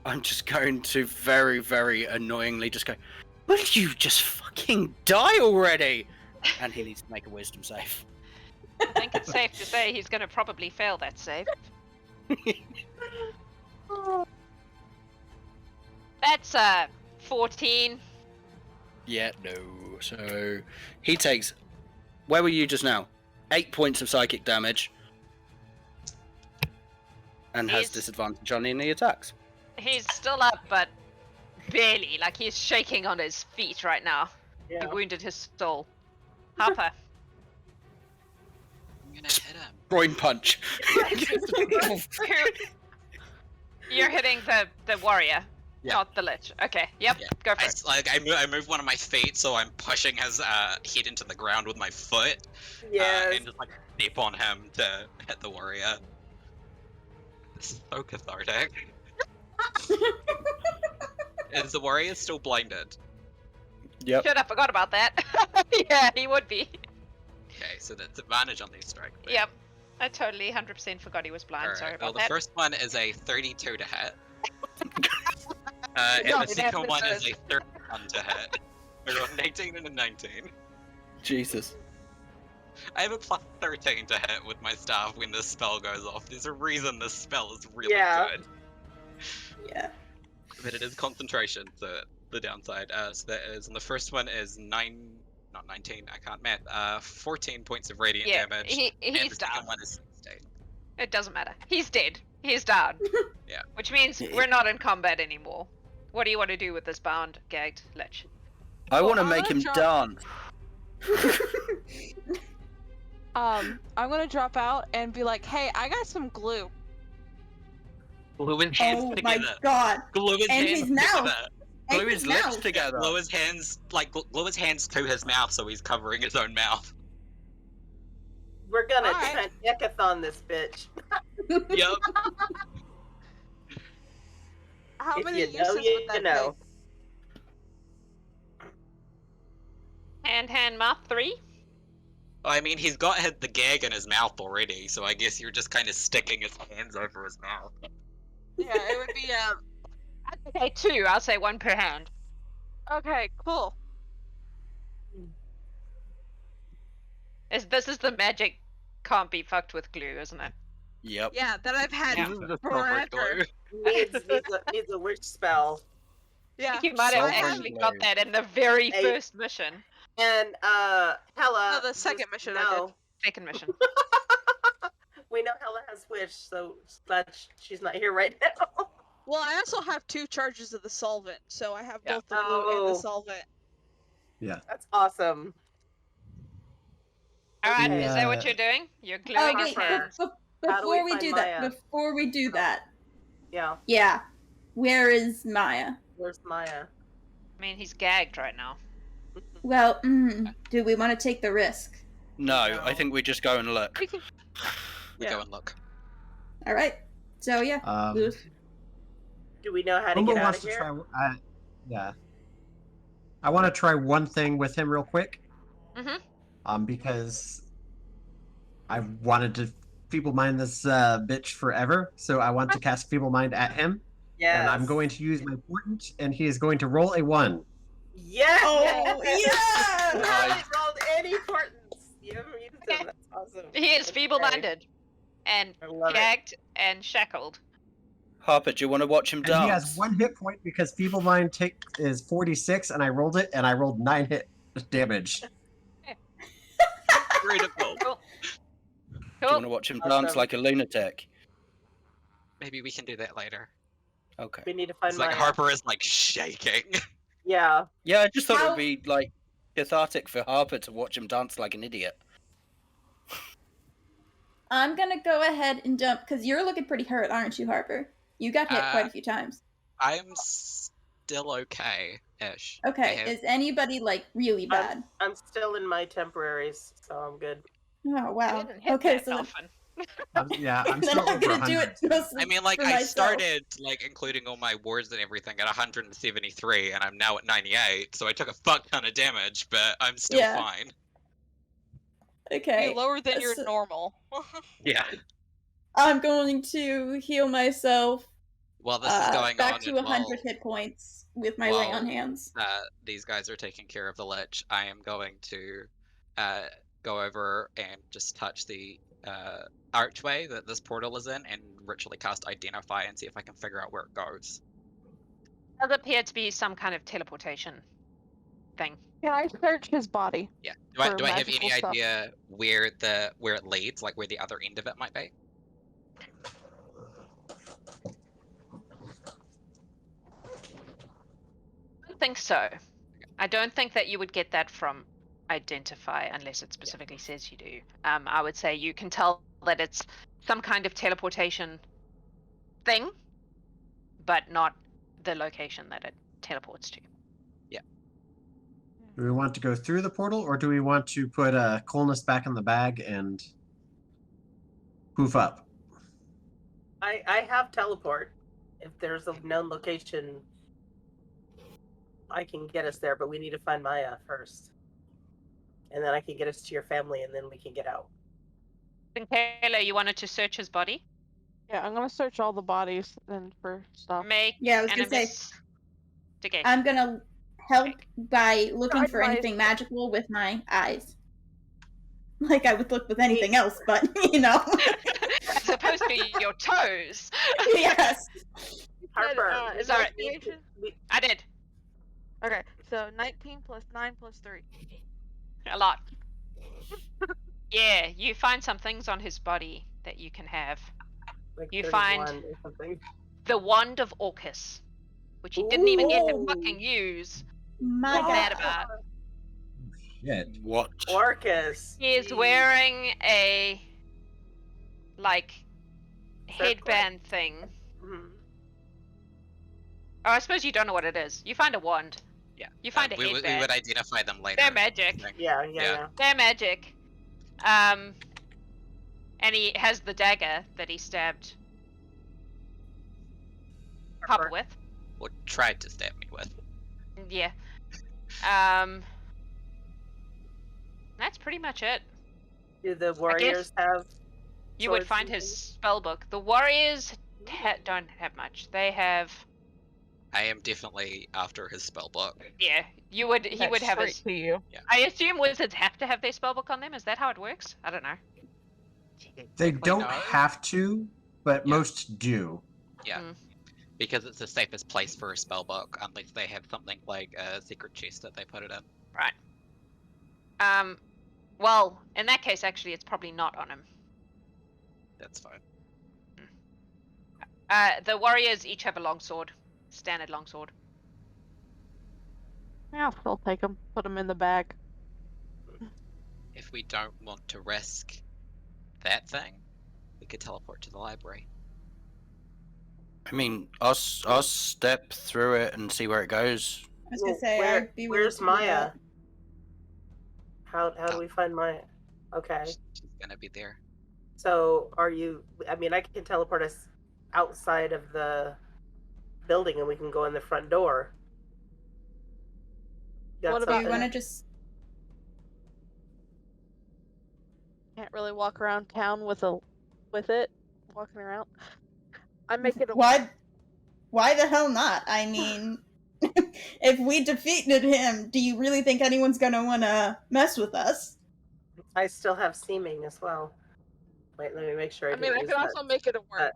G: I'm just going to very, very annoyingly just go, will you just fucking die already? And he needs to make a wisdom save.
A: I think it's safe to say he's going to probably fail that save. That's 14.
G: Yeah, no. So he takes. Where were you just now? 8 points of psychic damage. And has
A: He's-
G: disadvantage on any attacks.
A: He's still up, but barely. Like, he's shaking on his feet right now. He
D: Yeah.
A: wounded his soul. Harper.
B: I'm gonna hit him.
G: Groin punch.
A: You're hitting the warrior,
B: Yeah.
A: not the lich. Okay, yep,
B: Yeah.
A: go for it.
B: I move one of my feet, so I'm pushing his head into the ground with my foot,
D: Yes.
B: and just like step on him to hit the warrior. This is so cathartic. Is the warrior still blinded?
G: Yep.
A: Shit, I forgot about that. Yeah, he would be.
B: Okay, so that's advantage on these strikes. then.
A: Yep. I totally 100% forgot he was blind.
B: Alright,
A: Sorry
B: well,
A: about
B: the
A: that.
B: first one is a 32 to hit. And
A: No,
B: the second
A: that
B: one
A: is
B: is a 31 to hit. I rolled an 18 and a 19.
G: Jesus.
B: I have a plus 13 to hit with my staff when this spell goes off. There's a reason this spell is really
D: Yeah.
B: good.
E: Yeah.
B: But it is concentration, so the downside. So that is, and the first one is not 19, I can't math. 14 points of radiant
A: Yeah,
B: damage.
A: he's
B: and the second
A: down.
B: one is 16.
A: It doesn't matter. He's dead. He's down.
B: Yeah.
A: Which means we're not in combat anymore. What do you want to do with this bound, gagged lich?
G: I
F: Well,
G: want to
F: I'm
G: make
F: gonna
G: him
F: drop-
G: dance.
F: I'm gonna drop out and be like, hey, I got some glue.
B: Glue his hands
E: Oh my
B: together.
E: god.
B: Glue his
E: And
B: hands
E: his mouth.
B: together.
E: And
G: Glue his
E: his
G: lips
E: mouth.
G: together.
B: Glue his hands, glue his hands to his mouth so he's covering his own mouth.
D: We're gonna
F: Alright.
D: Decathon this bitch.
B: Yep.
F: How
D: If
F: many
D: you know,
F: uses
D: you
F: would that
D: know.
A: Hand, mouth, 3?
B: I mean, he's got the gag in his mouth already, so I guess you're just kind of sticking his hands over his mouth.
F: take? Yeah, it would be
A: I'd say 2. I'll say 1 per hand.
F: okay, cool.
A: This is the magic can't be fucked with glue, isn't it?
G: Yep.
F: Yeah, that I've had
A: Yeah.
B: This is just proper
F: forever.
B: glue.
D: needs a witch spell.
F: Yeah.
A: You might have
G: Sovereign
A: actually
G: glue.
A: got that in the very
D: Hey.
A: first mission.
D: And Hella.
F: No, the second
D: just
F: mission I did.
A: Second mission.
D: We know Hella has witch, so glad she's not here right now.
F: Well, I also have 2 charges of the solvent, so I have
B: Yeah.
F: both the glue and
D: Oh.
F: the solvent.
D: That's awesome.
A: Alright,
C: The,
A: is that what
C: uh,
A: you're doing? You're
E: Oh
A: gluing his
E: wait,
D: Harper.
A: hands.
D: How do
E: before
D: we
E: we
D: find
E: do that,
D: Maya?
E: before we do that,
D: Yeah.
E: yeah. Where is Maya?
D: Where's Maya?
A: I mean, he's gagged right now.
E: Well, do we want to take the risk?
G: No,
D: No.
G: I think we just go and look.
F: We can...
B: We
F: Yeah.
B: go and look.
E: All right. So yeah, Lewis.
D: Do we know how to
C: Bumba
D: get out
C: wants
D: of
C: to
D: here?
C: try. Yeah. I want to try one thing with him real quick. Because I wanted to feeble mind this bitch forever, so I want to cast feeble mind at him,
D: Yes.
C: and I'm going to use my portent, and he is going to roll a 1.
D: Yes!
E: Oh,
D: yes!
E: yeah!
D: You haven't rolled any portents. You haven't used them. That's awesome.
A: He is
D: Okay.
A: feeble-minded and
D: I love it.
A: gagged and shackled.
G: Harper, do you want to watch him
C: And
G: dance?
C: he has 1 hit point because feeble mind is 46, and I rolled it, and I rolled 9 hit damage.
B: Beautiful.
A: Cool.
G: Do you want to watch him dance
D: Awesome.
G: like a lunatic?
B: Maybe we can do that later.
G: Okay.
D: We need to find
B: It's like
D: Maya.
B: Harper is like shaking.
D: Yeah.
G: Yeah, I just thought it
E: How-
G: would be like cathartic for Harper to watch him dance like an idiot.
E: I'm gonna go ahead and jump because you're looking pretty hurt, aren't you, Harper? You got hit quite a few times.
B: I'm still okay-ish.
E: Okay, is anybody like really bad?
D: I'm still in my temporaries, so I'm good.
E: Oh wow.
A: Didn't hit
E: Okay,
A: that
E: so then,
A: often.
C: I'm
E: then
C: still
E: I'm
C: over
E: gonna do
C: 100.
E: it mostly
B: I mean, like,
E: for
B: I
E: myself.
B: started, like, including all my wards and everything at 173, and I'm now at 98, so I took a fuck ton of damage, but I'm still
E: Yeah.
B: fine.
E: Okay.
F: You're lower than your
E: so-
F: normal.
B: Yeah.
E: I'm going to heal myself
B: While this is going
E: back
B: on,
E: to
B: and
E: 100
B: while
E: hit points with my lay on
B: while-
E: hands.
B: these guys are taking care of the Lich, I am going to go over and just touch the archway that this portal is in and ritually cast Identify and see if I can figure out where it goes.
A: Does appear to be some kind of teleportation thing.
F: Can I search his body?
B: Yeah.
F: For
B: Do I have
F: magical
B: any
F: stuff.
B: idea where it leads, like where the other end of it might be?
A: I don't think so. I don't think that you would get that from Identify unless it specifically says you do. I would say you can tell that it's some kind of teleportation thing, but not the location that it teleports to.
C: Do we want to go through the portal, or do we want to put Kolnas back in the bag and poof up?
D: I have teleport. If there's a known location, I can get us there, but we need to find Maya first. And then I can get us to your family, and then we can get out.
A: Zinkayla, you wanted to search his body?
F: Yeah, I'm gonna search all the bodies and for stuff.
A: Make
E: Yeah, I was gonna say,
A: investigation.
E: I'm gonna help by looking for
F: Guide my-
E: anything magical with my eyes. Like I would look with anything else, but you know.
A: As opposed to your toes.
E: Yes.
D: Harper,
A: sorry.
F: Investigation?
A: I did.
F: Okay, so 19 plus 9 plus 3.
A: A lot. Yeah, you find some things on his body that you can have.
D: like
A: You
D: 31
A: find-
D: or something.
A: The Wand of Orcus, which he didn't even get to
D: Ooh.
A: fucking use.
E: My
A: What's mad
E: God.
A: about?
C: Shit.
G: What?
D: Orcus.
A: He is
D: Jeez.
A: wearing a like
D: Circlet.
A: headband thing.
D: Mhm.
A: Oh, I suppose you don't know what it is. You find a wand.
B: Yeah.
A: You find a
B: we
A: headband.
B: would identify them later.
A: They're magic.
B: I think.
D: Yeah.
A: They're magic. And he has the dagger that he stabbed Harper with.
B: Or tried to stab me with.
A: Yeah. That's pretty much it.
D: Do the warriors have?
A: You would
D: swords
A: find
D: and
A: his
D: things?
A: spell book. The warriors don't have much. They have.
B: I am definitely after his spell book.
A: Yeah, you would. He would have his.
F: to you.
A: I assume wizards have to have their spell book on them. Is that how it works? I don't know.
C: They
B: Technically,
C: don't
B: no.
C: have to, but
B: Yeah.
C: most do.
B: Yeah.
A: Mm.
B: Because it's the safest place for a spell book, unless they have something like a secret chest that they put it in.
A: Right. Well, in that case, actually, it's probably not on him.
B: That's fine.
A: The warriors each have a longsword, standard longsword.
F: Yeah, I'll still take them. Put them in the bag.
B: If we don't want to risk that thing, we could teleport to the library.
G: I mean, I'll step through it and see where it goes.
E: I was gonna say,
D: Where-
E: I'd be willing
D: where's
E: to do
D: Maya?
E: that.
D: How do we find Maya? Okay.
B: She's gonna be there.
D: So are you? I mean, I can teleport us outside of the building, and we can go in the front door. Got
F: What
E: Do
F: about-
E: you
D: something?
E: want to just?
F: Can't really walk around town with it. Walking around. I make it a
E: Why the hell not? I mean, if we defeated him, do you really think anyone's gonna wanna mess with us?
D: I still have seeming as well. Wait, let me make sure. I
F: I mean, I
D: didn't
F: can
D: use
F: also make it a word.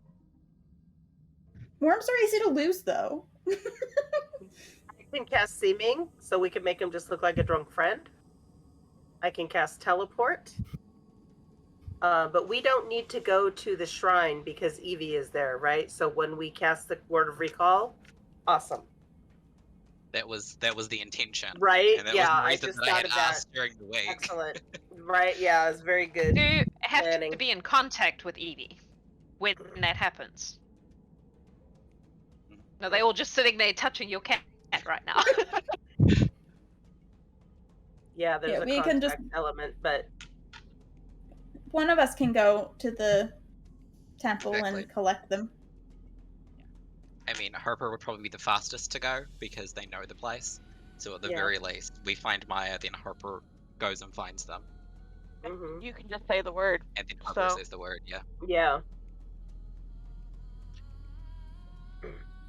E: Worms are easy to lose, though.
D: I can cast seeming, so we can make him just look like a drunk friend. I can cast teleport. But we don't need to go to the shrine because Evie is there, right? So when we cast the Word of Recall, awesome.
B: That was the intention.
D: Right?
B: And that
D: Yeah,
B: was the
D: I
B: reason
D: just
B: that I
D: thought
B: had
D: of that.
B: asked during the week.
D: Excellent. Right? Yeah, it's very good.
A: You have
D: planning.
A: to be in contact with Evie when that happens. No, they're all just sitting there touching your cat right now.
D: Yeah, there's
E: Yeah,
D: a
E: we can
D: contact element, but
E: One of us can go to the temple
B: Exactly.
E: and collect them.
B: I mean, Harper would probably be the fastest to go because they know the place. So at the
D: Yeah.
B: very least, we find Maya, then Harper goes and finds them.
D: mhm.
F: You can just say the word.
B: And then Harper
F: So-
B: says the word, yeah.
D: Yeah.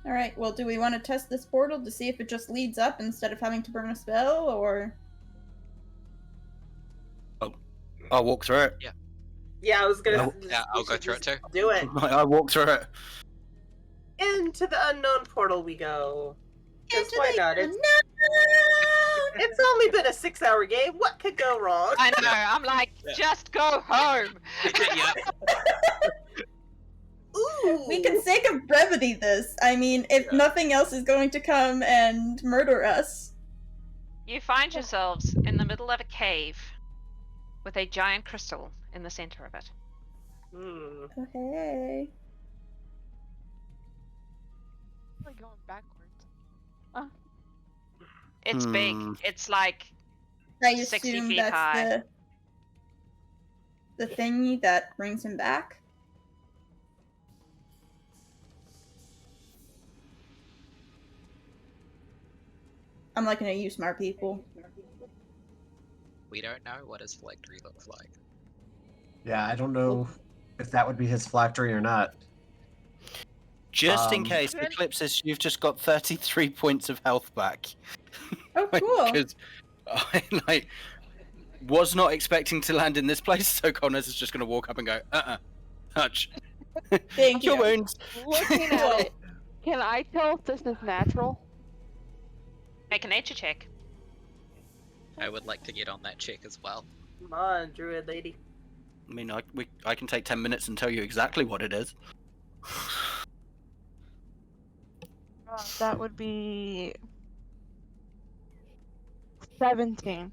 E: All right. Well, do we want to test this portal to see if it just leads up instead of having to burn a spell, or?
G: I'll walk through it.
D: Yeah, I was gonna.
G: No.
B: Yeah, I'll go through it too.
D: Do it.
G: I walk through it.
D: Into the unknown portal we go. 'Cause
E: Into
D: why
E: the
D: not? It's only been a 6-hour game. What could go wrong?
A: I know. I'm like,
B: Yeah.
A: just go home.
B: Yeah.
D: Ooh.
E: We can sake of brevity this. I mean, if
B: Yeah.
E: nothing else is going to come and murder us.
A: You find yourselves in the middle of a cave with a giant crystal in the center of it.
D: Hmm.
E: Okay.
F: We're going backwards.
A: It's big. It's like
E: I
A: 60
E: assume
A: feet
E: that's
A: high.
E: the thingy that brings him back. I'm like, gonna use smart people.
B: We don't know what his phylactery looks like.
C: Yeah, I don't know if that would be his phylactery or not.
G: Just in
C: Um,
G: case,
A: Good.
G: Eclipsis, you've just got 33 points of health back.
E: Oh, cool.
G: Because I was not expecting to land in this place, so Kolnas is just going to walk up and go, touch.
E: Thank
G: Your
E: you.
G: wounds.
F: Looking at it, can I tell if this is natural?
A: Make a nature check.
B: I would like to get on that check as well.
D: Come on, Druid lady.
G: I mean, I can take 10 minutes and tell you exactly what it is.
F: That would be 17.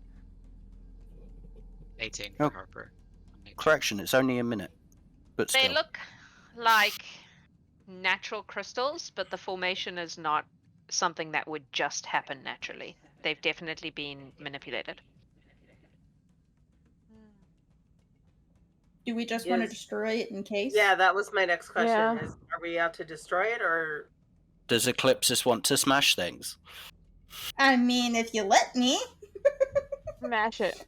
B: 18
G: Oh.
B: for Harper.
G: Correction, it's only a minute. But
A: They
G: still.
A: look like natural crystals, but the formation is not something that would just happen naturally. They've definitely been manipulated.
E: Do we just want to
D: Yes.
E: destroy it in case?
D: Yeah, that was my next question.
F: Yeah.
D: Is are we out to destroy it or?
G: Does Eclipsis want to smash things?
E: I mean, if you let me.
F: Smash it.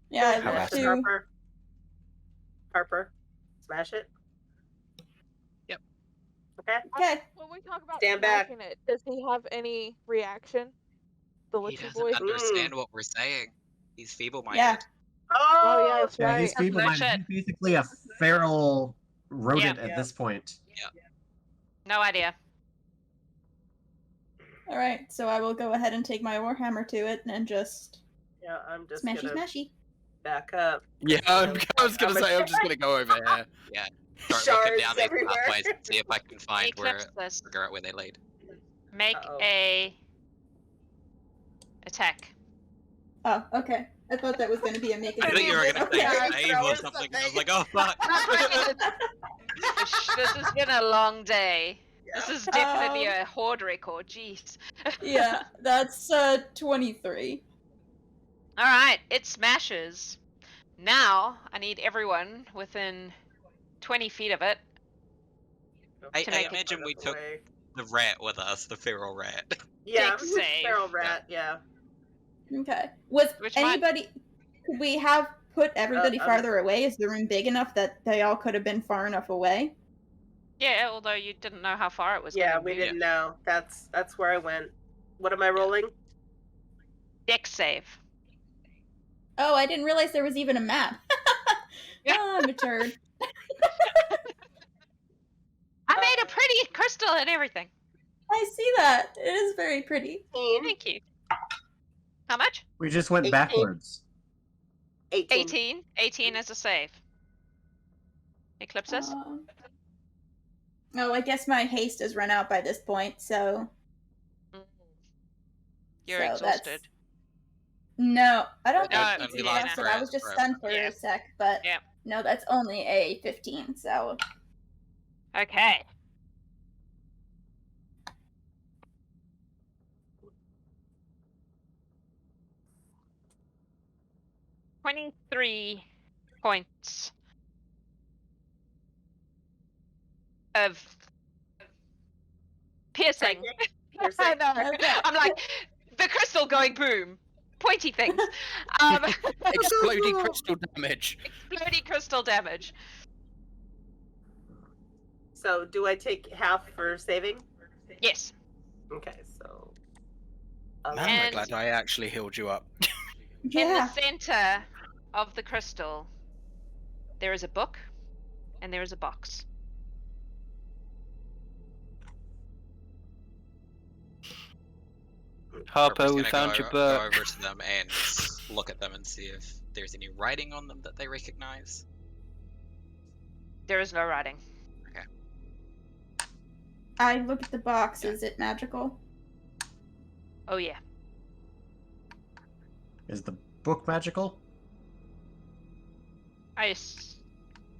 E: Yeah, I'd
G: How
E: love
G: about
D: Smash it,
E: to.
D: Harper. Harper, smash it.
B: Yep.
D: Okay.
E: Okay.
F: When we talk about
D: Stand back.
F: smashing it, does he have any reaction? The
B: He
F: Lichy
B: doesn't
F: boy?
B: understand what we're saying. He's feeble-minded.
E: Yeah.
F: Oh, yeah, that's
C: Yeah,
F: right.
C: he's feeble
A: Smash
C: minded. He's basically a feral rodent
A: Yeah.
C: at this point.
A: No idea.
E: Alright, so I will go ahead and take my Warhammer to it and just
D: Yeah, I'm just
E: smashy
D: gonna
E: smashy.
D: back up.
G: Yeah, I was going to say, I'm just going to go over here.
B: Start
D: Shards
B: looking down these
D: everywhere.
B: pathways and see if I can find
A: Eclipsis.
B: figure out where they lead.
A: Make
D: Uh-oh.
A: a attack.
E: Oh, okay. I thought that was going to be a make it.
B: I think you were gonna
E: Okay.
B: say
D: Okay.
B: save or something. I was like, oh fuck.
A: This has been a long day. This is definitely
E: Um,
A: a Horde record. Jeez.
E: Yeah, that's 23.
A: All right, it smashes. Now I need everyone within 20 feet of it.
B: I
A: To make it
B: imagine we took
D: Away.
B: the rat with us, the feral rat.
D: Yeah,
A: Dex save.
D: feral rat. Yeah.
E: Okay. Was
A: Which one?
E: anybody? Could we have put everybody
D: I'm-
E: farther away? Is the room big enough that they all could have been far enough away?
A: Yeah, although you didn't know how far it was.
D: Yeah,
A: gonna
D: we
A: move.
D: didn't know. That's where I went. What am I rolling?
A: Dex save.
E: Oh, I didn't realize there was even a map.
A: Yeah.
E: Oh, I'm a turd.
A: I made a pretty crystal and everything.
E: I see that. It is very pretty.
A: Thank you. How much?
C: We just went
D: 18.
C: backwards.
D: 18.
A: 18 is a save. Eclipsis?
E: Oh, I guess my haste has run out by this point, so...
A: You're
E: so
A: exhausted.
E: No, I don't
A: No,
E: think it's
B: we lost
E: exhausted.
B: for-
E: I was just
B: for-
E: stunned for
A: yeah.
E: a sec, but
A: Yeah.
E: no, that's only a 15, so...
A: Okay. $23 points of piercing.
D: Piercing.
A: I know.
E: Okay.
A: I'm like, the crystal going boom. Pointy things.
G: Exploding crystal damage.
A: Exploding crystal damage.
D: So, do I take half for saving?
A: Yes.
D: Okay, so.
G: Man, am I
A: And-
G: glad I actually healed you up.
A: In
E: Yeah.
A: the center of the crystal, there is a book and there is a box.
G: Harper,
B: Harper's
G: we
B: gonna
G: found
B: go,
G: your
B: go
G: book.
B: over to them and look at them and see if there's any writing on them that they recognize.
A: There is no writing.
E: I look at the box.
B: Yeah.
E: Is it magical?
A: Oh yeah.
C: Is the book magical?
B: Is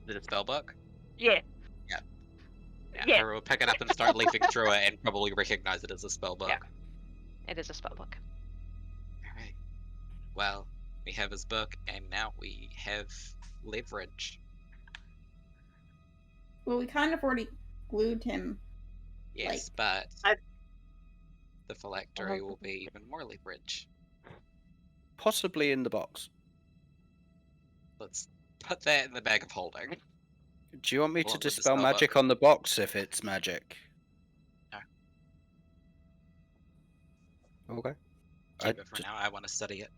B: it a spell book?
A: Yeah.
B: Yeah,
A: Yeah.
B: Harper will pick it up and start leafing through it and probably recognize it as a spell book.
A: Yeah. It is a spellbook.
B: Alright. Well, we have his book and now we have leverage.
E: Well, we kind of already glued him.
B: Yes, but
D: I-
B: the phylactery will be even more leverage.
G: Possibly in the box.
B: Let's put that in the bag of holding.
G: Do you want me
B: Along
G: to
B: with the
G: dispel
B: spell
G: magic
B: book.
G: on the box if it's magic?
B: No.
G: Okay.
B: Keep it for now. I want to study it.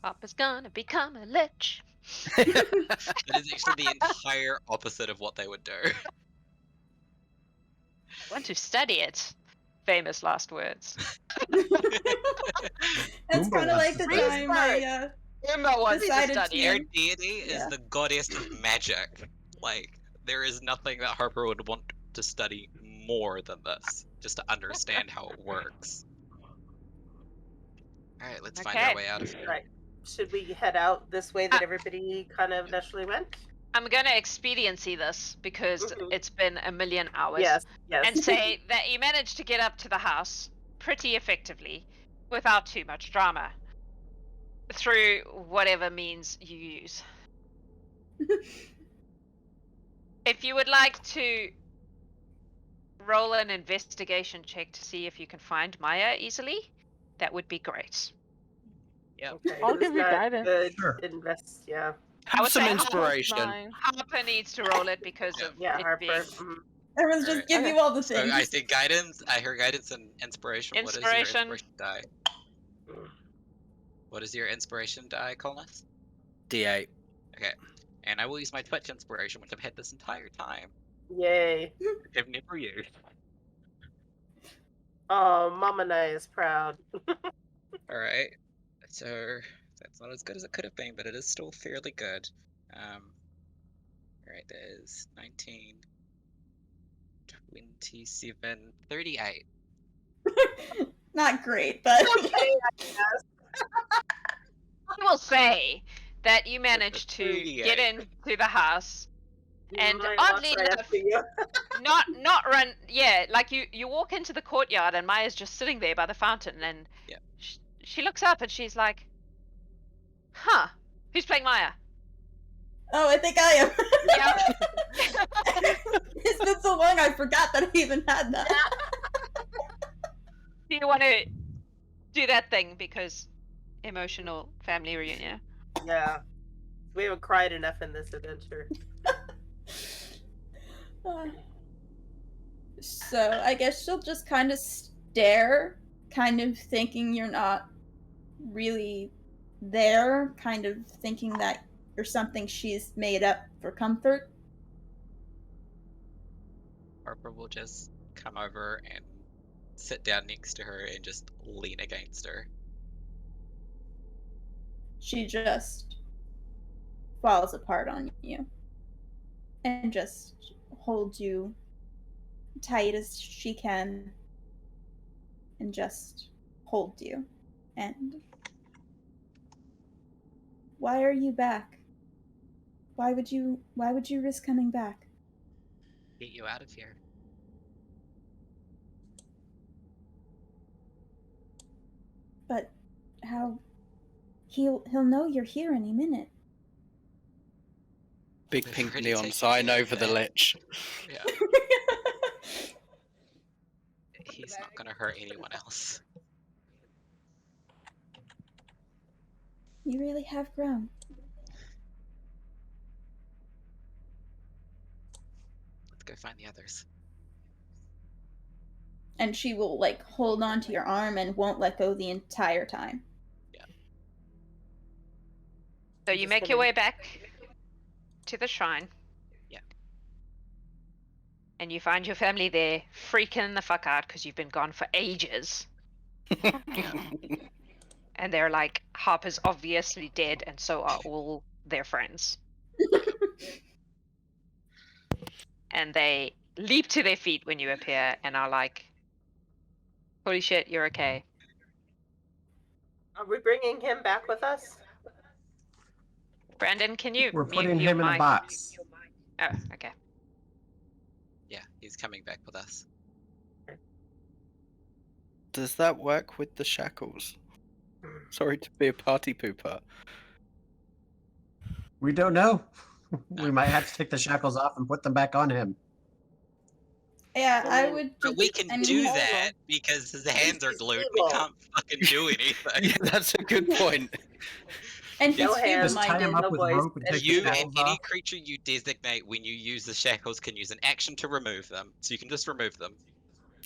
A: Harper's gonna become a lich.
B: That is actually the entire opposite of what they would do.
A: I want to study it. Famous last words.
E: That's
C: Boomba
E: kind of
C: wants
E: like
C: to
E: the
C: study.
E: time I
A: Emma wants to
E: Decided
A: study
B: Their
A: it.
B: deity is
E: Yeah.
B: the goddess of magic. Like, there is nothing that Harper would want to study more than this, just to understand how it works. Alright, let's find
A: Okay.
B: our way out of here.
D: Right. Should we head out this way that everybody kind of naturally went?
A: I'm gonna expediency this because
D: Mhm.
A: it's been a million hours.
D: Yes, yes.
A: And say that you managed to get up to the house pretty effectively without too much drama through whatever means you use. If you would like to roll an investigation check to see if you can find Maya easily, that would be great.
D: Okay,
F: I'll
D: who's
F: give you
D: got
F: guidance.
D: Good
C: Sure.
D: yeah.
A: I
G: Have
A: would
G: some
A: say
G: inspiration.
A: Harper needs to roll it because of
D: Yeah,
A: it
D: Harper.
A: being
D: mhm.
E: Everyone's just
B: Alright.
E: give
F: Okay.
E: you all the
B: So
E: things.
B: I see guidance. I hear guidance and inspiration. What is your
A: Inspiration.
B: inspiration die? What is your inspiration die, Kolnas?
G: D8.
B: Okay. And I will use my Twitch inspiration, which I've had this entire time.
D: Yay.
B: Which I've never used.
D: Oh, Mama Nai is proud.
B: Alright. So that's not as good as it could have been, but it is still fairly good. Alright, that is 19, 27, 38.
E: Not great, but
A: I will say that you managed to get
B: 38.
A: into the house and
D: Mine
A: oddly
D: walks right
A: enough,
D: after you.
A: not run. Yeah, like you walk into the courtyard and Maya's just sitting there by the fountain, and
B: Yeah.
A: she looks up and she's like, "Huh, who's playing Maya?"
E: oh, I think I am.
A: Yeah.
E: It's been so long, I forgot that I even had that.
A: Do you want to do that thing because emotional family reunion?
D: Yeah. We haven't cried enough in this adventure.
E: So I guess she'll just kind of stare, kind of thinking you're not really there, kind of thinking that you're something she's made up for comfort.
B: Harper will just come over and sit down next to her and just lean against her.
E: she just falls apart on you and just holds you tight as she can and just holds you. And why are you back? Why would you risk coming back?
B: Get you out of here.
E: But how he'll know you're here any minute.
G: Big
B: We've
G: pink
B: already
G: neon
B: taken
G: sign
B: care of
G: over the
B: that.
G: Lich.
B: Yeah. He's not gonna hurt anyone else.
E: You really have grown.
B: Let's go find the others.
E: And she will like hold onto your arm and won't let go the entire time.
A: So
D: I'm
A: you
D: just
A: make your
D: gonna-
A: way back to the shrine.
B: Yeah.
A: And you find your family there freaking the fuck out because you've been gone for ages. And they're like, Harper's obviously dead, and so are all their friends. And they leap to their feet when you appear and are like, holy shit, you're okay.
D: Are we bringing him back with us?
A: Brandon, can you
C: We're
A: mute
C: putting
A: your
C: him in a
A: mic?
C: box.
A: Oh, okay.
B: Yeah, he's coming back with us.
G: Does that work with the shackles? Sorry to be a party pooper.
C: We don't know. We might have to take the shackles off and put them back on him.
E: Yeah,
D: I
E: I
D: mean,
E: would.
B: But we
E: just-
B: can
E: I mean,
B: do
E: he's-
B: that because his hands are
D: He's
B: glued. We
D: evil.
B: can't fucking do anything.
G: Yeah, that's a good point.
E: And he's
D: No hands.
C: Just tie him
E: feeble-minded.
C: up
D: no
C: with
D: voice,
C: rope and
D: and
C: take the
B: You
C: shackles
B: and any
C: off.
B: creature you designate when you use the shackles can use an action to remove them. So you can just remove them.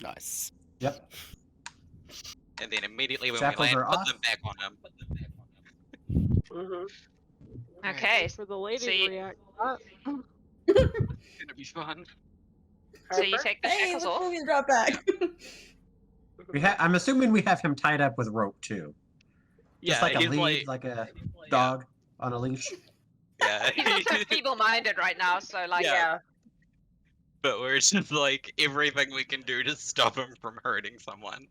G: Nice.
C: Yep.
B: And then immediately when
C: Shackles
B: we land,
C: are
B: put
C: off.
B: them back on him.
D: Mm-hmm.
A: Okay,
F: For the ladies
A: so you-
F: react.
B: It's gonna be fun.
A: so you take the
E: Hey,
A: shackles
E: look,
A: off.
E: movies drop back.
C: I'm assuming we have him tied up with rope too. Just like a
B: he's
C: lead, like a dog on a leash.
B: yeah.
A: He's also feeble-minded right now, so like,
B: Yeah. But we're just like everything we can do to stop him from hurting someone.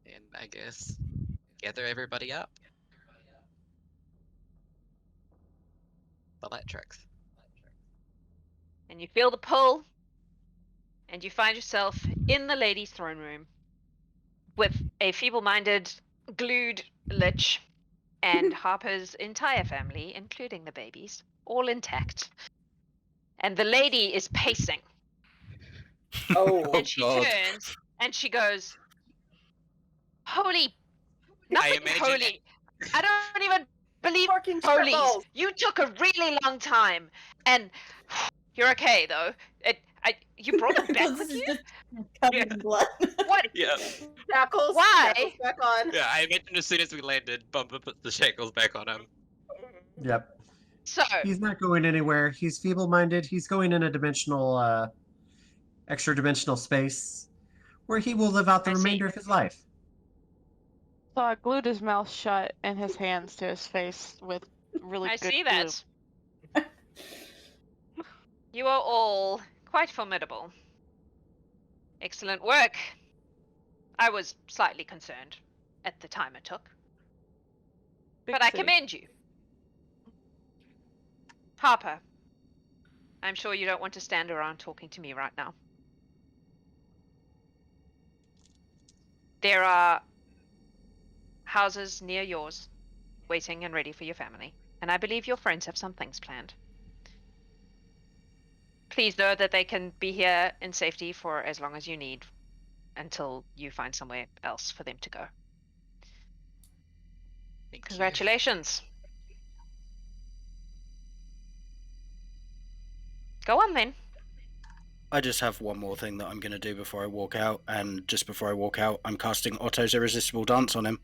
B: And I guess gather everybody up. Electrics.
A: and you feel the pull, and you find yourself in the ladies' throne room with a feeble-minded, glued Lich and Harper's entire family, including the babies, all intact. And the lady is pacing,
D: Oh.
A: and she
G: God.
A: turns and she goes, "Holy, nothing
B: imagine
A: holy! I don't even believe
D: Fucking
A: holies.
D: triples.
A: You took a really long time, and you're okay though. You brought them back
E: This
A: with
E: is
A: you.
E: just covered in blood.
A: What?
B: Yeah.
D: Shackles.
A: Why?
D: Shackles back on.
B: Yeah, I imagine as soon as we landed, Bombah puts the shackles back on him.
C: Yep.
A: So
C: He's not going anywhere. He's feeble-minded. He's going in a dimensional, extra-dimensional space where he will live out the
A: I see.
C: remainder of his life.
F: So I glued his mouth shut and his hands to his face with really
A: I
F: good
A: see
F: glue.
A: that. You are all quite formidable. Excellent work. I was slightly concerned at the time it took,
F: Big
A: but I
F: city.
A: commend you. Harper, I'm sure you don't want to stand around talking to me right now. There are houses near yours waiting and ready for your family, and I believe your friends have some things planned. Please know that they can be here in safety for as long as you need until you find somewhere else for them to go.
B: Thank you.
A: Congratulations. Go on then.
G: I just have one more thing that I'm going to do before I walk out, and just before I walk out, I'm casting Otto's Irresistible Dance on him.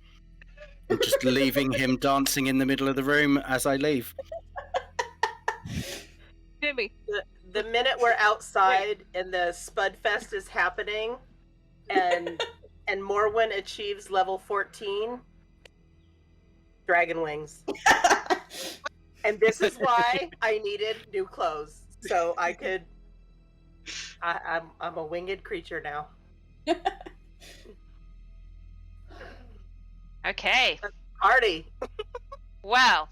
G: I'm just leaving him dancing in the middle of the room as I leave.
F: Jimmy.
D: The minute we're outside and the Spud Fest is happening, and and Morwen achieves level 14, dragon wings. And this is why I needed new clothes, so I could. I'm a winged creature now.
A: Okay.
D: Party.
A: Well,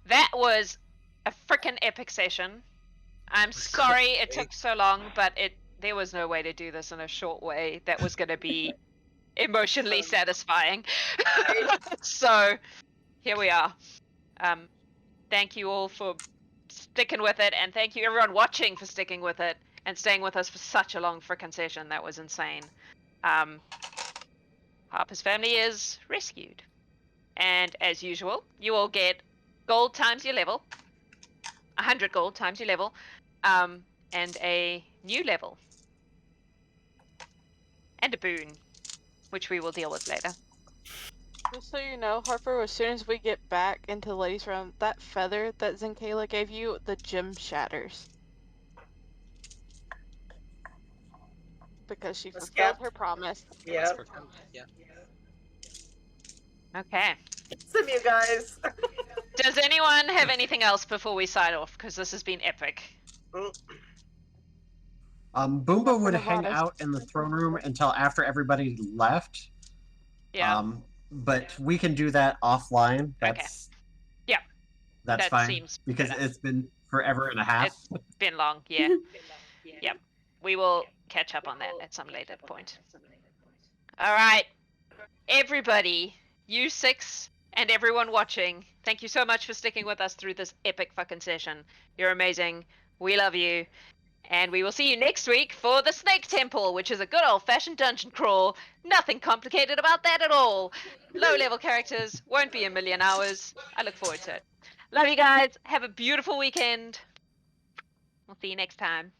A: that was a freaking epic session. I'm sorry it took so long, but there was no way to do this in a short way that was going to be emotionally satisfying. So here we are. Thank you all for sticking with it, and thank you everyone watching for sticking with it and staying with us for such a long frickin' session. That was insane. Harper's family is rescued, and as usual, you all get gold times your level, 100 gold times your level, and a new level, and a boon, which we will deal with later.
F: Just so you know, Harper, as soon as we get back into the ladies' room, that feather that Zinkayla gave you, the gem shatters. Because she fulfilled her promise.
D: Yeah.
B: Yeah.
A: Okay.
D: Some of you guys.
A: Does anyone have anything else before we sign off? Because this has been epic.
C: Boomba would hang out in the throne room until after everybody left.
A: Yeah.
C: But we can do that offline. That's
A: Yeah.
C: That's
A: That
C: fine.
A: seems
C: Because
A: better.
C: it's been forever and a half.
A: It's been long, yeah. Yep. We will catch up on that at some later point. Alright. Everybody, you 6 and everyone watching, thank you so much for sticking with us through this epic fucking session. You're amazing. We love you. And we will see you next week for the Snake Temple, which is a good old-fashioned dungeon crawl. Nothing complicated about that at all. Low-level characters, won't be a million hours. I look forward to it. Love you guys. Have a beautiful weekend. We'll see you next time.